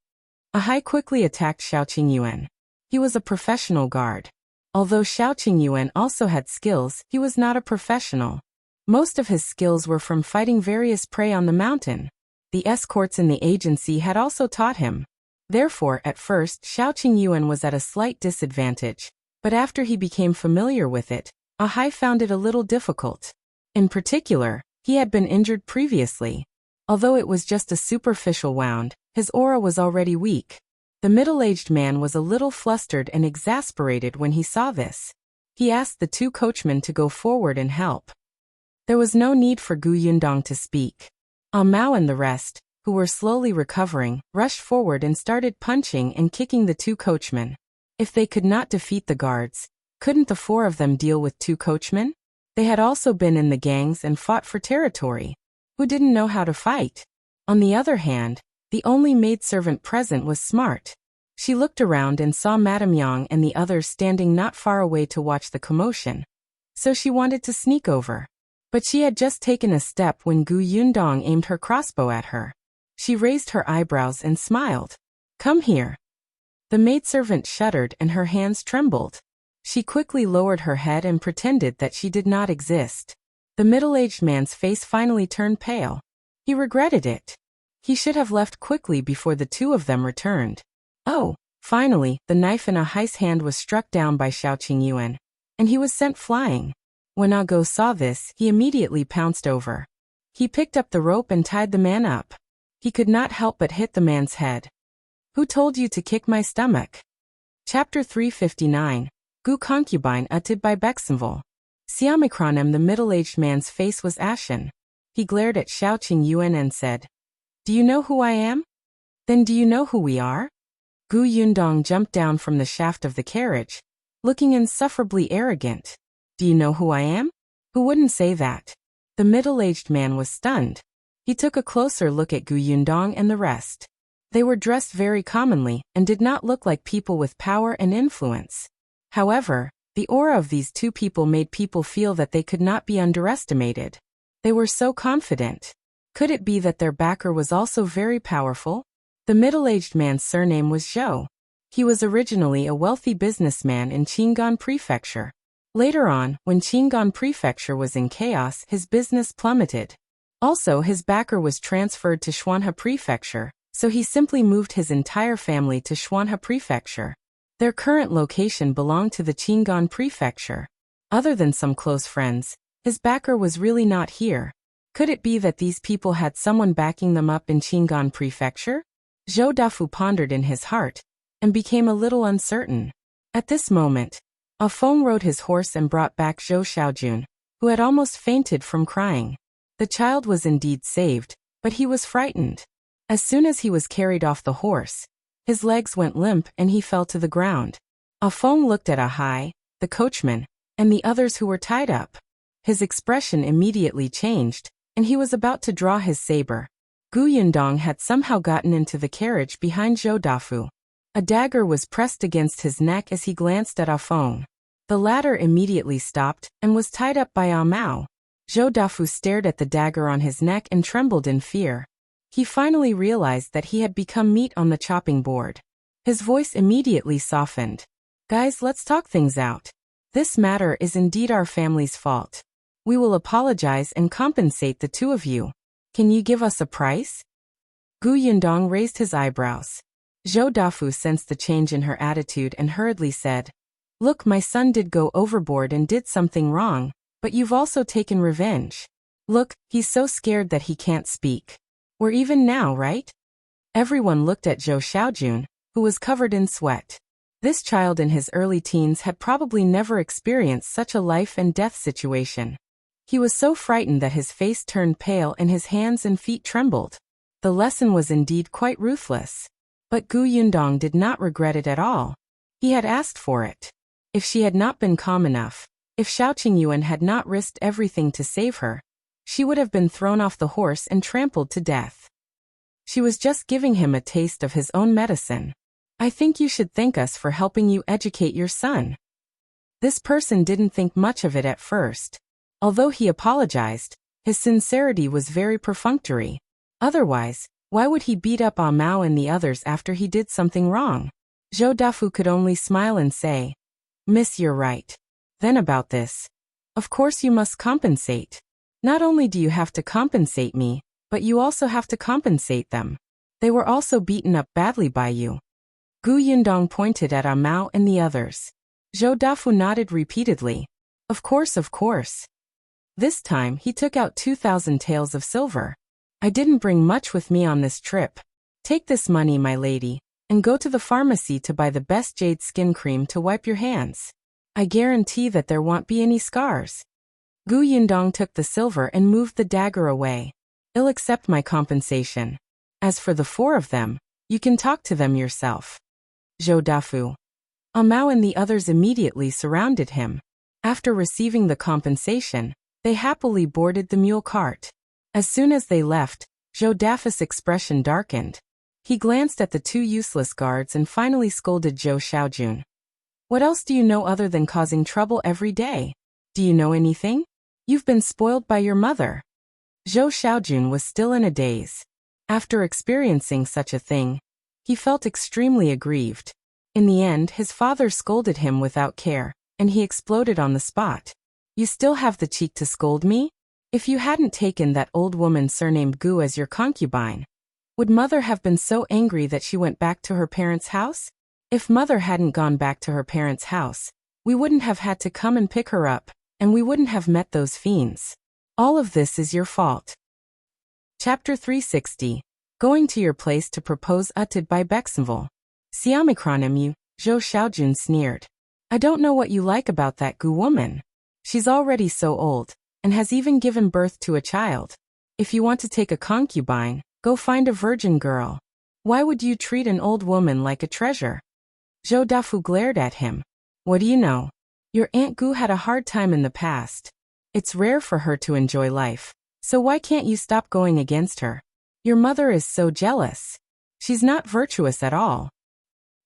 Ahai quickly attacked Xiao Qingyuan. He was a professional guard. Although Xiao Qingyuan also had skills, he was not a professional. Most of his skills were from fighting various prey on the mountain. The escorts in the agency had also taught him. Therefore, at first, Xiao Qingyuan was at a slight disadvantage, but after he became familiar with it, Ahai found it a little difficult. In particular, he had been injured previously. Although it was just a superficial wound, his aura was already weak. The middle-aged man was a little flustered and exasperated when he saw this. He asked the two coachmen to go forward and help. There was no need for Gu Yundong to speak. Mao and the rest, who were slowly recovering, rushed forward and started punching and kicking the two coachmen. If they could not defeat the guards, couldn't the four of them deal with two coachmen? They had also been in the gangs and fought for territory. Who didn't know how to fight? On the other hand, the only maidservant present was smart. She looked around and saw Madame Yang and the others standing not far away to watch the commotion. So she wanted to sneak over. But she had just taken a step when Gu Yundong aimed her crossbow at her. She raised her eyebrows and smiled. Come here. The maidservant shuddered and her hands trembled. She quickly lowered her head and pretended that she did not exist. The middle-aged man's face finally turned pale. He regretted it. He should have left quickly before the two of them returned. Oh! Finally, the knife in Ahai's hand was struck down by Xiao Qingyuan, and he was sent flying. When Ah Go saw this, he immediately pounced over. He picked up the rope and tied the man up. He could not help but hit the man's head. Who told you to kick my stomach? Chapter 359. Gu Concubine Utted by Bexenville. Siamikronem. The middle-aged man's face was ashen. He glared at Xiao Qingyuan and said, Do you know who I am? Then do you know who we are? Gu Yundong jumped down from the shaft of the carriage, looking insufferably arrogant. Do you know who I am? Who wouldn't say that? The middle-aged man was stunned. He took a closer look at Gu Yundong and the rest. They were dressed very commonly and did not look like people with power and influence. However, the aura of these two people made people feel that they could not be underestimated. They were so confident. Could it be that their backer was also very powerful? The middle-aged man's surname was Zhou. He was originally a wealthy businessman in Qingan Prefecture. Later on, when Qingan Prefecture was in chaos, his business plummeted. Also, his backer was transferred to Xuanhe Prefecture, so he simply moved his entire family to Xuanhe Prefecture. Their current location belonged to the Qingan Prefecture. Other than some close friends, his backer was really not here. Could it be that these people had someone backing them up in Qingan Prefecture? Zhou Dafu pondered in his heart, and became a little uncertain. At this moment, A Feng rode his horse and brought back Zhou Xiaojun, who had almost fainted from crying. The child was indeed saved, but he was frightened. As soon as he was carried off the horse, his legs went limp and he fell to the ground. A Feng looked at Ahai, the coachman, and the others who were tied up. His expression immediately changed, and he was about to draw his saber. Gu Yundong had somehow gotten into the carriage behind Zhou Dafu. A dagger was pressed against his neck as he glanced at Ah Feng. The latter immediately stopped and was tied up by Ah Mao. Zhou Dafu stared at the dagger on his neck and trembled in fear. He finally realized that he had become meat on the chopping board. His voice immediately softened. Guys, let's talk things out. This matter is indeed our family's fault. We will apologize and compensate the two of you. Can you give us a price? Gu Yundong raised his eyebrows. Zhou Dafu sensed the change in her attitude and hurriedly said, Look, my son did go overboard and did something wrong, but you've also taken revenge. Look, he's so scared that he can't speak. We're even now, right? Everyone looked at Zhou Xiaojun, who was covered in sweat. This child in his early teens had probably never experienced such a life and death situation. He was so frightened that his face turned pale and his hands and feet trembled. The lesson was indeed quite ruthless. But Gu Yundong did not regret it at all. He had asked for it. If she had not been calm enough, if Xiao Qingyuan had not risked everything to save her, she would have been thrown off the horse and trampled to death. She was just giving him a taste of his own medicine. I think you should thank us for helping you educate your son. This person didn't think much of it at first. Although he apologized, his sincerity was very perfunctory. Otherwise, why would he beat up Ah Mao and the others after he did something wrong? Zhou Dafu could only smile and say, Miss, you're right. Then about this. Of course you must compensate. Not only do you have to compensate me, but you also have to compensate them. They were also beaten up badly by you. Gu Yundong pointed at Ah Mao and the others. Zhou Dafu nodded repeatedly. Of course, of course. This time he took out 2,000 taels of silver. I didn't bring much with me on this trip. Take this money, my lady, and go to the pharmacy to buy the best jade skin cream to wipe your hands. I guarantee that there won't be any scars. Gu Yundong took the silver and moved the dagger away. I'll accept my compensation. As for the four of them, you can talk to them yourself. Zhou Dafu. Ah Mao and the others immediately surrounded him. After receiving the compensation, they happily boarded the mule cart. As soon as they left, Zhou Dafu's expression darkened. He glanced at the two useless guards and finally scolded Zhou Xiaojun. What else do you know other than causing trouble every day? Do you know anything? You've been spoiled by your mother. Zhou Xiaojun was still in a daze. After experiencing such a thing, he felt extremely aggrieved. In the end, his father scolded him without care, and he exploded on the spot. You still have the cheek to scold me? If you hadn't taken that old woman surnamed Gu as your concubine, would mother have been so angry that she went back to her parents' house? If mother hadn't gone back to her parents' house, we wouldn't have had to come and pick her up, and we wouldn't have met those fiends. All of this is your fault. Chapter 360. Going to your place to propose uttered by Bexenville. Siamikronim, Zhou Xiaojun sneered. I don't know what you like about that Gu woman. She's already so old, and has even given birth to a child. If you want to take a concubine, go find a virgin girl. Why would you treat an old woman like a treasure? Zhou Dafu glared at him. What do you know? Your Aunt Gu had a hard time in the past. It's rare for her to enjoy life, so why can't you stop going against her? Your mother is so jealous. She's not virtuous at all.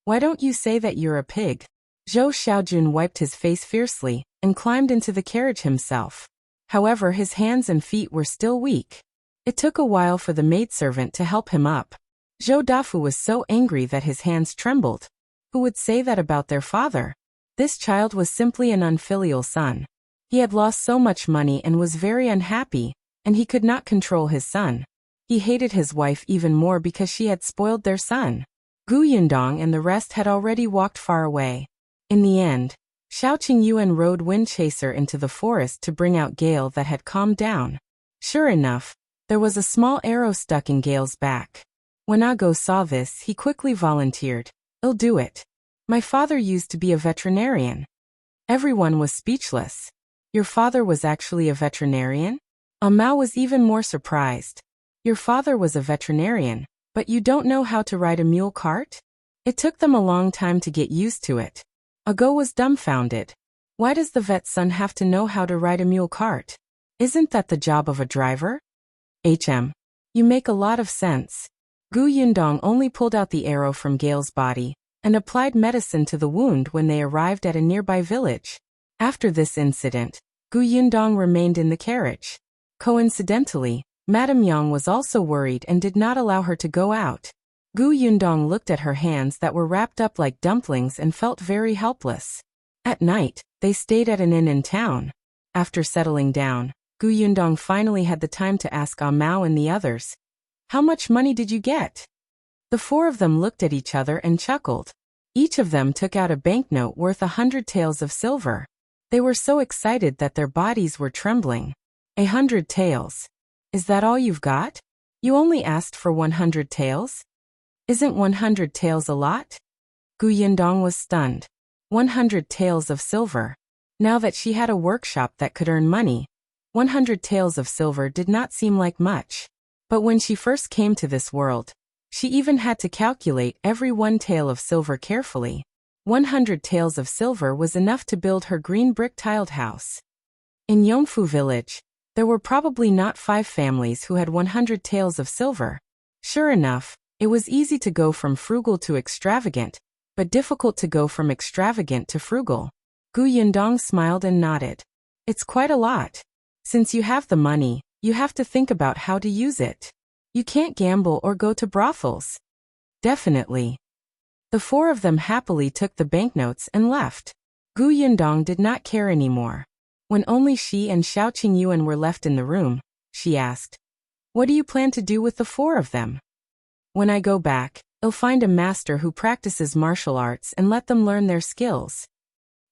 Why don't you say that you're a pig? Zhou Xiaojun wiped his face fiercely and climbed into the carriage himself. However, his hands and feet were still weak. It took a while for the maidservant to help him up. Zhou Dafu was so angry that his hands trembled. Who would say that about their father? This child was simply an unfilial son. He had lost so much money and was very unhappy, and he could not control his son. He hated his wife even more because she had spoiled their son. Gu Yundong and the rest had already walked far away. In the end, Xiao Qingyuan rode Wind Chaser into the forest to bring out Gale that had calmed down. Sure enough, there was a small arrow stuck in Gale's back. When Ago saw this, he quickly volunteered. I'll do it. My father used to be a veterinarian. Everyone was speechless. Your father was actually a veterinarian? Mao was even more surprised. Your father was a veterinarian, but you don't know how to ride a mule cart? It took them a long time to get used to it. Go was dumbfounded. Why does the vet's son have to know how to ride a mule cart? Isn't that the job of a driver? You make a lot of sense. Gu Yundong only pulled out the arrow from Gale's body and applied medicine to the wound when they arrived at a nearby village. After this incident, Gu Yundong remained in the carriage. Coincidentally, Madame Yang was also worried and did not allow her to go out. Gu Yundong looked at her hands that were wrapped up like dumplings and felt very helpless. At night, they stayed at an inn in town. After settling down, Gu Yundong finally had the time to ask Mao and the others, "How much money did you get?" The four of them looked at each other and chuckled. Each of them took out a banknote worth 100 taels of silver. They were so excited that their bodies were trembling. 100 taels. Is that all you've got? You only asked for 100 taels? Isn't 100 taels a lot? Gu Yundong was stunned. 100 taels of silver. Now that she had a workshop that could earn money, 100 taels of silver did not seem like much. But when she first came to this world, she even had to calculate every 1 tael of silver carefully. 100 taels of silver was enough to build her green brick-tiled house. In Yongfu village, there were probably not 5 families who had 100 taels of silver. Sure enough, it was easy to go from frugal to extravagant, but difficult to go from extravagant to frugal. Gu Yundong smiled and nodded. It's quite a lot. Since you have the money, you have to think about how to use it. You can't gamble or go to brothels. Definitely. The four of them happily took the banknotes and left. Gu Yundong did not care anymore. When only she and Xiao Qingyuan were left in the room, she asked, "What do you plan to do with the 4 of them?" "When I go back, I'll find a master who practices martial arts and let them learn their skills."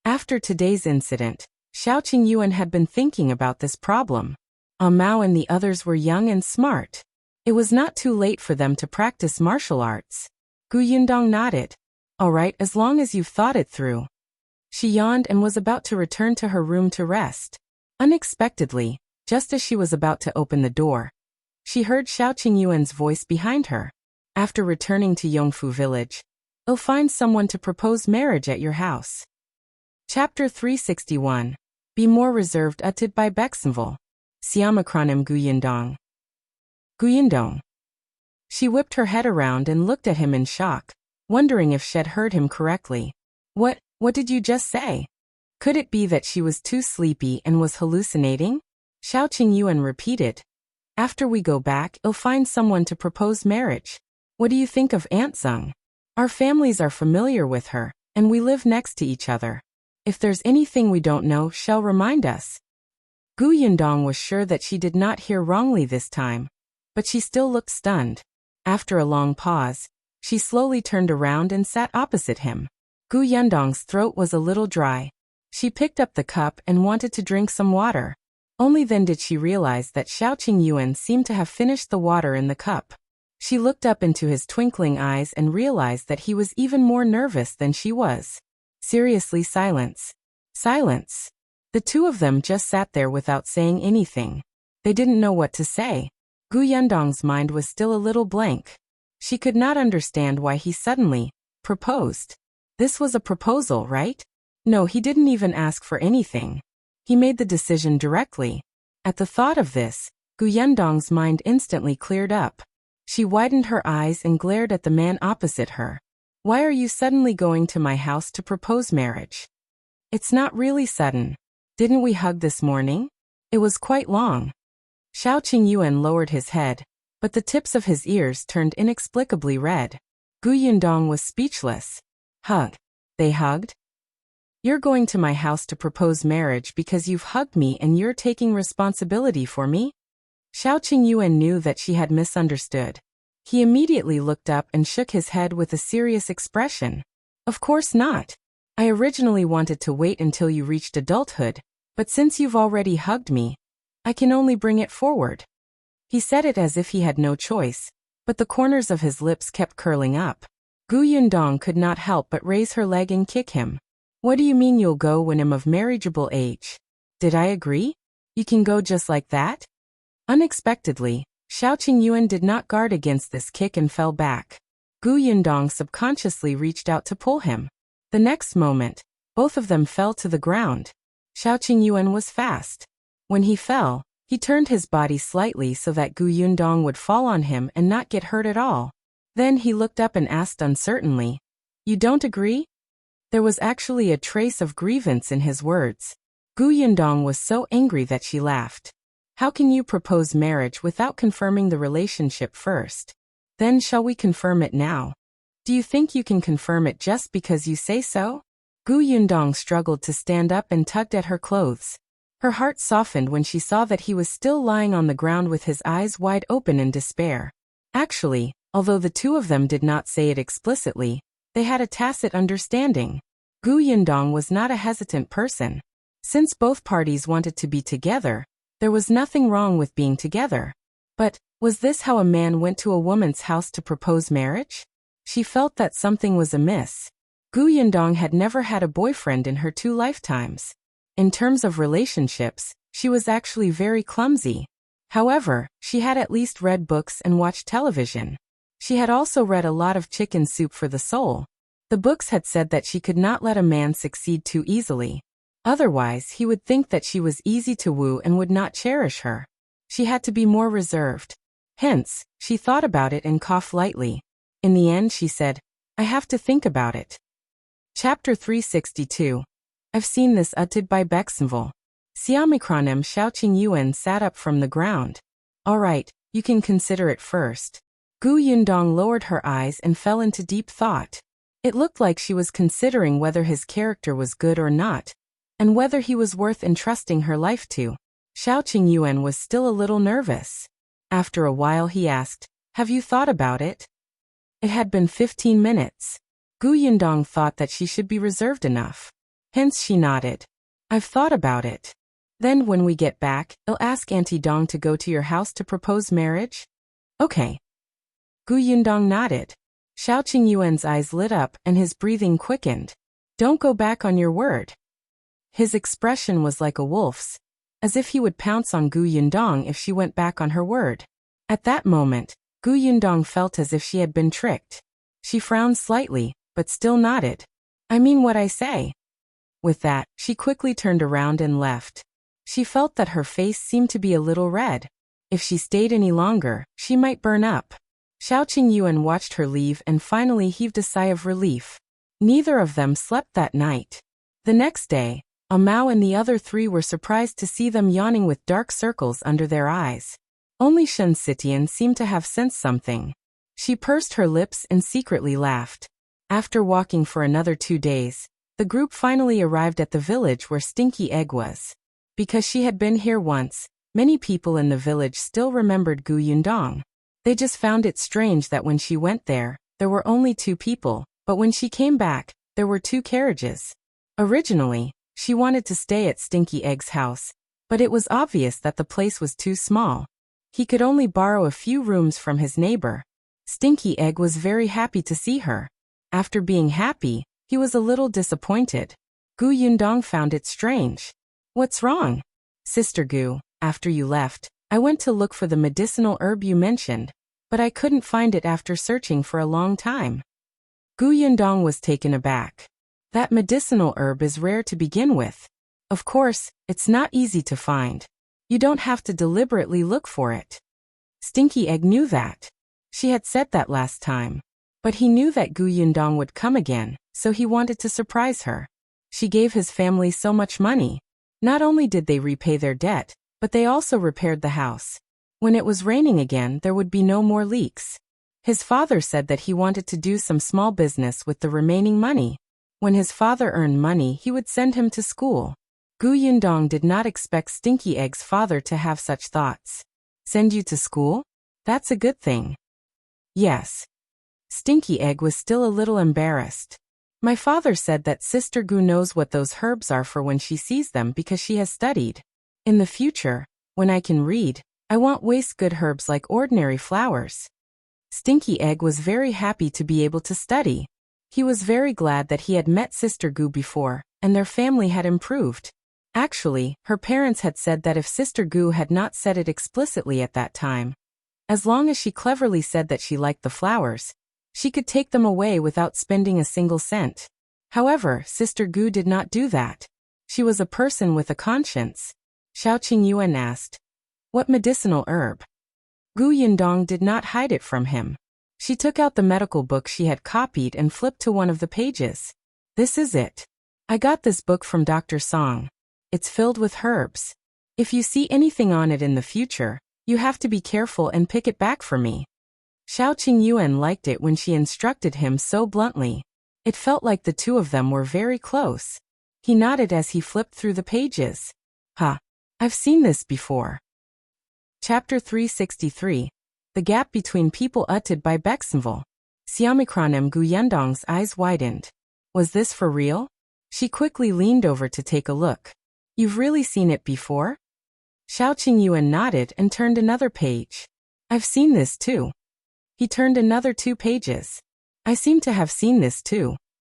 After today's incident, Xiao Qingyuan had been thinking about this problem. Mao and the others were young and smart. It was not too late for them to practice martial arts. Gu Yundong nodded. "All right, as long as you've thought it through." She yawned and was about to return to her room to rest. Unexpectedly, just as she was about to open the door, she heard Xiao Qingyuan's voice behind her. "After returning to Yongfu village, I'll find someone to propose marriage at your house." Chapter 361. Be more reserved. Uttered by Bexenville. Siamacronym Gu Yundong. Gu Yundong. She whipped her head around and looked at him in shock, wondering if she'd heard him correctly. What did you just say? Could it be that she was too sleepy and was hallucinating? Xiao Qingyuan repeated. "After we go back, I'll find someone to propose marriage. What do you think of Aunt Zeng? Our families are familiar with her, and we live next to each other. If there's anything we don't know, she'll remind us." Gu Yundong was sure that she did not hear wrongly this time, but she still looked stunned. After a long pause, she slowly turned around and sat opposite him. Gu Yundong's throat was a little dry. She picked up the cup and wanted to drink some water. Only then did she realize that Xiao Qingyuan seemed to have finished the water in the cup. She looked up into his twinkling eyes and realized that he was even more nervous than she was. Seriously, silence. Silence. The two of them just sat there without saying anything. They didn't know what to say. Gu Yundong's mind was still a little blank. She could not understand why he suddenly proposed. This was a proposal, right? No, he didn't even ask for anything. He made the decision directly. At the thought of this, Gu Yundong's mind instantly cleared up. She widened her eyes and glared at the man opposite her. "Why are you suddenly going to my house to propose marriage?" "It's not really sudden. Didn't we hug this morning? It was quite long." Xiao Qingyuan lowered his head, but the tips of his ears turned inexplicably red. Gu Yundong was speechless. Hug. They hugged? "You're going to my house to propose marriage because you've hugged me and you're taking responsibility for me?" Xiao Qingyuan knew that she had misunderstood. He immediately looked up and shook his head with a serious expression. "Of course not. I originally wanted to wait until you reached adulthood, but since you've already hugged me, I can only bring it forward." He said it as if he had no choice, but the corners of his lips kept curling up. Gu Yundong could not help but raise her leg and kick him. What do you mean you'll go when I'm of marriageable age? Did I agree? You can go just like that? Unexpectedly, Xiao Qingyuan did not guard against this kick and fell back. Gu Yundong subconsciously reached out to pull him. The next moment, both of them fell to the ground. Xiao Qingyuan was fast. When he fell, he turned his body slightly so that Gu Yundong would fall on him and not get hurt at all. Then he looked up and asked uncertainly, "You don't agree?" There was actually a trace of grievance in his words. Gu Yundong was so angry that she laughed. "How can you propose marriage without confirming the relationship first? Then shall we confirm it now? Do you think you can confirm it just because you say so?" Gu Yundong struggled to stand up and tugged at her clothes. Her heart softened when she saw that he was still lying on the ground with his eyes wide open in despair. Actually, although the two of them did not say it explicitly, they had a tacit understanding. Gu Yundong was not a hesitant person. Since both parties wanted to be together, there was nothing wrong with being together. But, was this how a man went to a woman's house to propose marriage? She felt that something was amiss. Gu Yundong had never had a boyfriend in her 2 lifetimes. In terms of relationships, she was actually very clumsy. However, she had at least read books and watched television. She had also read a lot of Chicken Soup for the Soul. The books had said that she could not let a man succeed too easily. Otherwise, he would think that she was easy to woo and would not cherish her. She had to be more reserved. Hence, she thought about it and coughed lightly. In the end, she said, "I have to think about it." Chapter 362. I've seen this uttered by Bexenville. Xiaomicronem Xiao Qingyuan sat up from the ground. "All right, you can consider it first." Gu Yundong lowered her eyes and fell into deep thought. It looked like she was considering whether his character was good or not, and whether he was worth entrusting her life to. Xiao Qingyuan was still a little nervous. After a while he asked, "Have you thought about it?" It had been 15 minutes. Gu Yundong thought that she should be reserved enough. Hence she nodded. "I've thought about it. Then when we get back, I'll ask Auntie Dong to go to your house to propose marriage?" "Okay." Gu Yundong nodded. Xiao Qingyuan's eyes lit up and his breathing quickened. "Don't go back on your word." His expression was like a wolf's, as if he would pounce on Gu Yundong if she went back on her word. At that moment, Gu Yundong felt as if she had been tricked. She frowned slightly, but still nodded. "I mean what I say." With that, she quickly turned around and left. She felt that her face seemed to be a little red. If she stayed any longer, she might burn up. Xiao Qingyuan watched her leave and finally heaved a sigh of relief. Neither of them slept that night. The next day, Amao and the other 3 were surprised to see them yawning with dark circles under their eyes. Only Shen Sitian seemed to have sensed something. She pursed her lips and secretly laughed. After walking for another 2 days, the group finally arrived at the village where Stinky Egg was. Because she had been here once, many people in the village still remembered Gu Yundong. They just found it strange that when she went there, there were only 2 people, but when she came back, there were 2 carriages. Originally, she wanted to stay at Stinky Egg's house, but it was obvious that the place was too small. He could only borrow a few rooms from his neighbor. Stinky Egg was very happy to see her. After being happy, he was a little disappointed. Gu Yundong found it strange. "What's wrong?" "Sister Gu, after you left, I went to look for the medicinal herb you mentioned, but I couldn't find it after searching for a long time." Gu Yundong was taken aback. That medicinal herb is rare to begin with. Of course, it's not easy to find. You don't have to deliberately look for it. Stinky Egg knew that. She had said that last time. But he knew that Gu Yundong would come again, so he wanted to surprise her. She gave his family so much money. Not only did they repay their debt, but they also repaired the house. When it was raining again, there would be no more leaks. His father said that he wanted to do some small business with the remaining money. When his father earned money, he would send him to school. Gu Yundong did not expect Stinky Egg's father to have such thoughts. "Send you to school? That's a good thing." "Yes." Stinky Egg was still a little embarrassed. "My father said that Sister Gu knows what those herbs are for when she sees them because she has studied. In the future, when I can read, I won't waste good herbs like ordinary flowers." Stinky Egg was very happy to be able to study. He was very glad that he had met Sister Gu before, and their family had improved. Actually, her parents had said that if Sister Gu had not said it explicitly at that time, as long as she cleverly said that she liked the flowers, she could take them away without spending a single cent. However, Sister Gu did not do that. She was a person with a conscience. Xiao Qingyuan asked, "What medicinal herb?" Gu Yindong did not hide it from him. She took out the medical book she had copied and flipped to one of the pages. "This is it. I got this book from Dr. Song. It's filled with herbs. If you see anything on it in the future, you have to be careful and pick it back for me." Xiao Qingyuan liked it when she instructed him so bluntly. It felt like the two of them were very close. He nodded as he flipped through the pages. "Huh. I've seen this before." Chapter 363. The Gap Between People uttered by Bexenville. Xiaomicronem Gu Yendong's eyes widened. Was this for real? She quickly leaned over to take a look. "You've really seen it before?" Xiao Qingyuan nodded and turned another page. "I've seen this too." He turned another 2 pages. "I seem to have seen this too."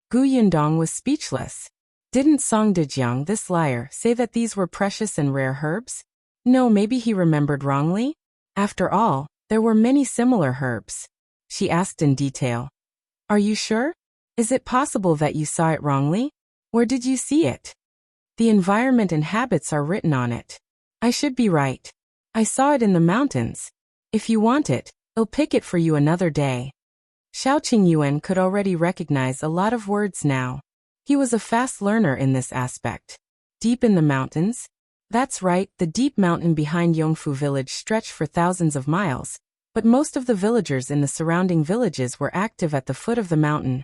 Gu Yindong was speechless. Didn't Song Dejiang, this liar, say that these were precious and rare herbs? No, maybe he remembered wrongly? After all, there were many similar herbs. She asked in detail. "Are you sure? Is it possible that you saw it wrongly? Where did you see it?" "The environment and habits are written on it. I should be right. I saw it in the mountains. If you want it, I'll pick it for you another day." Xiao Qingyuan could already recognize a lot of words now. He was a fast learner in this aspect. Deep in the mountains? That's right, the deep mountain behind Yongfu village stretched for thousands of miles, but most of the villagers in the surrounding villages were active at the foot of the mountain,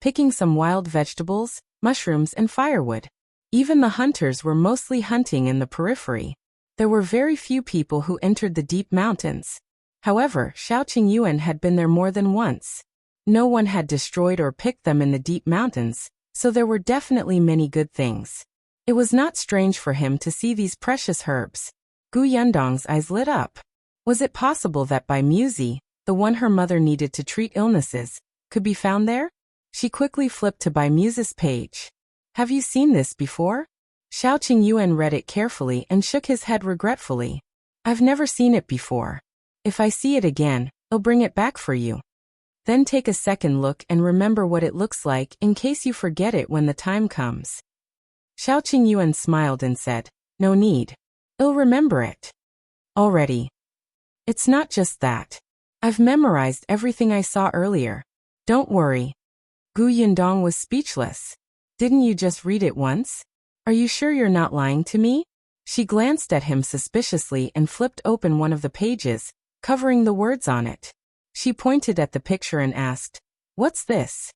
picking some wild vegetables, mushrooms and firewood. Even the hunters were mostly hunting in the periphery. There were very few people who entered the deep mountains. However, Xiao Qingyuan had been there more than once. No one had destroyed or picked them in the deep mountains, so there were definitely many good things. It was not strange for him to see these precious herbs. Gu Yendong's eyes lit up. Was it possible that Bai Muzi, the one her mother needed to treat illnesses, could be found there? She quickly flipped to Bai Muzi's page. "Have you seen this before?" Xiao Qingyuan read it carefully and shook his head regretfully. "I've never seen it before. If I see it again, I'll bring it back for you. Then take a second look and remember what it looks like in case you forget it when the time comes." Xiao Qingyuan smiled and said, "No need. I'll remember it. Already. It's not just that. I've memorized everything I saw earlier. Don't worry." Gu Yindong was speechless. "Didn't you just read it once? Are you sure you're not lying to me?" She glanced at him suspiciously and flipped open one of the pages, covering the words on it. She pointed at the picture and asked, "What's this?"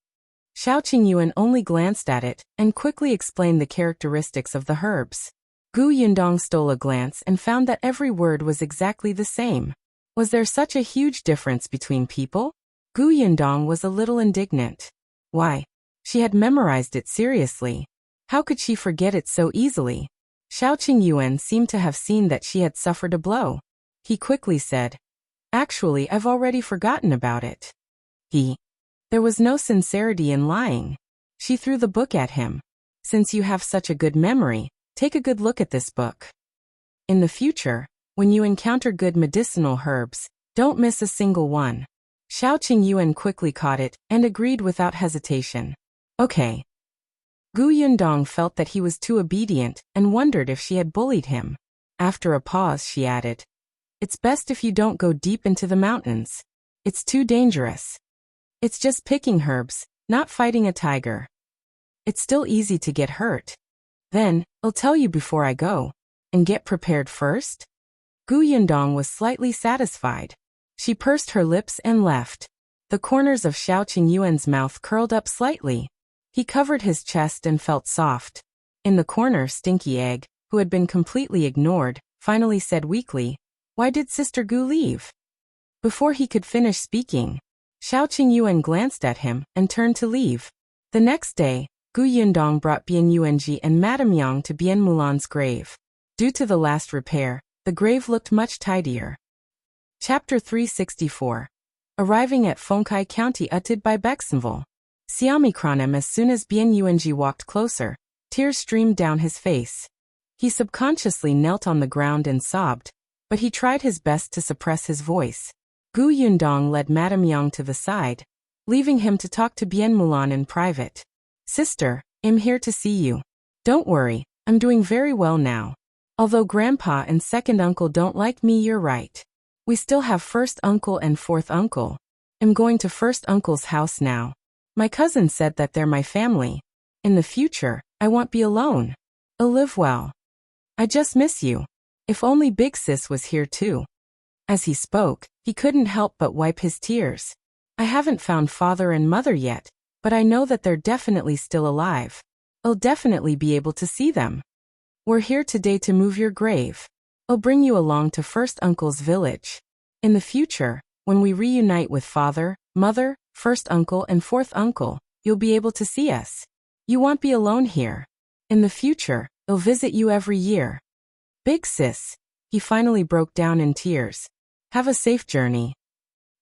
Xiao Qingyuan only glanced at it and quickly explained the characteristics of the herbs. Gu Yindong stole a glance and found that every word was exactly the same. Was there such a huge difference between people? Gu Yindong was a little indignant. Why? She had memorized it seriously. How could she forget it so easily? Xiao Qingyuan seemed to have seen that she had suffered a blow. He quickly said, "Actually, I've already forgotten about it." There was no sincerity in lying. She threw the book at him. "Since you have such a good memory, take a good look at this book. In the future, when you encounter good medicinal herbs, don't miss a single one." Xiao Qingyuan quickly caught it and agreed without hesitation. "Okay." Gu Yundong felt that he was too obedient and wondered if she had bullied him. After a pause, she added, "It's best if you don't go deep into the mountains. It's too dangerous. It's just picking herbs, not fighting a tiger. It's still easy to get hurt. Then, I'll tell you before I go. And get prepared first?" Gu Yundong was slightly satisfied. She pursed her lips and left. The corners of Xiao Qingyuan's mouth curled up slightly. He covered his chest and felt soft. In the corner, Stinky Egg, who had been completely ignored, finally said weakly, "Why did Sister Gu leave?" Before he could finish speaking, Xiao Qingyuan glanced at him and turned to leave. The next day, Gu Yundong brought Bian Yuanji and Madame Yang to Bian Mulan's grave. Due to the last repair, the grave looked much tidier. Chapter 364. Arriving at Fengkai County uttered by Bexenville. Xiaomicronem. As soon as Bian Yuanji walked closer, Tears streamed down his face. He subconsciously knelt on the ground and sobbed, but he tried his best to suppress his voice. Gu Yundong led Madame Yang to the side, leaving him to talk to Bien Mulan in private. Sister, I'm here to see you. Don't worry, I'm doing very well now. Although Grandpa and second uncle don't like me, you're right. We still have first uncle and fourth uncle. I'm going to first uncle's house now. My cousin said that they're my family. In the future, I won't be alone. I'll live well. I just miss you. If only Big Sis was here too. As he spoke, he couldn't help but wipe his tears. I haven't found father and mother yet, but I know that they're definitely still alive. I'll definitely be able to see them. We're here today to move your grave. I'll bring you along to first uncle's village. In the future, when we reunite with father, mother, first uncle and fourth uncle, you'll be able to see us. You won't be alone here. In the future, I'll visit you every year. Big Sis. He finally broke down in tears. Have a safe journey.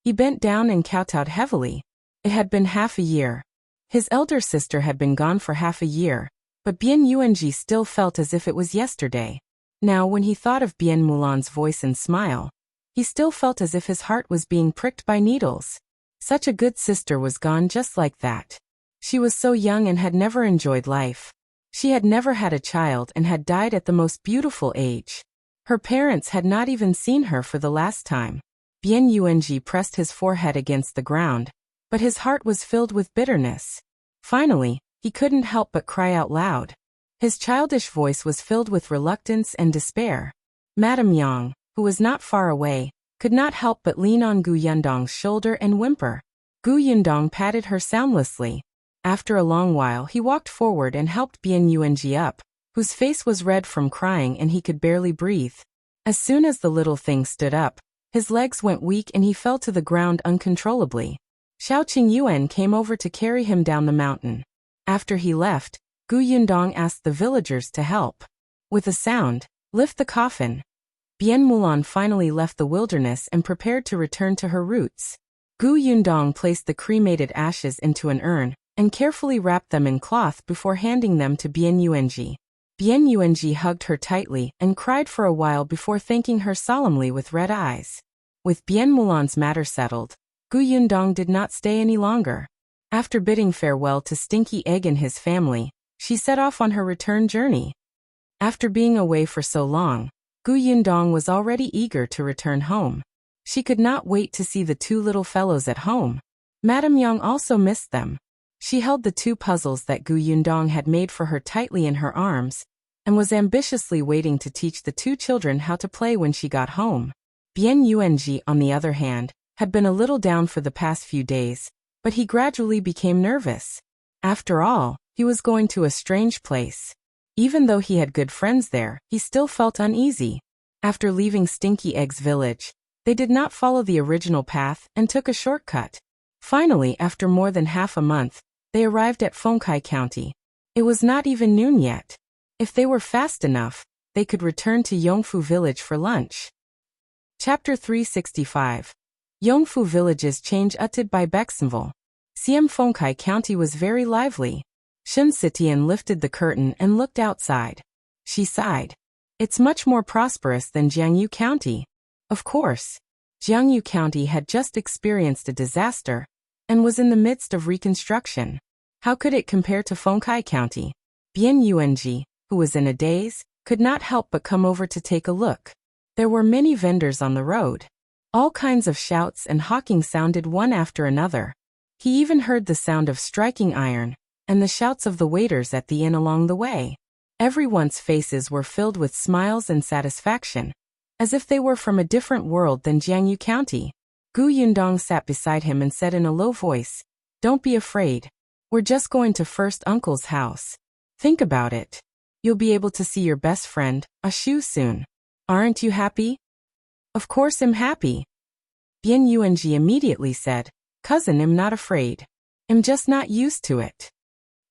He bent down and kowtowed heavily. It had been half a year. His elder sister had been gone for half a year, but Bien Yuanji still felt as if it was yesterday. Now when he thought of Bien Mulan's voice and smile, he still felt as if his heart was being pricked by needles. Such a good sister was gone just like that. She was so young and had never enjoyed life. She had never had a child and had died at the most beautiful age. Her parents had not even seen her for the last time. Bien Yuanji pressed his forehead against the ground, but his heart was filled with bitterness. Finally, he couldn't help but cry out loud. His childish voice was filled with reluctance and despair. Madame Yang, who was not far away, could not help but lean on Gu Yundong's shoulder and whimper. Gu Yundong patted her soundlessly. After a long while he walked forward and helped Bien Yuanji up, whose face was red from crying and he could barely breathe. As soon as the little thing stood up, his legs went weak and he fell to the ground uncontrollably. Xiao Qingyuan came over to carry him down the mountain. After he left, Gu Yundong asked the villagers to help. With a sound, lift the coffin. Bien Mulan finally left the wilderness and prepared to return to her roots. Gu Yundong placed the cremated ashes into an urn, and carefully wrapped them in cloth before handing them to Bien Yuanji. Bien Yuanji hugged her tightly and cried for a while before thanking her solemnly with red eyes. With Bien Mulan's matter settled, Gu Yundong did not stay any longer. After bidding farewell to Stinky Egg and his family, she set off on her return journey. After being away for so long, Gu Yundong was already eager to return home. She could not wait to see the two little fellows at home. Madame Yang also missed them. She held the two puzzles that Gu Yundong had made for her tightly in her arms, and was ambitiously waiting to teach the two children how to play when she got home. Bien Yuanji, on the other hand, had been a little down for the past few days, but he gradually became nervous. After all, he was going to a strange place. Even though he had good friends there, he still felt uneasy. After leaving Stinky Egg's village, they did not follow the original path and took a shortcut. Finally, after more than half a month, they arrived at Fengkai County. It was not even noon yet. If they were fast enough, they could return to Yongfu Village for lunch. Chapter 365. Yongfu Village's change uttered by Bexenville. CM Fengkai County was very lively. Shun Sitian lifted the curtain and looked outside. She sighed. It's much more prosperous than Jiangyu County. Of course. Jiangyu County had just experienced a disaster and was in the midst of reconstruction. How could it compare to Fengkai County? Bien Yuanji, who was in a daze, could not help but come over to take a look. There were many vendors on the road. All kinds of shouts and hawking sounded one after another. He even heard the sound of striking iron, and the shouts of the waiters at the inn along the way. Everyone's faces were filled with smiles and satisfaction, as if they were from a different world than Jiangyu County. Gu Yundong sat beside him and said in a low voice, "Don't be afraid. We're just going to first uncle's house. Think about it. You'll be able to see your best friend, Ashu, soon. Aren't you happy?" "Of course I'm happy." Bien Yuanji immediately said, "Cousin, I'm not afraid. I'm just not used to it."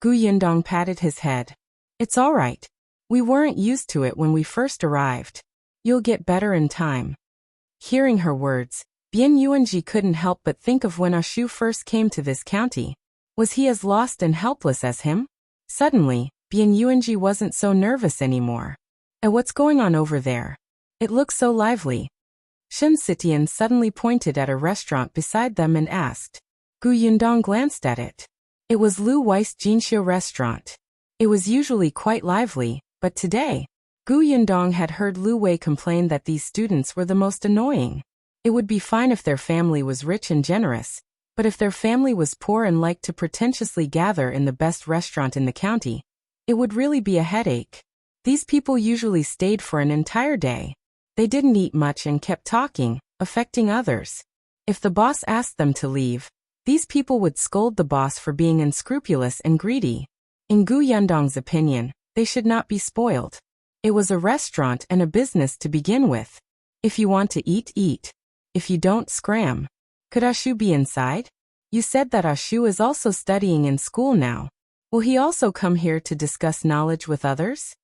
Gu Yundong patted his head. "It's all right. We weren't used to it when we first arrived. You'll get better in time." Hearing her words, Bien Yuanji couldn't help but think of when Ashu first came to this county. Was he as lost and helpless as him? Suddenly, Bien Yuanji wasn't so nervous anymore. What's going on over there? It looks so lively. Shen Sitian suddenly pointed at a restaurant beside them and asked. Gu Yundong glanced at it. It was Lu Weiss Jinxiu restaurant. It was usually quite lively, but today, Gu Yundong had heard Lu Wei complain that these students were the most annoying. It would be fine if their family was rich and generous, but if their family was poor and liked to pretentiously gather in the best restaurant in the county, it would really be a headache. These people usually stayed for an entire day. They didn't eat much and kept talking, affecting others. If the boss asked them to leave, these people would scold the boss for being unscrupulous and greedy. In Gu Yundong's opinion, they should not be spoiled. It was a restaurant and a business to begin with. If you want to eat, eat. If you don't, scram. Could Ashu be inside? You said that Ashu is also studying in school now. Will he also come here to discuss knowledge with others?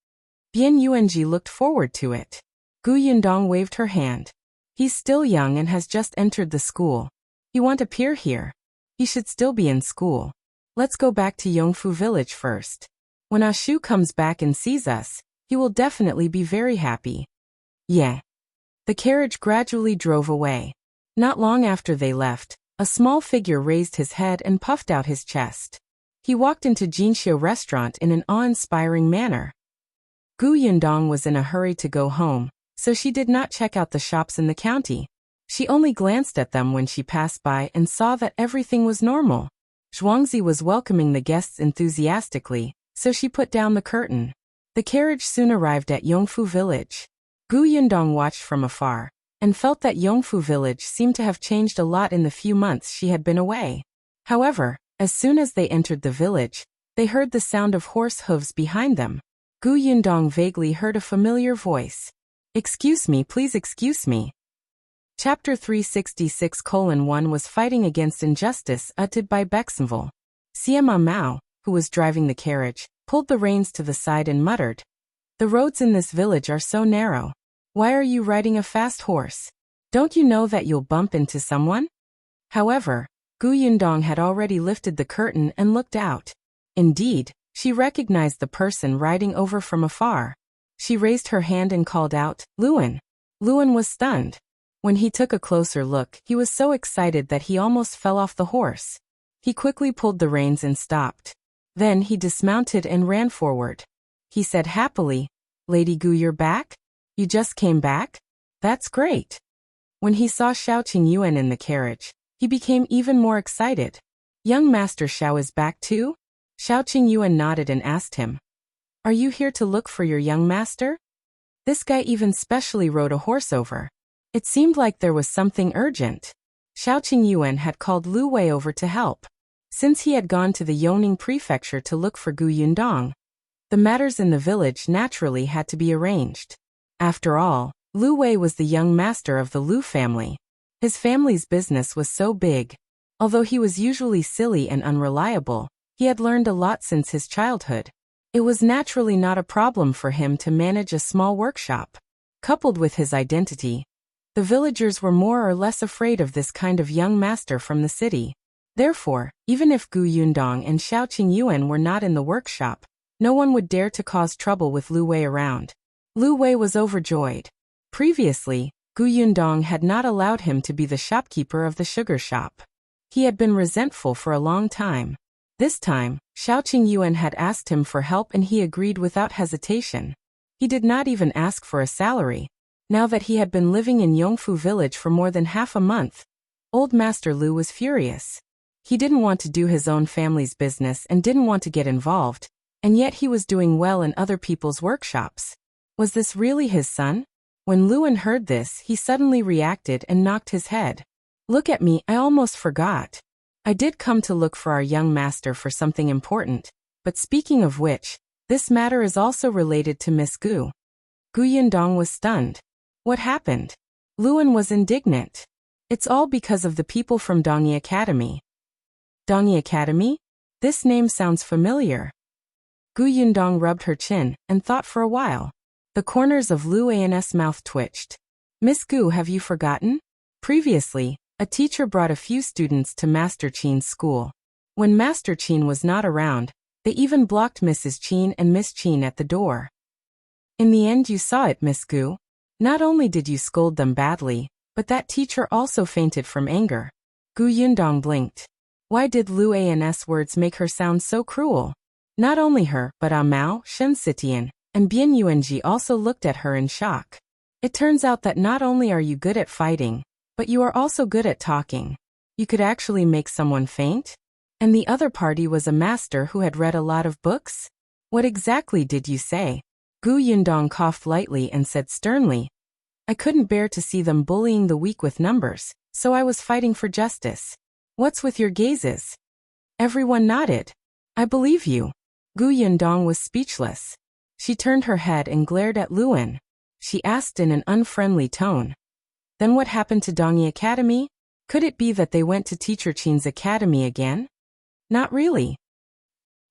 Bien Yuanji looked forward to it. Gu Yundong waved her hand. He's still young and has just entered the school. He won't appear here. He should still be in school. Let's go back to Yongfu village first. When Ashu comes back and sees us, he will definitely be very happy. Yeah. The carriage gradually drove away. Not long after they left, a small figure raised his head and puffed out his chest. He walked into Jinxiu restaurant in an awe-inspiring manner. Gu Yundong was in a hurry to go home, so she did not check out the shops in the county. She only glanced at them when she passed by and saw that everything was normal. Zhuangzi was welcoming the guests enthusiastically, so she put down the curtain. The carriage soon arrived at Yongfu village. Gu Yundong watched from afar, and felt that Yongfu village seemed to have changed a lot in the few months she had been away. However, as soon as they entered the village, they heard the sound of horse hooves behind them. Gu Yundong vaguely heard a familiar voice. Excuse me, please excuse me. Chapter 366:1 was fighting against injustice uttered by Bexenville. Siema Mao, who was driving the carriage, pulled the reins to the side and muttered. The roads in this village are so narrow. Why are you riding a fast horse? Don't you know that you'll bump into someone? However, Gu Yundong had already lifted the curtain and looked out. Indeed, she recognized the person riding over from afar. She raised her hand and called out, Luan. Luan was stunned. When he took a closer look, he was so excited that he almost fell off the horse. He quickly pulled the reins and stopped. Then he dismounted and ran forward. He said happily, Lady Gu, you're back? You just came back? That's great. When he saw Xiao Qingyuan in the carriage, he became even more excited. Young Master Xiao is back too? Xiao Qingyuan nodded and asked him. Are you here to look for your young master? This guy even specially rode a horse over. It seemed like there was something urgent. Xiao Qingyuan had called Lu Wei over to help. Since he had gone to the Yongning prefecture to look for Gu Yundong, the matters in the village naturally had to be arranged. After all, Lu Wei was the young master of the Lu family. His family's business was so big. Although he was usually silly and unreliable, he had learned a lot since his childhood. It was naturally not a problem for him to manage a small workshop. Coupled with his identity, the villagers were more or less afraid of this kind of young master from the city. Therefore, even if Gu Yundong and Xiao Qingyuan were not in the workshop, no one would dare to cause trouble with Lu Wei around. Lu Wei was overjoyed. Previously, Gu Yundong had not allowed him to be the shopkeeper of the sugar shop. He had been resentful for a long time. This time, Xiao Qingyuan had asked him for help and he agreed without hesitation. He did not even ask for a salary. Now that he had been living in Yongfu village for more than half a month, old Master Lu was furious. He didn't want to do his own family's business and didn't want to get involved, and yet he was doing well in other people's workshops. Was this really his son? When Luan heard this, he suddenly reacted and knocked his head. Look at me, I almost forgot. I did come to look for our young master for something important, but speaking of which, this matter is also related to Miss Gu. Gu Yundong was stunned. What happened? Luan was indignant. It's all because of the people from Dongyi Academy. Dongyi Academy? This name sounds familiar. Gu Yundong rubbed her chin and thought for a while. The corners of Lu An's mouth twitched. Miss Gu, have you forgotten? Previously, a teacher brought a few students to Master Qin's school. When Master Qin was not around, They even blocked Mrs. Chin and Miss Chin at the door. In the end you saw it, Miss Gu. Not only did you scold them badly, but that teacher also fainted from anger. Gu Yundong blinked. Why did Lu An's words make her sound so cruel? Not only her, but Mao, Shen Sitian, and Bian Yuanji also looked at her in shock. It turns out that not only are you good at fighting, but you are also good at talking. You could actually make someone faint? And the other party was a master who had read a lot of books? What exactly did you say? Gu Yundong coughed lightly and said sternly, I couldn't bear to see them bullying the weak with numbers, so I was fighting for justice. What's with your gazes? Everyone nodded. I believe you. Gu Yundong was speechless. She turned her head and glared at Luan. She asked in an unfriendly tone. Then what happened to Dongyi Academy? Could it be that they went to Teacher Chin's academy again? Not really.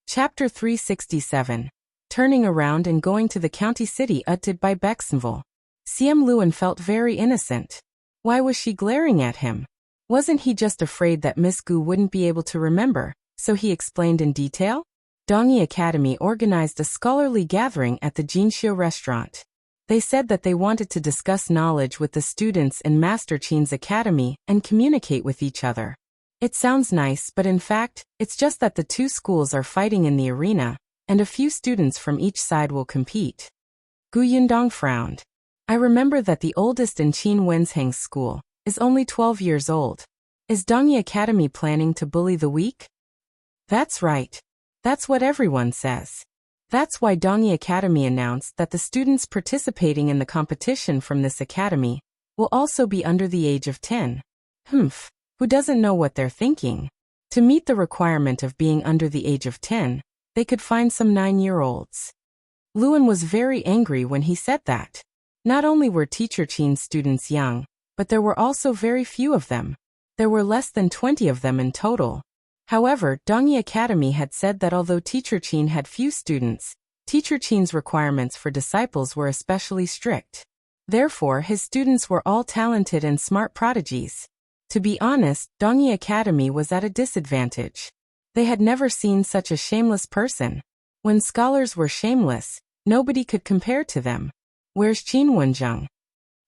Chapter 367. Turning around and going to the county city uttered by Bexenville. Siam Luan felt very innocent. Why was she glaring at him? Wasn't he just afraid that Miss Gu wouldn't be able to remember, so he explained in detail? Dongyi Academy organized a scholarly gathering at the Jinxiu restaurant. They said that they wanted to discuss knowledge with the students in Master Chin's academy and communicate with each other. It sounds nice, but in fact, it's just that the two schools are fighting in the arena, and a few students from each side will compete. Gu Yundong frowned. I remember that the oldest in Qin Wensheng's school is only 12 years old. Is Dongyi Academy planning to bully the weak? That's right. That's what everyone says. That's why Dongyi Academy announced that the students participating in the competition from this academy will also be under the age of 10. Who doesn't know what they're thinking? To meet the requirement of being under the age of 10, they could find some 9-year-olds. Luan was very angry when he said that. Not only were Teacher Chin's students young, but there were also very few of them. There were less than 20 of them in total. However, Dongyi Academy had said that although Teacher Chin had few students, Teacher Chin's requirements for disciples were especially strict. Therefore, his students were all talented and smart prodigies. To be honest, Dongyi Academy was at a disadvantage. They had never seen such a shameless person. When scholars were shameless, nobody could compare to them. Where's Qin Wenzheng?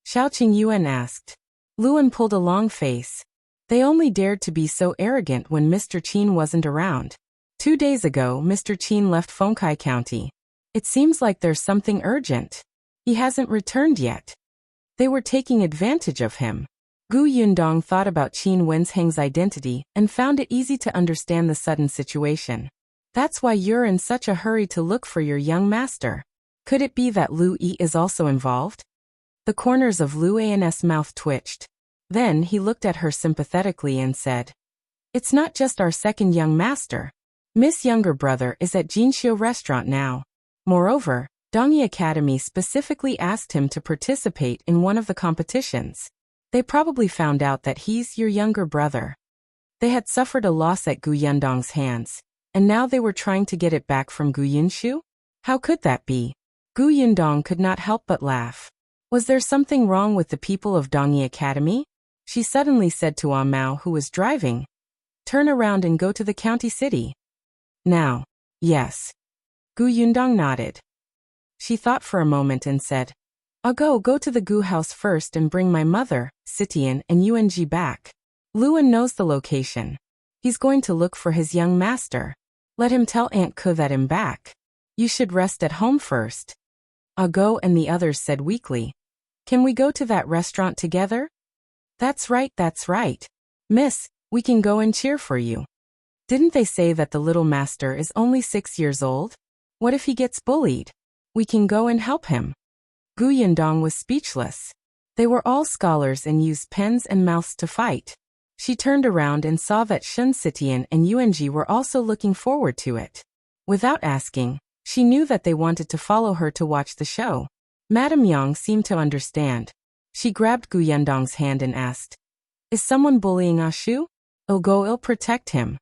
Xiaoqing Yuan asked. Luan pulled a long face. They only dared to be so arrogant when Mr. Qin wasn't around. 2 days ago, Mr. Qin left Fengkai County. It seems like there's something urgent. He hasn't returned yet. They were taking advantage of him. Gu Yundong thought about Qin Wensheng's identity and found it easy to understand the sudden situation. That's why you're in such a hurry to look for your young master. Could it be that Lu Yi is also involved? The corners of Lu An's mouth twitched. Then he looked at her sympathetically and said, It's not just our second young master. Miss younger brother is at Jinxiu restaurant now. Moreover, Dongyi Academy specifically asked him to participate in one of the competitions. They probably found out that he's your younger brother. They had suffered a loss at Gu Yundong's hands, and now they were trying to get it back from Gu Yunshu? How could that be? Gu Yundong could not help but laugh. Was there something wrong with the people of Dongyi Academy? She suddenly said to Mao, who was driving, Turn around and go to the county city. Now. Yes. Gu Yundong nodded. She thought for a moment and said, I'll go to the Gu house first and bring my mother, Sitian, and Yuanji back. Luan knows the location. He's going to look for his young master. Let him tell Aunt Ke that I'm back. You should rest at home first. I'll go, and the others said weakly. Can we go to that restaurant together? That's right. Miss, we can go and cheer for you. Didn't they say that the little master is only 6 years old? What if he gets bullied? We can go and help him. Gu Yundong was speechless. They were all scholars and used pens and mouths to fight. She turned around and saw that Shen Sitian and Yuanji were also looking forward to it. Without asking, she knew that they wanted to follow her to watch the show. Madame Yang seemed to understand. She grabbed Gu Yundong's hand and asked, Is someone bullying Ashu? I'll protect him.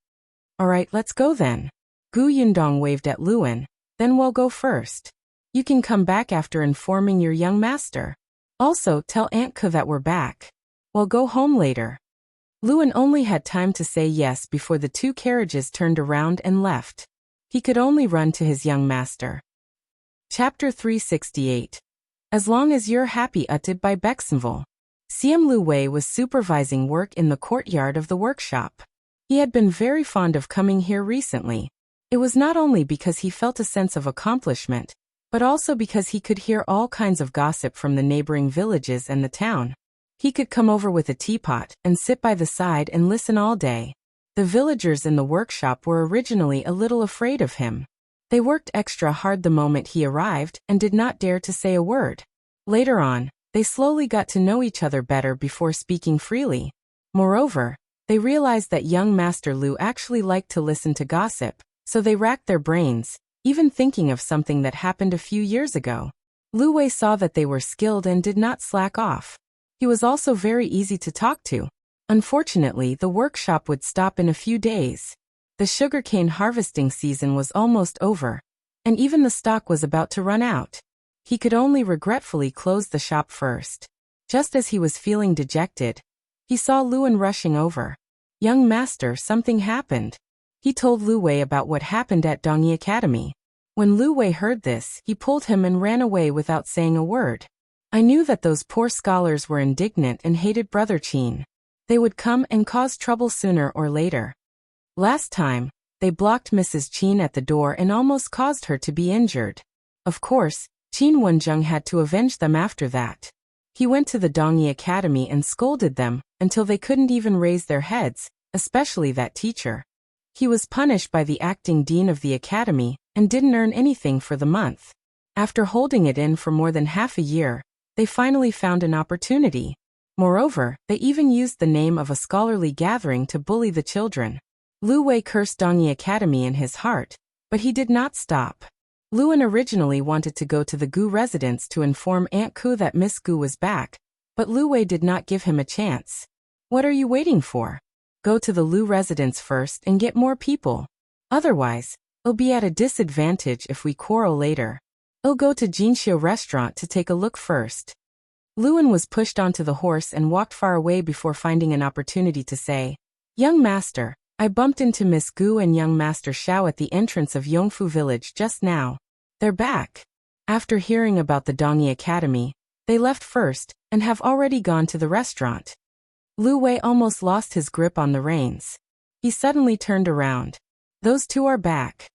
Alright, let's go then. Gu Yundong waved at Luan. Then we'll go first. You can come back after informing your young master. Also, tell Aunt Ke that we're back. We'll go home later. Luan only had time to say yes before the two carriages turned around and left. He could only run to his young master. Chapter 368. As long as you're happy, uttered by Bexenville. Siem Lu Wei was supervising work in the courtyard of the workshop. He had been very fond of coming here recently. It was not only because he felt a sense of accomplishment, but also because he could hear all kinds of gossip from the neighboring villages and the town. He could come over with a teapot and sit by the side and listen all day. The villagers in the workshop were originally a little afraid of him. They worked extra hard the moment he arrived and did not dare to say a word. Later on, they slowly got to know each other better before speaking freely. Moreover, they realized that young Master Lu actually liked to listen to gossip, so they racked their brains, even thinking of something that happened a few years ago. Lu Wei saw that they were skilled and did not slack off. He was also very easy to talk to. Unfortunately, the workshop would stop in a few days. The sugarcane harvesting season was almost over, and even the stock was about to run out. He could only regretfully close the shop first. Just as he was feeling dejected, he saw Luan rushing over. "Young master, something happened." He told Lu Wei about what happened at Dongyi Academy. When Lu Wei heard this, he pulled him and ran away without saying a word. "I knew that those poor scholars were indignant and hated Brother Qin. They would come and cause trouble sooner or later. Last time, they blocked Mrs. Qin at the door and almost caused her to be injured. Of course, Qin Wenjung had to avenge them after that. He went to the Dongyi Academy and scolded them until they couldn't even raise their heads, especially that teacher. He was punished by the acting dean of the academy and didn't earn anything for the month. After holding it in for more than half a year, they finally found an opportunity. Moreover, they even used the name of a scholarly gathering to bully the children. Lu Wei cursed Dongyi Academy in his heart, but he did not stop. Luan originally wanted to go to the Gu residence to inform Aunt Ku that Miss Gu was back, but Lu Wei did not give him a chance. "What are you waiting for? Go to the Lu residence first and get more people. Otherwise, it'll be at a disadvantage if we quarrel later. I'll go to Jinxiu restaurant to take a look first." Luan was pushed onto the horse and walked far away before finding an opportunity to say, "Young master, I bumped into Miss Gu and young Master Xiao at the entrance of Yongfu village just now. They're back." After hearing about the Dongyi Academy, they left first and have already gone to the restaurant. Lu Wei almost lost his grip on the reins. He suddenly turned around. Those two are back.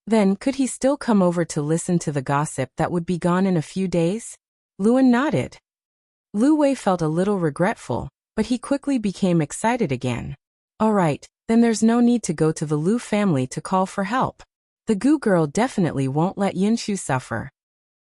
Then could he still come over to listen to the gossip that would be gone in a few days? Luan nodded. Lu Wei felt a little regretful, but he quickly became excited again. "All right, then there's no need to go to the Lu family to call for help. The Gu girl definitely won't let Yinshu suffer."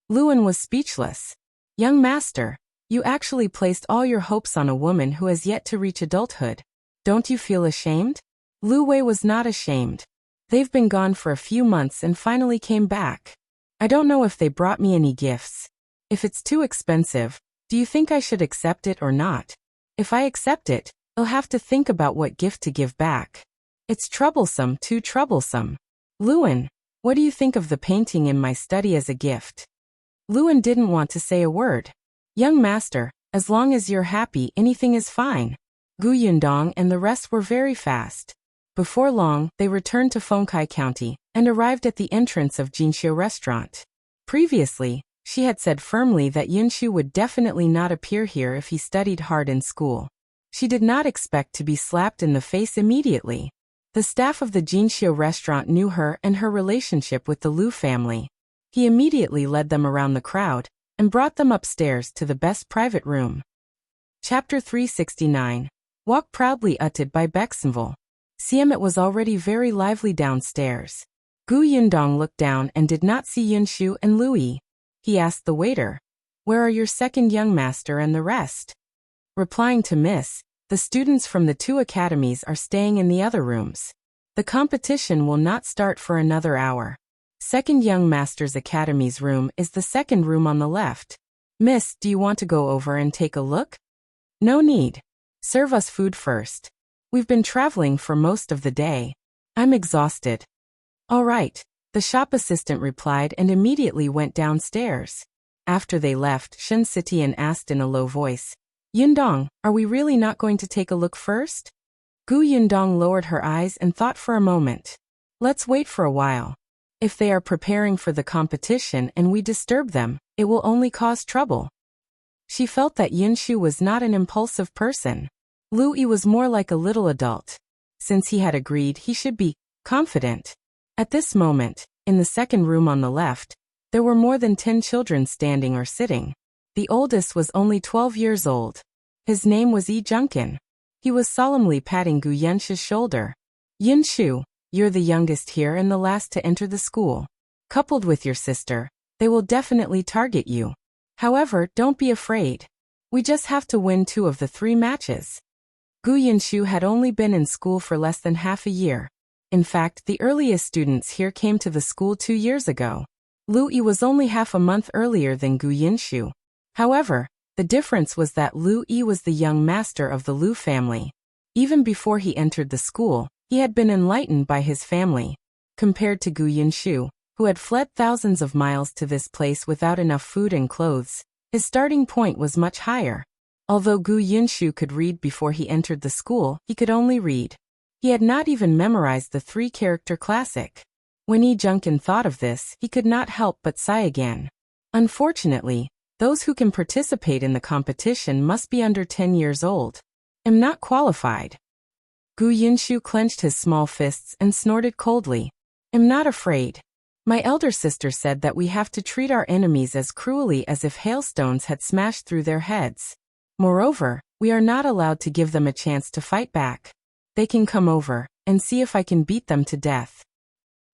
Luan was speechless. "Young master, you actually placed all your hopes on a woman who has yet to reach adulthood. Don't you feel ashamed?" Lu Wei was not ashamed. "They've been gone for a few months and finally came back. I don't know if they brought me any gifts. If it's too expensive, do you think I should accept it or not? If I accept it, I'll have to think about what gift to give back. It's troublesome, too troublesome. Luan, what do you think of the painting in my study as a gift?" Luan didn't want to say a word. "Young master, as long as you're happy, anything is fine." Gu Yundong and the rest were very fast. Before long, they returned to Fengkai County and arrived at the entrance of Jinxiu restaurant. Previously, she had said firmly that Yinshu would definitely not appear here if he studied hard in school. She did not expect to be slapped in the face immediately. The staff of the Jinxiu restaurant knew her and her relationship with the Lu family. He immediately led them around the crowd and brought them upstairs to the best private room. Chapter 369. Walk proudly, uttered by Bexenville. It was already very lively downstairs. Gu Yundong looked down and did not see Yinshu and Louis. He asked the waiter, "Where are your second young master and the rest?" Replying to Miss, "The students from the two academies are staying in the other rooms. The competition will not start for another hour. Second young master's academy's room is the second room on the left. Miss, do you want to go over and take a look?" "No need. Serve us food first. We've been traveling for most of the day. I'm exhausted." "All right," the shop assistant replied and immediately went downstairs. After they left, Shen Sitian asked in a low voice, "Yundong, are we really not going to take a look first?" Gu Yundong lowered her eyes and thought for a moment. "Let's wait for a while. If they are preparing for the competition and we disturb them, it will only cause trouble. She felt that Yunshu was not an impulsive person. Lu Yi was more like a little adult. Since he had agreed, he should be confident. At this moment, in the second room on the left, there were more than 10 children standing or sitting. The oldest was only 12 years old. His name was Yi Junkin. He was solemnly patting Gu Yunshu's shoulder. Yunshu, you're the youngest here and the last to enter the school. Coupled with your sister, they will definitely target you. However, don't be afraid. We just have to win 2 of the 3 matches. Gu Yunshu had only been in school for less than half a year. In fact, the earliest students here came to the school 2 years ago. Lu Yi was only half a month earlier than Gu Yunshu. However, the difference was that Lu Yi was the young master of the Lu family. Even before he entered the school, he had been enlightened by his family. Compared to Gu Yunshu, who had fled thousands of miles to this place without enough food and clothes, his starting point was much higher. Although Gu Yunshu could read before he entered the school, he could only read. He had not even memorized the 3-character classic. When Yi Junkin thought of this, he could not help but sigh again. Unfortunately, those who can participate in the competition must be under 10 years old. Am not qualified. Gu Yunshu clenched his small fists and snorted coldly. Am not afraid. My elder sister said that we have to treat our enemies as cruelly as if hailstones had smashed through their heads. Moreover, we are not allowed to give them a chance to fight back. They can come over and see if I can beat them to death.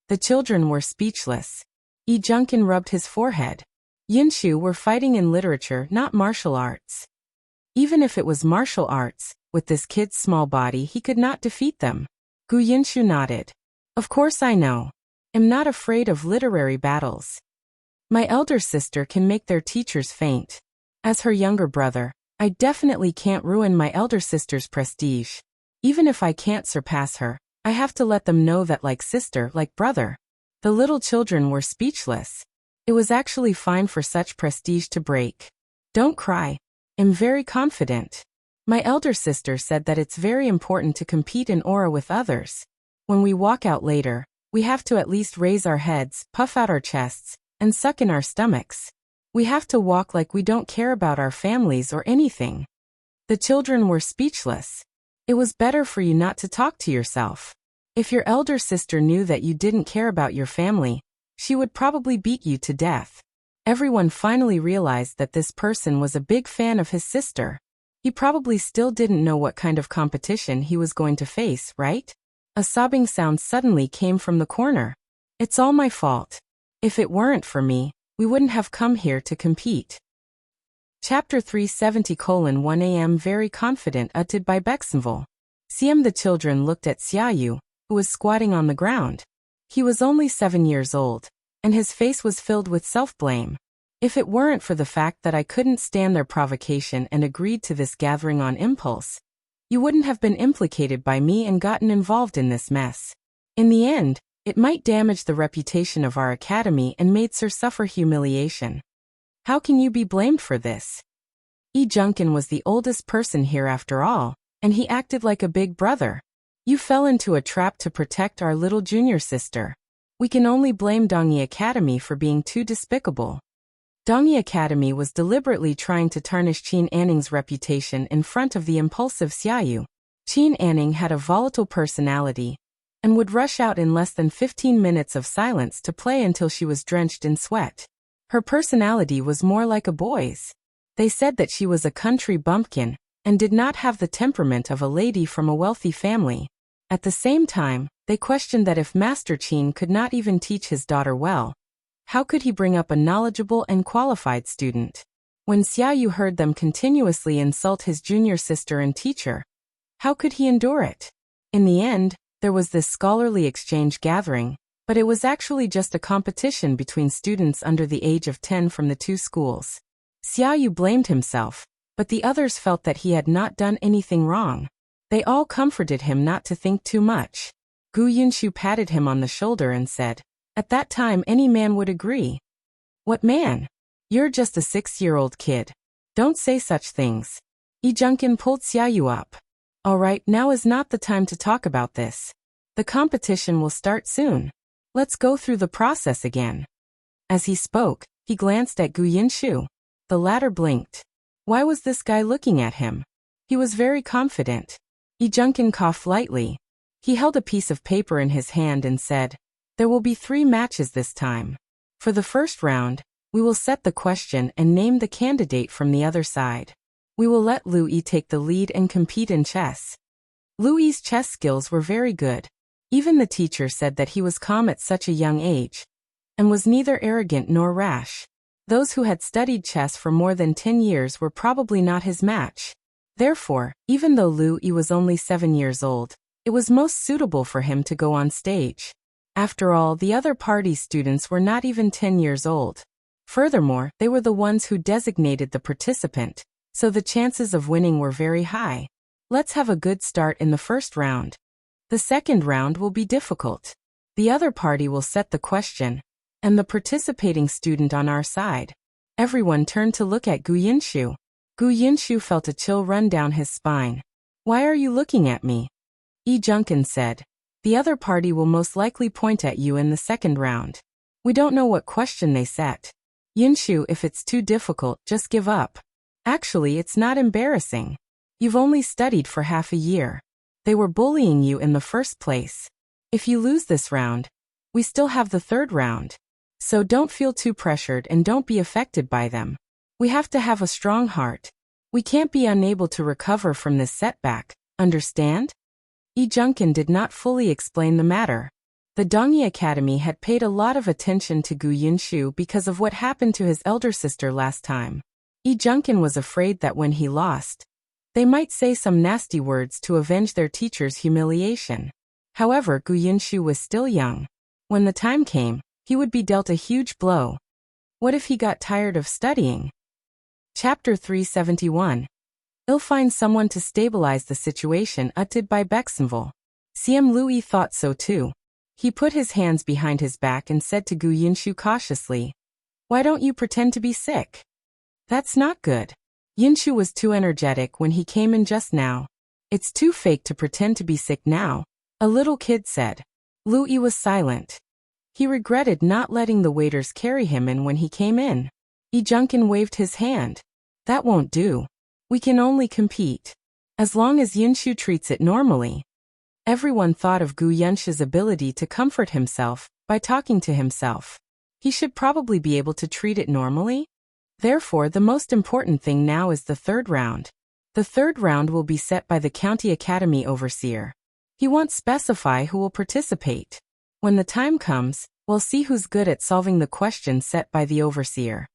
The children were speechless. Yi Junkin rubbed his forehead. Yunshu were fighting in literature, not martial arts. Even if it was martial arts, with this kid's small body he could not defeat them. Gu Yunshu nodded. Of course I know. Am not afraid of literary battles. My elder sister can make their teachers faint. As her younger brother, I definitely can't ruin my elder sister's prestige. Even if I can't surpass her, I have to let them know that like sister, like brother. The little children were speechless. It was actually fine for such prestige to break. Don't cry. I'm very confident. My elder sister said that it's very important to compete in aura with others. When we walk out later, we have to at least raise our heads, puff out our chests, and suck in our stomachs. We have to walk like we don't care about our families or anything. The children were speechless. It was better for you not to talk to yourself. If your elder sister knew that you didn't care about your family, she would probably beat you to death. Everyone finally realized that this person was a big fan of his sister. He probably still didn't know what kind of competition he was going to face, right? A sobbing sound suddenly came from the corner. It's all my fault. If it weren't for me, we wouldn't have come here to compete. Chapter 370:1 am very confident uttered by Bexenville. CM The children looked at Xiaoyu, who was squatting on the ground. He was only 7 years old, and his face was filled with self-blame. If it weren't for the fact that I couldn't stand their provocation and agreed to this gathering on impulse, you wouldn't have been implicated by me and gotten involved in this mess. In the end, it might damage the reputation of our academy and made Sir suffer humiliation. How can you be blamed for this? Yi Junkin was the oldest person here after all, and he acted like a big brother. You fell into a trap to protect our little junior sister. We can only blame Dongyi Academy for being too despicable. Dongyi Academy was deliberately trying to tarnish Qin Anning's reputation in front of the impulsive Xiaoyu. Qin Anning had a volatile personality and would rush out in less than 15 minutes of silence to play until she was drenched in sweat. Her personality was more like a boy's. They said that she was a country bumpkin and did not have the temperament of a lady from a wealthy family. At the same time, they questioned that if Master Qin could not even teach his daughter well, how could he bring up a knowledgeable and qualified student? When Xiaoyu heard them continuously insult his junior sister and teacher, how could he endure it? In the end, there was this scholarly exchange gathering, but it was actually just a competition between students under the age of 10 from the 2 schools. Xiaoyu blamed himself, but the others felt that he had not done anything wrong. They all comforted him not to think too much. Gu Yunshu patted him on the shoulder and said, "At that time any man would agree." "What man? You're just a 6-year-old kid. Don't say such things." Yi Junkin pulled Xiaoyu up. "All right, now is not the time to talk about this. The competition will start soon. Let's go through the process again. As he spoke, he glanced at Gu Yinshu. The latter blinked. Why was this guy looking at him? He was very confident. Yi Junkin coughed lightly. He held a piece of paper in his hand and said, "There will be 3 matches this time. For the first round, we will set the question and name the candidate from the other side. We will let Lu Yi take the lead and compete in chess." Lu Yi's chess skills were very good. Even the teacher said that he was calm at such a young age, and was neither arrogant nor rash. Those who had studied chess for more than 10 years were probably not his match. Therefore, even though Lu Yi was only 7 years old, it was most suitable for him to go on stage. After all, the other party's students were not even 10 years old. Furthermore, they were the ones who designated the participant, so the chances of winning were very high. Let's have a good start in the first round. The second round will be difficult. The other party will set the question, and the participating student on our side. Everyone turned to look at Gu Yinshu. Gu Yinshu felt a chill run down his spine. "Why are you looking at me?" Yi Junkin said. "The other party will most likely point at you in the second round. We don't know what question they set. Yinshu, if it's too difficult, just give up. Actually, it's not embarrassing. You've only studied for half a year. They were bullying you in the first place. If you lose this round, we still have the third round. So don't feel too pressured and don't be affected by them. We have to have a strong heart. We can't be unable to recover from this setback, understand?" Yi Junkin did not fully explain the matter. The Dongyi Academy had paid a lot of attention to Gu Yinshu because of what happened to his elder sister last time. Yi Junkin was afraid that when he lost, they might say some nasty words to avenge their teacher's humiliation. However, Gu Yinshu was still young. When the time came, he would be dealt a huge blow. What if he got tired of studying? Chapter 371. I'll find someone to stabilize the situation uttered by Bexenville. Siem Louis thought so too. He put his hands behind his back and said to Gu Yinshu cautiously, "Why don't you pretend to be sick? That's not good." Yinshu was too energetic when he came in just now. "It's too fake to pretend to be sick now," a little kid said. Lu Yi was silent. He regretted not letting the waiters carry him in when he came in. Yi Junkin waved his hand. "That won't do. We can only compete. As long as Yinshu treats it normally." Everyone thought of Gu Yinshu's ability to comfort himself by talking to himself. He should probably be able to treat it normally. Therefore, the most important thing now is the third round. The third round will be set by the county academy overseer. He won't specify who will participate. When the time comes, we'll see who's good at solving the question set by the overseer.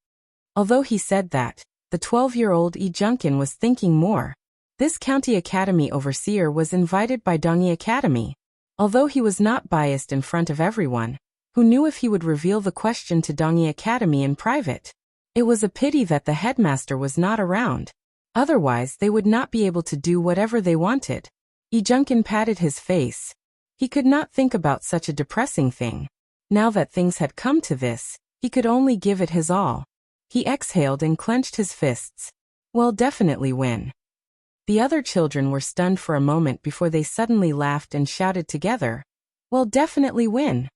Although he said that, the 12-year-old Yi Junkin was thinking more. This county academy overseer was invited by Dongyi Academy. Although he was not biased in front of everyone, who knew if he would reveal the question to Dongyi Academy in private. It was a pity that the headmaster was not around. Otherwise, they would not be able to do whatever they wanted. Yi Junkin patted his face. He could not think about such a depressing thing. Now that things had come to this, he could only give it his all. He exhaled and clenched his fists. "We'll definitely win." The other children were stunned for a moment before they suddenly laughed and shouted together, "We'll definitely win."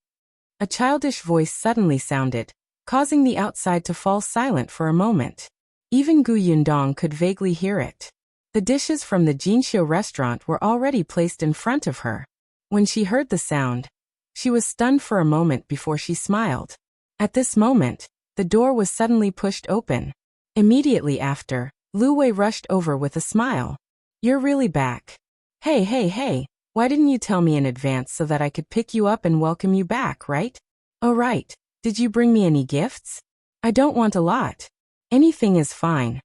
A childish voice suddenly sounded, causing the outside to fall silent for a moment. Even Gu Yundong could vaguely hear it. The dishes from the Jinxiu restaurant were already placed in front of her. When she heard the sound, she was stunned for a moment before she smiled. At this moment, the door was suddenly pushed open. Immediately after, Lu Wei rushed over with a smile. "You're really back. Hey, why didn't you tell me in advance so that I could pick you up and welcome you back, right?" "Oh right. Did you bring me any gifts?" "I don't want a lot. Anything is fine."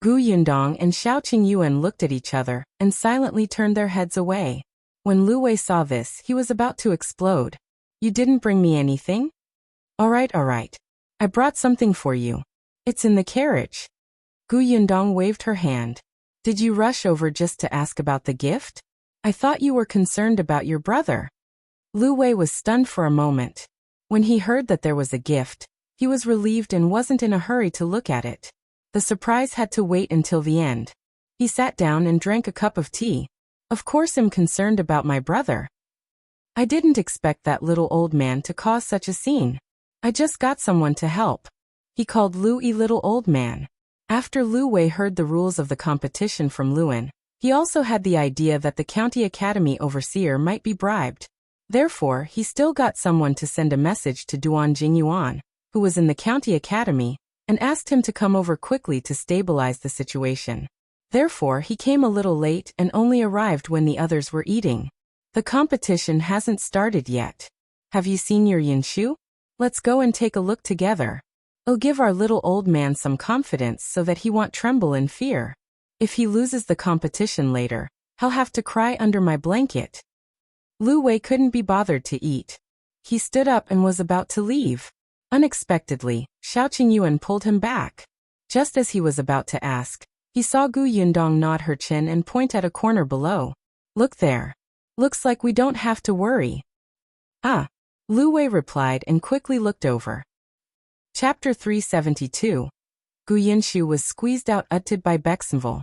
Gu Yundong and Xiao Qingyuan looked at each other and silently turned their heads away. When Lu Wei saw this, he was about to explode. "You didn't bring me anything?" All right. I brought something for you. It's in the carriage." Gu Yundong waved her hand. "Did you rush over just to ask about the gift? I thought you were concerned about your brother." Lu Wei was stunned for a moment. When he heard that there was a gift, he was relieved and wasn't in a hurry to look at it. The surprise had to wait until the end. He sat down and drank a cup of tea. "Of course I'm concerned about my brother." I didn't expect that little old man to cause such a scene. I just got someone to help. He called Lu-yi little old man. After Lu Wei heard the rules of the competition from Luan, he also had the idea that the county academy overseer might be bribed. Therefore, he still got someone to send a message to Duan Jingyuan, who was in the county academy, and asked him to come over quickly to stabilize the situation. Therefore, he came a little late and only arrived when the others were eating. The competition hasn't started yet. Have you seen your Yinshu? Let's go and take a look together. It'll give our little old man some confidence so that he won't tremble in fear. If he loses the competition later, he'll have to cry under my blanket. Lu Wei couldn't be bothered to eat. He stood up and was about to leave. Unexpectedly, Xiao Qingyuan pulled him back. Just as he was about to ask, he saw Gu Yundong nod her chin and point at a corner below. Look there. Looks like we don't have to worry. Ah. Lu Wei replied and quickly looked over. Chapter 372. Gu Yinshu was squeezed out by Bexenville.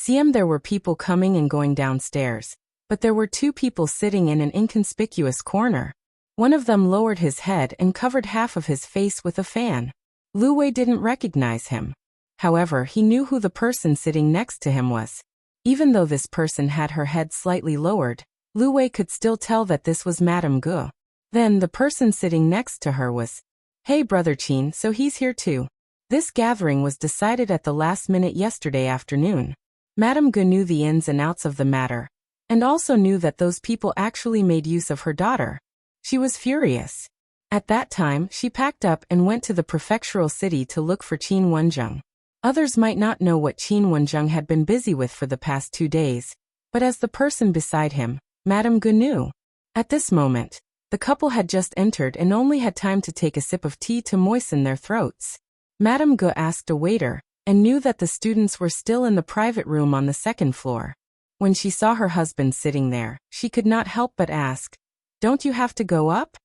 There were people coming and going downstairs, but there were two people sitting in an inconspicuous corner. One of them lowered his head and covered half of his face with a fan. Lu Wei didn't recognize him. However, he knew who the person sitting next to him was. Even though this person had her head slightly lowered, Lu Wei could still tell that this was Madame Gu. Then the person sitting next to her was, "Hey Brother Qin, so he's here too." This gathering was decided at the last minute yesterday afternoon. Madame Gu knew the ins and outs of the matter, and also knew that those people actually made use of her daughter. She was furious. At that time, she packed up and went to the prefectural city to look for Qin Wenzheng. Others might not know what Qin Wenzheng had been busy with for the past 2 days, but as the person beside him, Madame Gu knew. At this moment, the couple had just entered and only had time to take a sip of tea to moisten their throats. Madame Gu asked a waiter, and knew that the students were still in the private room on the 2nd floor. When she saw her husband sitting there, she could not help but ask, "Don't you have to go up?"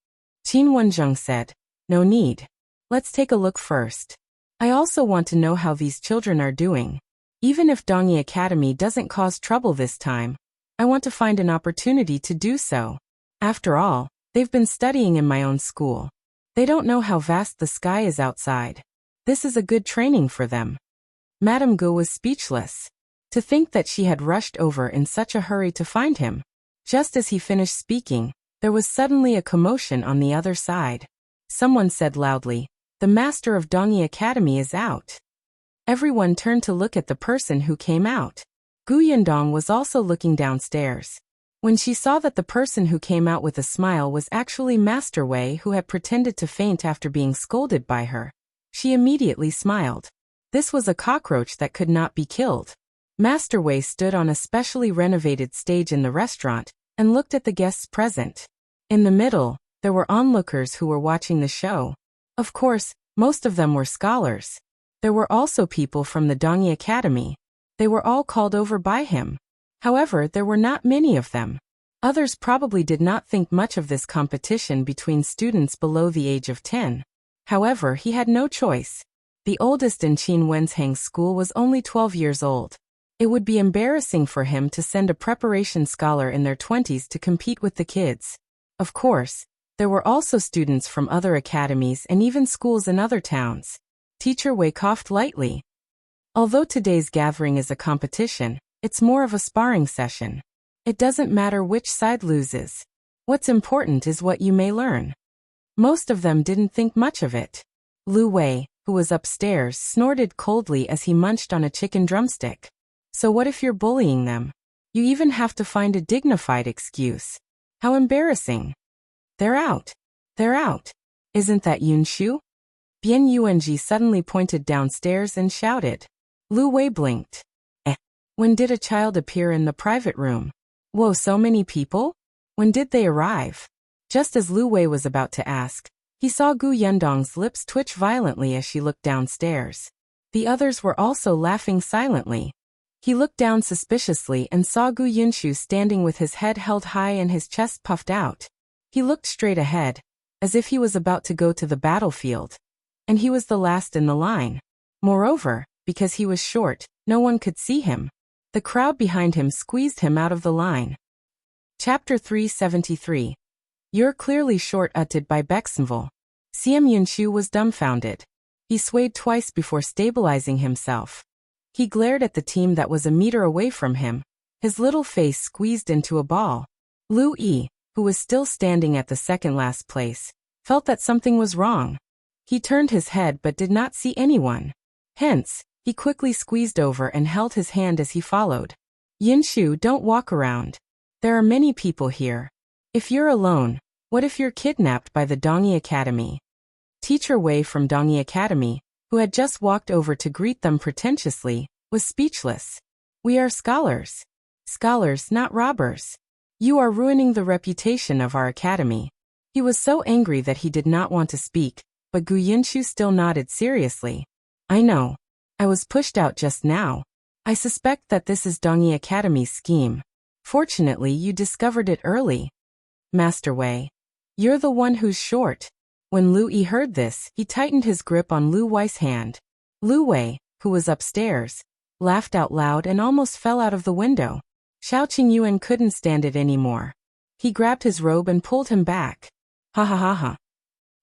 Qin Wenzheng said, "No need. Let's take a look first. I also want to know how these children are doing. Even if Dongyi Academy doesn't cause trouble this time, I want to find an opportunity to do so. After all, they've been studying in my own school. They don't know how vast the sky is outside. This is a good training for them." Madame Gu was speechless. To think that she had rushed over in such a hurry to find him. Just as he finished speaking, there was suddenly a commotion on the other side. Someone said loudly, "The master of Dongyi Academy is out." Everyone turned to look at the person who came out. Gu Yundong was also looking downstairs. When she saw that the person who came out with a smile was actually Master Wei, who had pretended to faint after being scolded by her, she immediately smiled. This was a cockroach that could not be killed. Master Wei stood on a specially renovated stage in the restaurant and looked at the guests present. In the middle, there were onlookers who were watching the show. Of course, most of them were scholars. There were also people from the Dongyi Academy. They were all called over by him. However, there were not many of them. Others probably did not think much of this competition between students below the age of 10. However, he had no choice. The oldest in Qin Wensheng's school was only 12 years old. It would be embarrassing for him to send a preparation scholar in their 20s to compete with the kids. Of course, there were also students from other academies and even schools in other towns. Teacher Wei coughed lightly. Although today's gathering is a competition, it's more of a sparring session. It doesn't matter which side loses. What's important is what you may learn. Most of them didn't think much of it. Lu Wei, who was upstairs, snorted coldly as he munched on a chicken drumstick. So what if you're bullying them? You even have to find a dignified excuse. How embarrassing. They're out. They're out. Isn't that Yunshu? Bian Yuanji suddenly pointed downstairs and shouted. Lu Wei blinked. When did a child appear in the private room? Whoa, so many people? When did they arrive? Just as Lu Wei was about to ask, he saw Gu Yundong's lips twitch violently as she looked downstairs. The others were also laughing silently. He looked down suspiciously and saw Gu Yunshu standing with his head held high and his chest puffed out. He looked straight ahead, as if he was about to go to the battlefield. And he was the last in the line. Moreover, because he was short, no one could see him. The crowd behind him squeezed him out of the line. Chapter 373. You're clearly short-utted by Bexenville. CM Yunshu was dumbfounded. He swayed twice before stabilizing himself. He glared at the team that was a meter away from him, his little face squeezed into a ball. Lu Yi, who was still standing at the second-last place, felt that something was wrong. He turned his head but did not see anyone. Hence, he quickly squeezed over and held his hand as he followed. Yunshu, don't walk around. There are many people here. If you're alone, what if you're kidnapped by the Dongyi Academy? Teacher Wei from Dongyi Academy, who had just walked over to greet them pretentiously, was speechless. We are scholars. Scholars, not robbers. You are ruining the reputation of our academy. He was so angry that he did not want to speak, but Gu Yunshu still nodded seriously. I know. I was pushed out just now. I suspect that this is Dongyi Academy's scheme. Fortunately, you discovered it early. Master Wei. You're the one who's short. When Lu Yi heard this, he tightened his grip on Lu Wei's hand. Lu Wei, who was upstairs, laughed out loud and almost fell out of the window. Xiao Qingyuan couldn't stand it anymore. He grabbed his robe and pulled him back. Ha ha ha ha.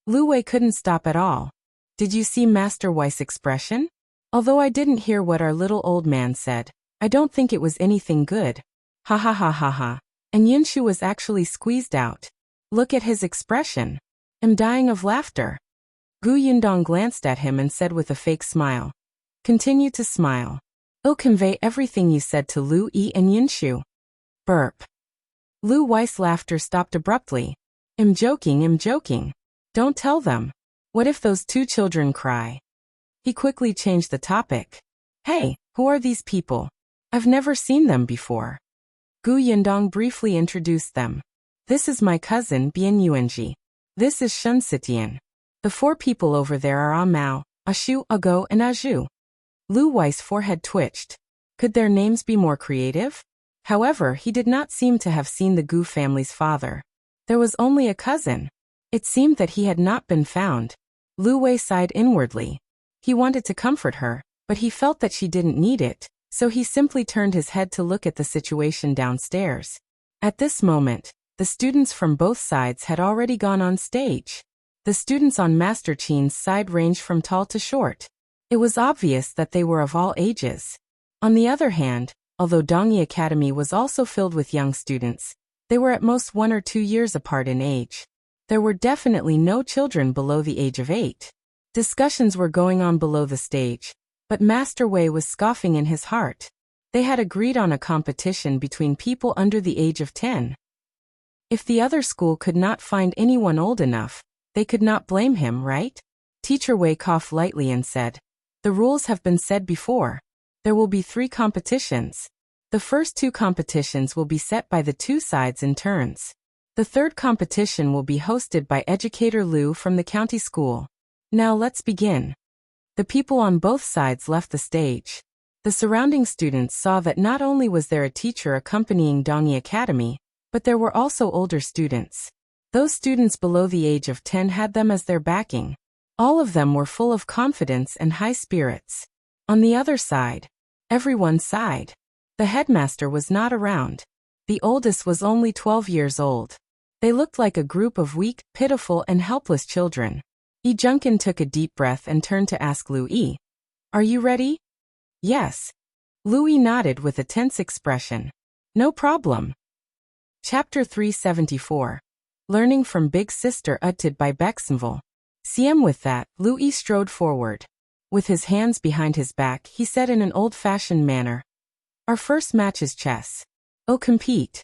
Lu Wei couldn't stop at all. Did you see Master Wei's expression? Although I didn't hear what our little old man said, I don't think it was anything good. Ha ha ha ha ha. And Yunshu was actually squeezed out. Look at his expression. I'm dying of laughter. Gu Yundong glanced at him and said with a fake smile. Continue to smile. I'll convey everything you said to Lu Yi and Yunshu. Burp. Lu Wei's laughter stopped abruptly. I'm joking. Don't tell them. What if those two children cry? He quickly changed the topic. Hey, who are these people? I've never seen them before. Gu Yundong briefly introduced them. This is my cousin Bian Yuanji. This is Shun Sitian. The four people over there are Amao, Ashu, Ago, and Aju. Lu Wei's forehead twitched. Could their names be more creative? However, he did not seem to have seen the Gu family's father. There was only a cousin. It seemed that he had not been found. Lu Wei sighed inwardly. He wanted to comfort her, but he felt that she didn't need it, so he simply turned his head to look at the situation downstairs. At this moment, the students from both sides had already gone on stage. The students on Master Qin's side ranged from tall to short. It was obvious that they were of all ages. On the other hand, although Dongyi Academy was also filled with young students, they were at most 1 or 2 years apart in age. There were definitely no children below the age of 8. Discussions were going on below the stage, but Master Wei was scoffing in his heart. They had agreed on a competition between people under the age of 10. If the other school could not find anyone old enough, they could not blame him, right? Teacher Wei coughed lightly and said, the rules have been said before. There will be 3 competitions. The first 2 competitions will be set by the 2 sides in turns. The third competition will be hosted by Educator Liu from the county school. Now let's begin. The people on both sides left the stage. The surrounding students saw that not only was there a teacher accompanying Dongyi Academy, but there were also older students. Those students below the age of 10 had them as their backing. All of them were full of confidence and high spirits. On the other side, everyone sighed. The headmaster was not around. The oldest was only 12 years old. They looked like a group of weak, pitiful, and helpless children. Yi Junkin took a deep breath and turned to ask Lu Yi. Are you ready? Yes. Lu Yi nodded with a tense expression. No problem. Chapter 374. Learning from Big Sister Utted by Bexenville. CM with that, Lu Yi strode forward. With his hands behind his back, he said in an old-fashioned manner. Our first match is chess. Oh, compete.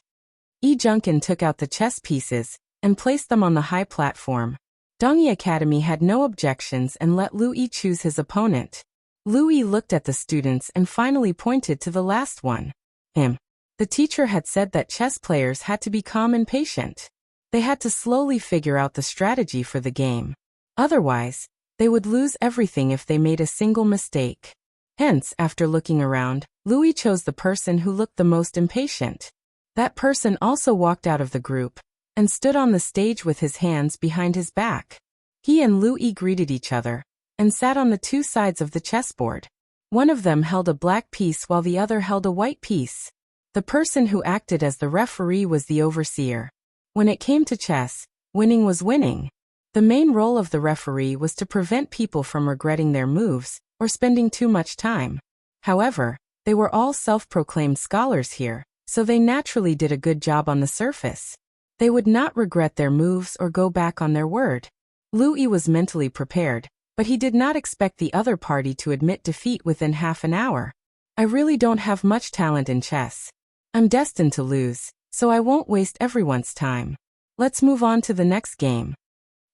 Yi Junkin took out the chess pieces and placed them on the high platform. Dongyi Academy had no objections and let Lu Yi choose his opponent. Lu Yi looked at the students and finally pointed to the last one. Him. The teacher had said that chess players had to be calm and patient. They had to slowly figure out the strategy for the game. Otherwise, they would lose everything if they made a single mistake. Hence, after looking around, Lu Yi chose the person who looked the most impatient. That person also walked out of the group and stood on the stage with his hands behind his back. He and Lu Yi greeted each other and sat on the 2 sides of the chessboard. One of them held a black piece while the other held a white piece. The person who acted as the referee was the overseer. When it came to chess, Winning was winning. The main role of the referee was to prevent people from regretting their moves or spending too much time. However, they were all self-proclaimed scholars here, so they naturally did a good job on the surface. They would not regret their moves or go back on their word. Louis was mentally prepared, but he did not expect the other party to admit defeat within half an hour. I really don't have much talent in chess. I'm destined to lose, so I won't waste everyone's time. Let's move on to the next game.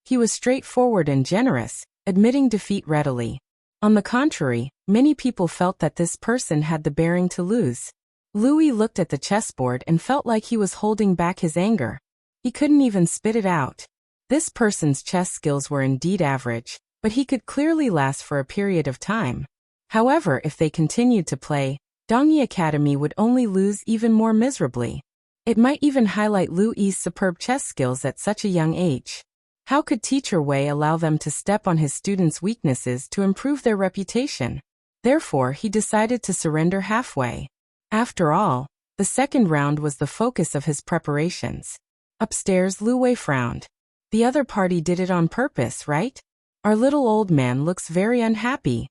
He was straightforward and generous, admitting defeat readily. On the contrary, many people felt that this person had the bearing to lose. Louis looked at the chessboard and felt like he was holding back his anger. He couldn't even spit it out. This person's chess skills were indeed average, but he could clearly last for a period of time. However, if they continued to play, Dongyi Academy would only lose even more miserably. It might even highlight Louis's superb chess skills at such a young age. How could Teacher Wei allow them to step on his students' weaknesses to improve their reputation? Therefore, he decided to surrender halfway. After all, the second round was the focus of his preparations. Upstairs, Lu Wei frowned. The other party did it on purpose, right? Our little old man looks very unhappy.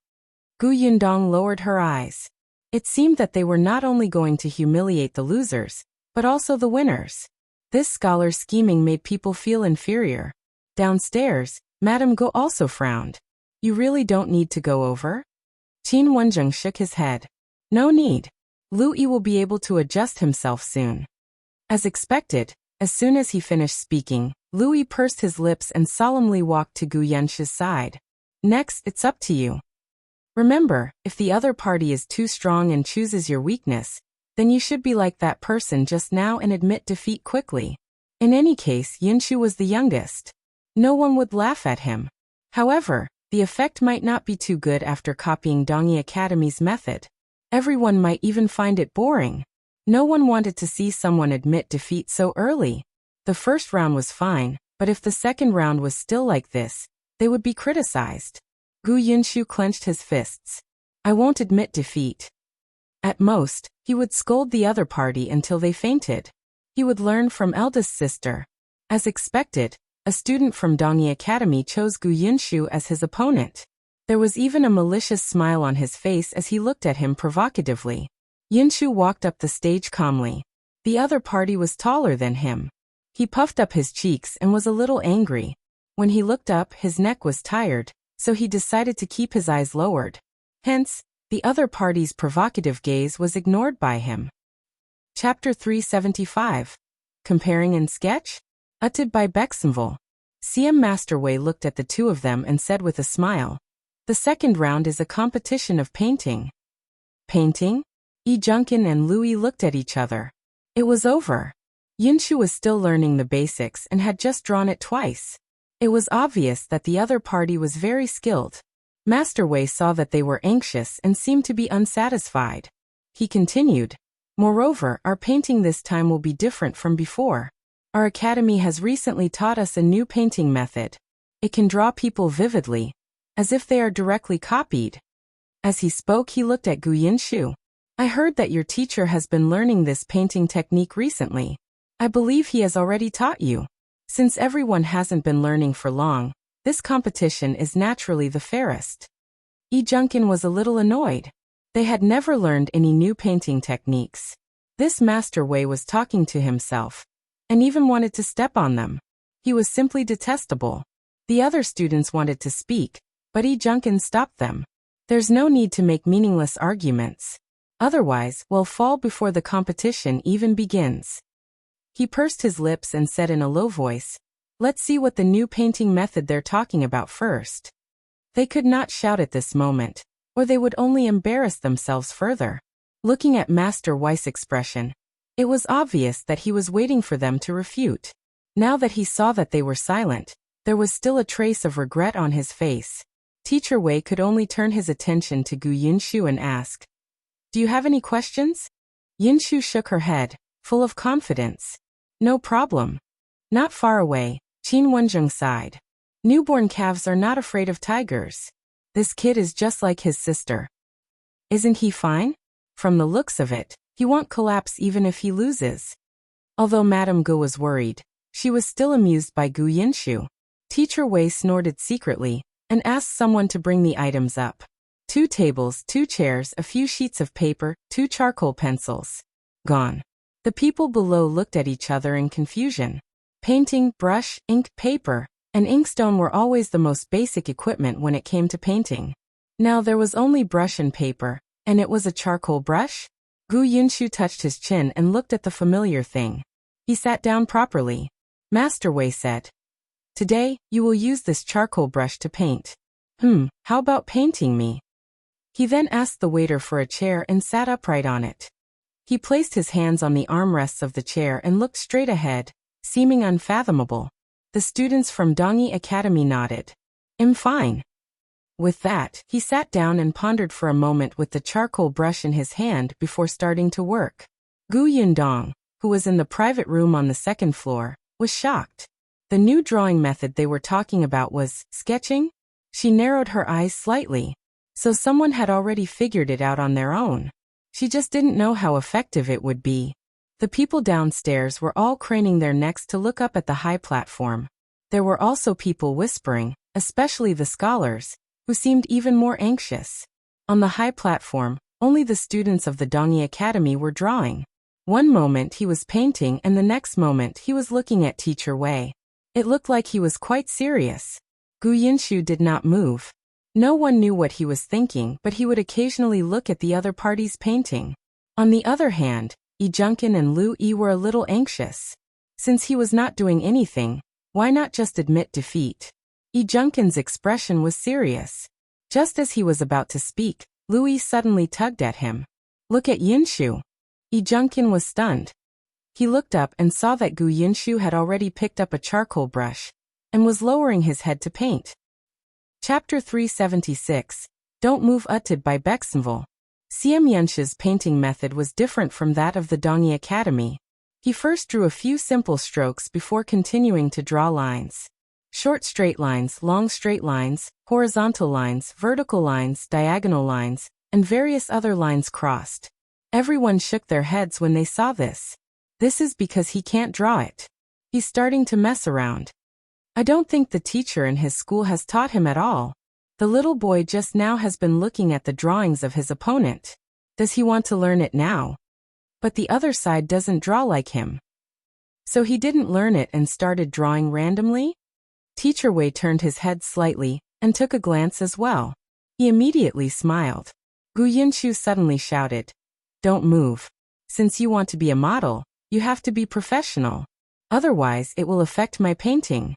Gu Yundong lowered her eyes. It seemed that they were not only going to humiliate the losers, but also the winners. This scholar's scheming made people feel inferior. Downstairs, Madame Go also frowned. You really don't need to go over? Qin Wenjing shook his head. No need. Louis will be able to adjust himself soon. As expected, as soon as he finished speaking, Louis pursed his lips and solemnly walked to Gu Yenshi's side. Next, it's up to you. Remember, if the other party is too strong and chooses your weakness, then you should be like that person just now and admit defeat quickly. In any case, Yinshu was the youngest. No one would laugh at him. However, the effect might not be too good after copying Dongyi Academy's method. Everyone might even find it boring. No one wanted to see someone admit defeat so early. The first round was fine, but if the second round was still like this, they would be criticized. Gu Yinshu clenched his fists. I won't admit defeat. At most, he would scold the other party until they fainted. He would learn from eldest sister. As expected, a student from Dongyi Academy chose Gu Yinshu as his opponent. There was even a malicious smile on his face as he looked at him provocatively. Yinshu walked up the stage calmly. The other party was taller than him. He puffed up his cheeks and was a little angry. When he looked up, his neck was tired, so he decided to keep his eyes lowered. Hence, the other party's provocative gaze was ignored by him. Chapter 375. Comparing and Sketch? Uttered by Bexenville. CM Master Wei looked at the two of them and said with a smile, the second round is a competition of painting. Painting? Yi Junkin and Louis looked at each other. It was over. Yinshu was still learning the basics and had just drawn it twice. It was obvious that the other party was very skilled. Master Wei saw that they were anxious and seemed to be unsatisfied. He continued, moreover, our painting this time will be different from before. Our academy has recently taught us a new painting method. It can draw people vividly, as if they are directly copied. As he spoke, he looked at Gu Yinshu. I heard that your teacher has been learning this painting technique recently. I believe he has already taught you. Since everyone hasn't been learning for long, this competition is naturally the fairest. Yi Junkin was a little annoyed. They had never learned any new painting techniques. This Master Wei was talking to himself, and even wanted to step on them. He was simply detestable. The other students wanted to speak, but Yi Junkin stopped them. There's no need to make meaningless arguments. Otherwise, we'll fall before the competition even begins. He pursed his lips and said in a low voice, let's see what the new painting method they're talking about first. They could not shout at this moment, or they would only embarrass themselves further. Looking at Master Wei's expression, it was obvious that he was waiting for them to refute. Now that he saw that they were silent, there was still a trace of regret on his face. Teacher Wei could only turn his attention to Gu Yinshu and ask, do you have any questions? Yinshu shook her head, full of confidence. No problem. Not far away, Qin Wenjing sighed. Newborn calves are not afraid of tigers. This kid is just like his sister. Isn't he fine? From the looks of it, he won't collapse even if he loses. Although Madame Gu was worried, She was still amused by Gu Yinshu. Teacher Wei snorted secretly and asked someone to bring the items up. 2 tables, 2 chairs, a few sheets of paper, 2 charcoal pencils. Gone. The people below looked at each other in confusion. Painting, brush, ink, paper, and inkstone were always the most basic equipment when it came to painting. Now there was only brush and paper, and it was a charcoal brush? Gu Yinshu touched his chin and looked at the familiar thing. He sat down properly. Master Wei said, "Today, you will use this charcoal brush to paint. How about painting me?" He then asked the waiter for a chair and sat upright on it. He placed his hands on the armrests of the chair and looked straight ahead, seeming unfathomable. The students from Dongyi Academy nodded. Fine." With that, he sat down and pondered for a moment with the charcoal brush in his hand before starting to work. Gu Yundong, who was in the private room on the 2nd floor, was shocked. The new drawing method they were talking about was sketching? She narrowed her eyes slightly. So someone had already figured it out on their own. She just didn't know how effective it would be. The people downstairs were all craning their necks to look up at the high platform. There were also people whispering, especially the scholars, who seemed even more anxious. On the high platform, only the students of the Dongyi Academy were drawing. One moment he was painting and the next moment he was looking at Teacher Wei. It looked like he was quite serious. Gu Yinshu did not move. No one knew what he was thinking, but he would occasionally look at the other party's painting. On the other hand, Yi Junkin and Lu Yi were a little anxious. Since he was not doing anything, why not just admit defeat? Yi Junkin's expression was serious. Just as he was about to speak, Lu Yi suddenly tugged at him. "Look at Yinshu." Yi Junkin was stunned. He looked up and saw that Gu Yinshu had already picked up a charcoal brush and was lowering his head to paint. Chapter 376, Don't Move Utted by Bexenville. CM Yenshi's painting method was different from that of the Dongyi Academy. He first drew a few simple strokes before continuing to draw lines. Short straight lines, long straight lines, horizontal lines, vertical lines, diagonal lines, and various other lines crossed. Everyone shook their heads when they saw this. This is because he can't draw it. He's starting to mess around. I don't think the teacher in his school has taught him at all. The little boy just now has been looking at the drawings of his opponent. Does he want to learn it now? But the other side doesn't draw like him. So he didn't learn it and started drawing randomly? Teacher Wei turned his head slightly and took a glance as well. He immediately smiled. Gu Yinshu suddenly shouted, "Don't move. Since you want to be a model, you have to be professional. Otherwise, it will affect my painting."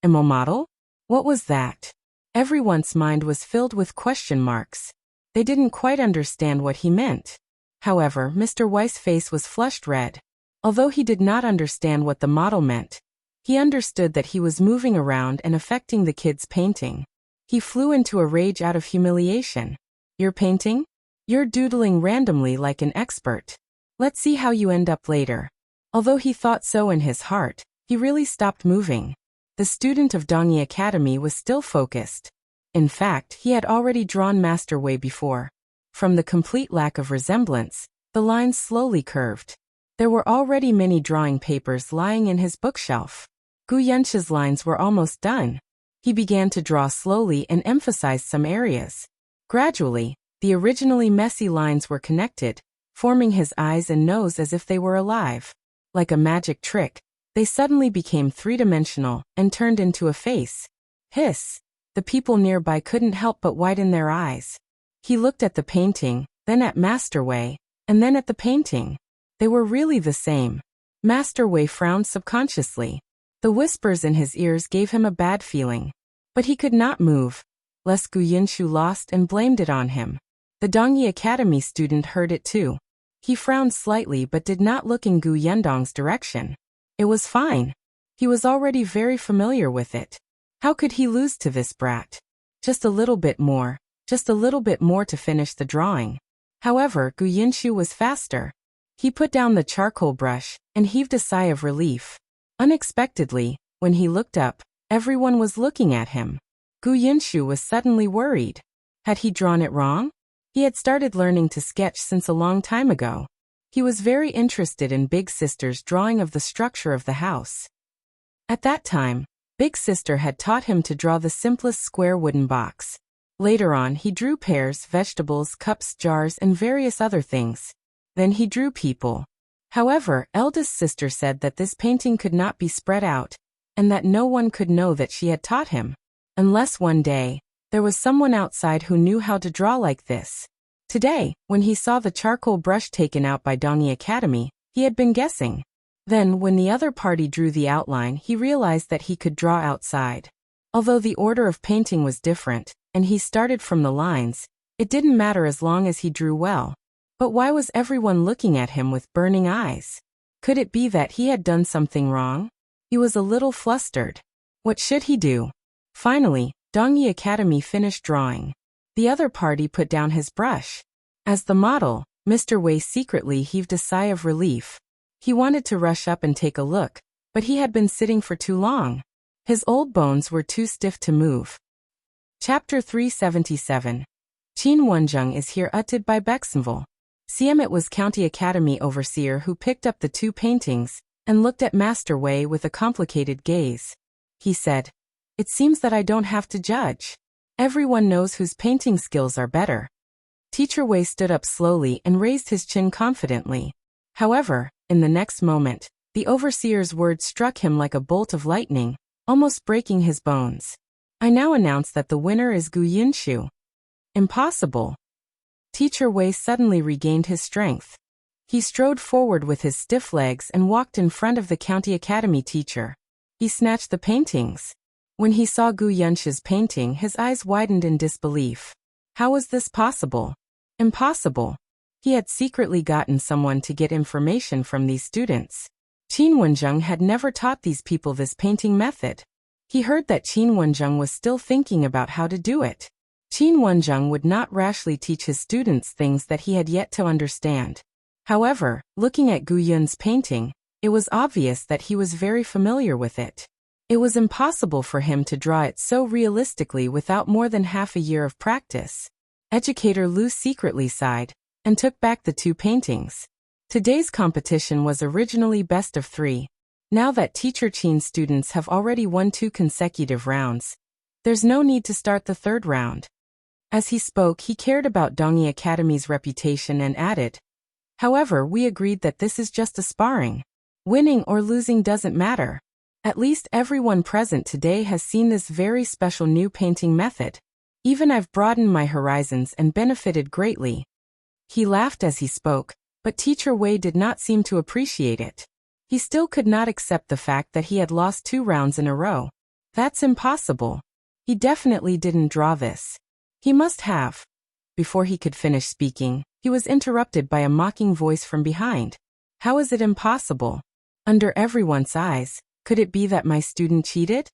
Am I a model? What was that? Everyone's mind was filled with question marks. They didn't quite understand what he meant. However, Mr. Weiss' face was flushed red. Although he did not understand what the model meant, he understood that he was moving around and affecting the kid's painting. He flew into a rage out of humiliation. "You're painting? You're doodling randomly like an expert. Let's see how you end up later." Although he thought so in his heart, he really stopped moving. The student of Dongyi Academy was still focused. In fact, he had already drawn Master Wei before. From the complete lack of resemblance, the lines slowly curved. There were already many drawing papers lying in his bookshelf. Gu Yenshi's lines were almost done. He began to draw slowly and emphasized some areas. Gradually, the originally messy lines were connected, forming his eyes and nose as if they were alive. Like a magic trick, they suddenly became three-dimensional and turned into a face. Hiss! The people nearby couldn't help but widen their eyes. He looked at the painting, then at Master Wei, and then at the painting. They were really the same. Master Wei frowned subconsciously. The whispers in his ears gave him a bad feeling. But he could not move, lest Gu Yinshu lost and blamed it on him. The Dongyi Academy student heard it too. He frowned slightly but did not look in Gu Yendong's direction. It was fine. He was already very familiar with it. How could he lose to this brat? Just a little bit more to finish the drawing. However, Gu Yinshu was faster. He put down the charcoal brush and heaved a sigh of relief. Unexpectedly, when he looked up, everyone was looking at him. Gu Yinshu was suddenly worried. Had he drawn it wrong? He had started learning to sketch since a long time ago. He was very interested in Big Sister's drawing of the structure of the house. At that time, Big Sister had taught him to draw the simplest square wooden box. Later on, he drew pears, vegetables, cups, jars, and various other things. Then he drew people. However, eldest sister said that this painting could not be spread out, and that no one could know that she had taught him, unless one day, there was someone outside who knew how to draw like this. Today, when he saw the charcoal brush taken out by Dongi Academy, he had been guessing. Then, when the other party drew the outline, he realized that he could draw outside. Although the order of painting was different, and he started from the lines, it didn't matter as long as he drew well. But why was everyone looking at him with burning eyes? Could it be that he had done something wrong? He was a little flustered. What should he do? Finally, Dongi Academy finished drawing. The other party put down his brush. As the model, Mr. Wei secretly heaved a sigh of relief. He wanted to rush up and take a look, but he had been sitting for too long. His old bones were too stiff to move. Chapter 377. Qin Wenjung is here utted by Bexenville. CM It was County Academy overseer who picked up the two paintings and looked at Master Wei with a complicated gaze. He said, "It seems that I don't have to judge. Everyone knows whose painting skills are better." Teacher Wei stood up slowly and raised his chin confidently. However, in the next moment, the overseer's words struck him like a bolt of lightning, almost breaking his bones. "I now announce that the winner is Gu Yunshu." Impossible. Teacher Wei suddenly regained his strength. He strode forward with his stiff legs and walked in front of the County Academy teacher. He snatched the paintings. When he saw Gu Yunshu's painting, his eyes widened in disbelief. How was this possible? Impossible. He had secretly gotten someone to get information from these students. Qin Wenjung had never taught these people this painting method. He heard that Qin Wenjung was still thinking about how to do it. Qin Wenjung would not rashly teach his students things that he had yet to understand. However, looking at Gu Yun's painting, it was obvious that he was very familiar with it. It was impossible for him to draw it so realistically without more than half a year of practice. Educator Lu secretly sighed and took back the two paintings. Today's competition was originally best of 3. Now that Teacher Qin's students have already won 2 consecutive rounds, there's no need to start the 3rd round. As he spoke, he cared about Dongi Academy's reputation and added, "However, we agreed that this is just a sparring. Winning or losing doesn't matter. At least everyone present today has seen this very special new painting method. Even I've broadened my horizons and benefited greatly." He laughed as he spoke, but Teacher Wei did not seem to appreciate it. He still could not accept the fact that he had lost 2 rounds in a row. That's impossible. He definitely didn't draw this. He must have. Before he could finish speaking, he was interrupted by a mocking voice from behind. "How is it impossible? Under everyone's eyes, could it be that my student cheated?"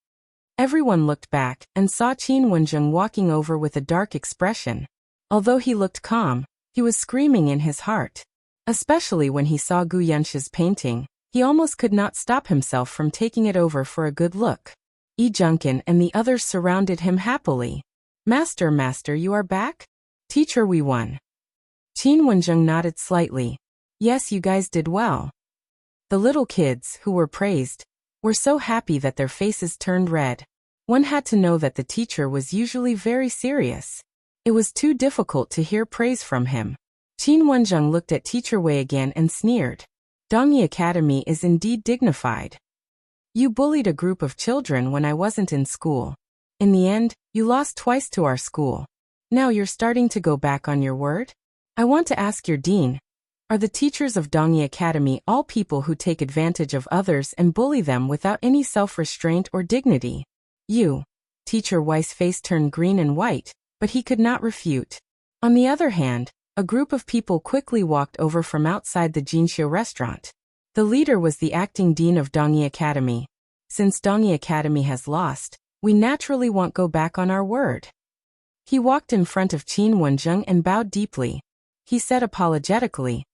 Everyone looked back and saw Qin Wenjung walking over with a dark expression. Although he looked calm, he was screaming in his heart. Especially when he saw Gu Yunshu's painting, he almost could not stop himself from taking it over for a good look. Yi Junkin and the others surrounded him happily. Master, you are back? Teacher, we won." Qin Wenjung nodded slightly. "Yes, you guys did well." The little kids, who were praised, were so happy that their faces turned red. One had to know that the teacher was usually very serious. It was too difficult to hear praise from him. Qin Wenjung looked at Teacher Wei again and sneered. "Dongi Academy is indeed dignified. You bullied a group of children when I wasn't in school. In the end, you lost twice to our school. Now you're starting to go back on your word? I want to ask your dean, are the teachers of Dongi Academy all people who take advantage of others and bully them without any self-restraint or dignity?" Teacher Wei's face turned green and white, but he could not refute. On the other hand, a group of people quickly walked over from outside the Jinxiu restaurant. The leader was the acting dean of Dongi Academy. "Since Dongi Academy has lost, we naturally won't go back on our word." He walked in front of Qin Wenjung and bowed deeply. He said apologetically,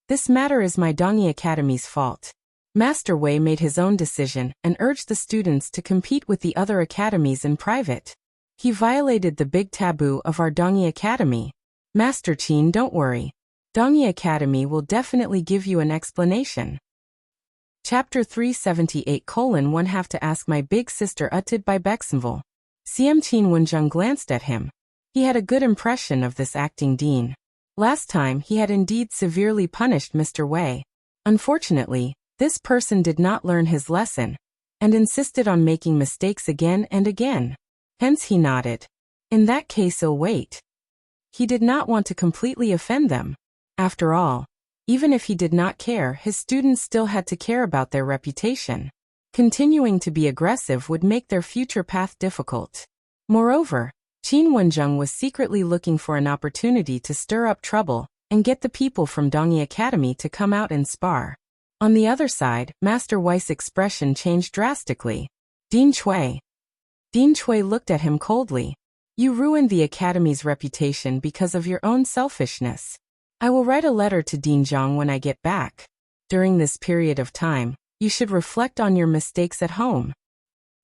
"This matter is my Dongi Academy's fault." Master Wei made his own decision and urged the students to compete with the other academies in private. He violated the big taboo of our Dongi Academy. "Master Qin, don't worry. Dongi Academy will definitely give you an explanation." Chapter 378:1 Have to ask my big sister utted by Bexenville. CM Chin Wenjung glanced at him. He had a good impression of this acting dean. Last time he had indeed severely punished Mr. Wei. Unfortunately, this person did not learn his lesson, and insisted on making mistakes again and again. Hence he nodded. In that case he'll wait. He did not want to completely offend them. After all, even if he did not care, his students still had to care about their reputation. Continuing to be aggressive would make their future path difficult. Moreover, Qin Wenjung was secretly looking for an opportunity to stir up trouble and get the people from Dongyi Academy to come out and spar. On the other side, Master Wei's expression changed drastically. Dean Chui. Dean Chui looked at him coldly. You ruined the Academy's reputation because of your own selfishness. I will write a letter to Dean Zhang when I get back. During this period of time, you should reflect on your mistakes at home.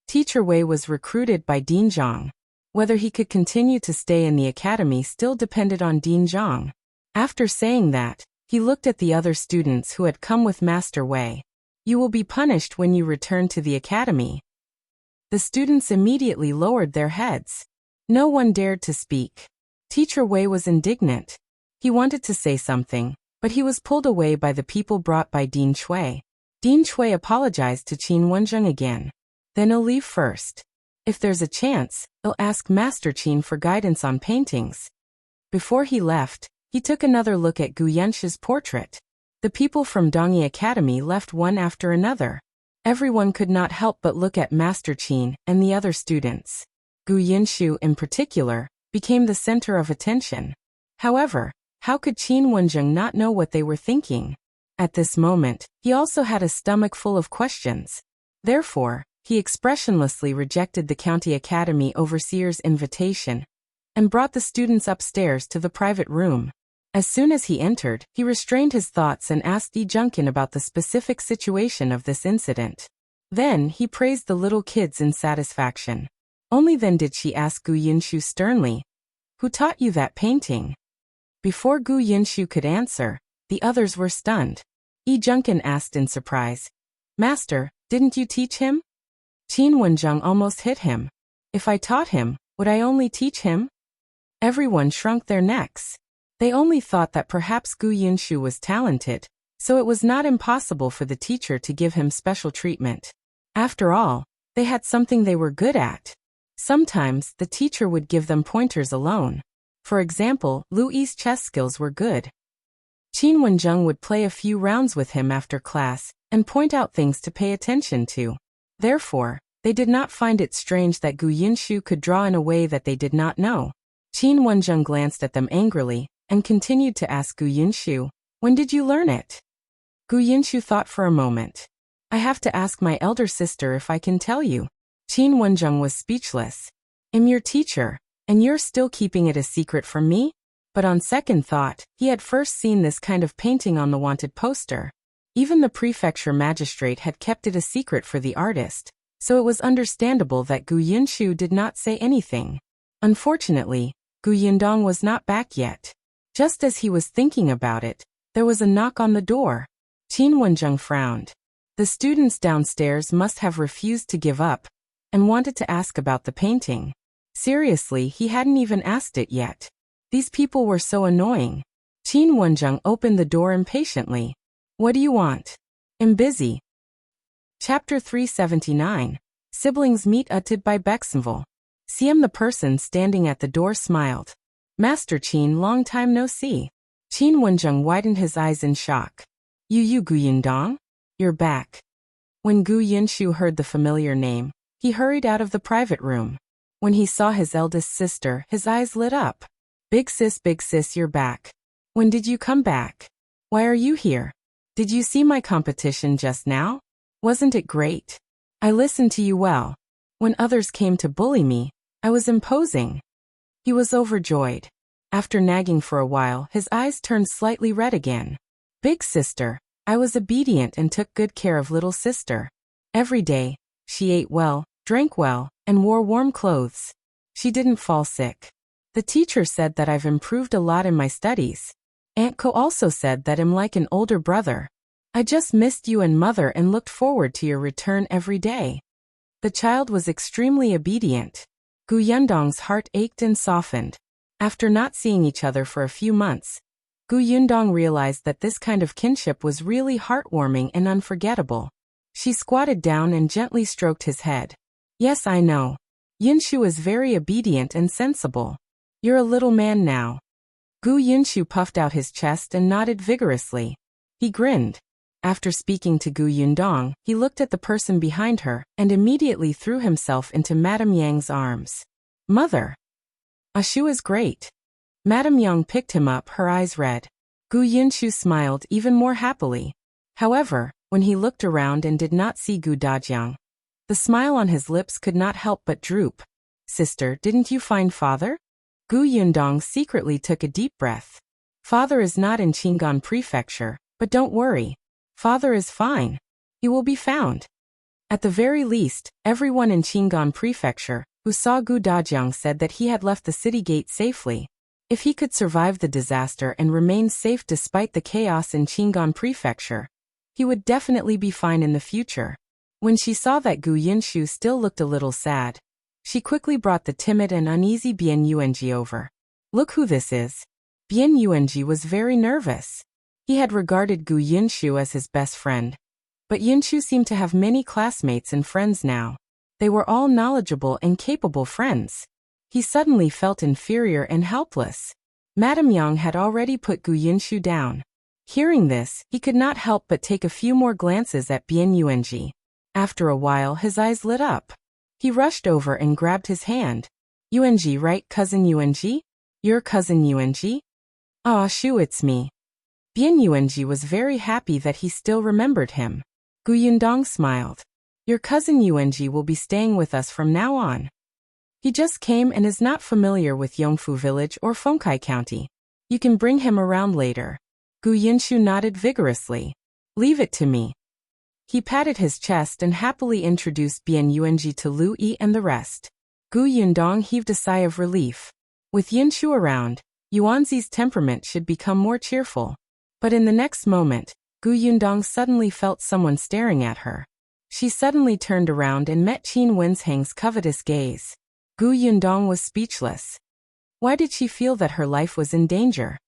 Teacher Wei was recruited by Dean Zhang. Whether he could continue to stay in the academy still depended on Dean Zhang. After saying that, he looked at the other students who had come with Master Wei. You will be punished when you return to the academy. The students immediately lowered their heads. No one dared to speak. Teacher Wei was indignant. He wanted to say something, but he was pulled away by the people brought by Dean Chui. Dean Chui apologized to Qin Wenjung again. Then he'll leave first. If there's a chance, he'll ask Master Qin for guidance on paintings. Before he left, he took another look at Gu Yenshi's portrait. The people from Dongyi Academy left one after another. Everyone could not help but look at Master Qin and the other students. Gu Yenshu, in particular, became the center of attention. However, how could Qin Wenjung not know what they were thinking? At this moment, he also had a stomach full of questions. Therefore, he expressionlessly rejected the County Academy overseer's invitation and brought the students upstairs to the private room. As soon as he entered, he restrained his thoughts and asked Yi Junkin about the specific situation of this incident. Then he praised the little kids in satisfaction. Only then did she ask Gu Yinshu sternly, "Who taught you that painting?" Before Gu Yinshu could answer, the others were stunned. Yi Junkin asked in surprise, "Master, didn't you teach him?" Qin Wenjung almost hit him. If I taught him, would I only teach him? Everyone shrunk their necks. They only thought that perhaps Gu Yinshu was talented, so it was not impossible for the teacher to give him special treatment. After all, they had something they were good at. Sometimes, the teacher would give them pointers alone. For example, Lui's chess skills were good. Qin Wenjung would play a few rounds with him after class and point out things to pay attention to. Therefore, they did not find it strange that Gu Yinshu could draw in a way that they did not know. Qin Wenjung glanced at them angrily and continued to ask Gu Yinshu, "When did you learn it?" Gu Yinshu thought for a moment. "I have to ask my elder sister if I can tell you." Qin Wenjung was speechless. "I'm your teacher, and you're still keeping it a secret from me?" But on second thought, he had first seen this kind of painting on the wanted poster. Even the prefecture magistrate had kept it a secret for the artist, so it was understandable that Gu Yinshu did not say anything. Unfortunately, Gu Yindong was not back yet. Just as he was thinking about it, there was a knock on the door. Qin Wenjung frowned. The students downstairs must have refused to give up and wanted to ask about the painting. Seriously, he hadn't even asked it yet. These people were so annoying. Qin Wenjung opened the door impatiently. "What do you want?" "I'm busy." Chapter 379. Siblings meet utted by Bexenville. CM the person standing at the door smiled. "Master Qin, long time no see." Qin Wenjung widened his eyes in shock. You Gu Yindong? You're back." When Gu Yinshu heard the familiar name, he hurried out of the private room. When he saw his eldest sister, his eyes lit up. Big sis, you're back. When did you come back? Why are you here? Did you see my competition just now? Wasn't it great? I listened to you well. When others came to bully me, I was imposing." He was overjoyed. After nagging for a while, his eyes turned slightly red again. "Big sister, I was obedient and took good care of little sister. Every day, she ate well, drank well, and wore warm clothes. She didn't fall sick. The teacher said that I've improved a lot in my studies. Aunt Ko also said that I'm like an older brother. I just missed you and mother and looked forward to your return every day. The child was extremely obedient. Gu Yundong's heart ached and softened. After not seeing each other for a few months, Gu Yundong realized that this kind of kinship was really heartwarming and unforgettable. She squatted down and gently stroked his head. Yes, I know. Yunshu is very obedient and sensible. You're a little man now. Gu Yunshu puffed out his chest and nodded vigorously. He grinned. After speaking to Gu Yundong, he looked at the person behind her and immediately threw himself into Madame Yang's arms. Mother! Ashu is great. Madame Yang picked him up, her eyes red. Gu Yunshu smiled even more happily. However, when he looked around and did not see Gu Dajiang, the smile on his lips could not help but droop. Sister, didn't you find father? Gu Yundong secretly took a deep breath. Father is not in Qingan Prefecture, but don't worry. Father is fine. He will be found. At the very least, everyone in Qingan Prefecture who saw Gu Dajiang said that he had left the city gate safely. If he could survive the disaster and remain safe despite the chaos in Qingan Prefecture, he would definitely be fine in the future. When she saw that Gu Yunshu still looked a little sad, she quickly brought the timid and uneasy Bian Yuanji over. Look who this is. Bian Yuanji was very nervous. He had regarded Gu Yunshu as his best friend. But Yunshu seemed to have many classmates and friends now. They were all knowledgeable and capable friends. He suddenly felt inferior and helpless. Madame Yang had already put Gu Yunshu down. Hearing this, he could not help but take a few more glances at Bian Yuanji. After a while, his eyes lit up. He rushed over and grabbed his hand. Yuanji, right, cousin Yuanji? Your cousin Yuanji? Ah, Shu, it's me. Bian Yuanji was very happy that he still remembered him. Gu Yundong smiled. Your cousin Yuanji will be staying with us from now on. He just came and is not familiar with Yongfu Village or Fengkai County. You can bring him around later. Gu Yunshu nodded vigorously. Leave it to me. He patted his chest and happily introduced Bian Yuanji to Lu Yi and the rest. Gu Yundong heaved a sigh of relief. With Yunshu around, Yuanzi's temperament should become more cheerful. But in the next moment, Gu Yundong suddenly felt someone staring at her. She suddenly turned around and met Qin Wensheng's covetous gaze. Gu Yundong was speechless. Why did she feel that her life was in danger?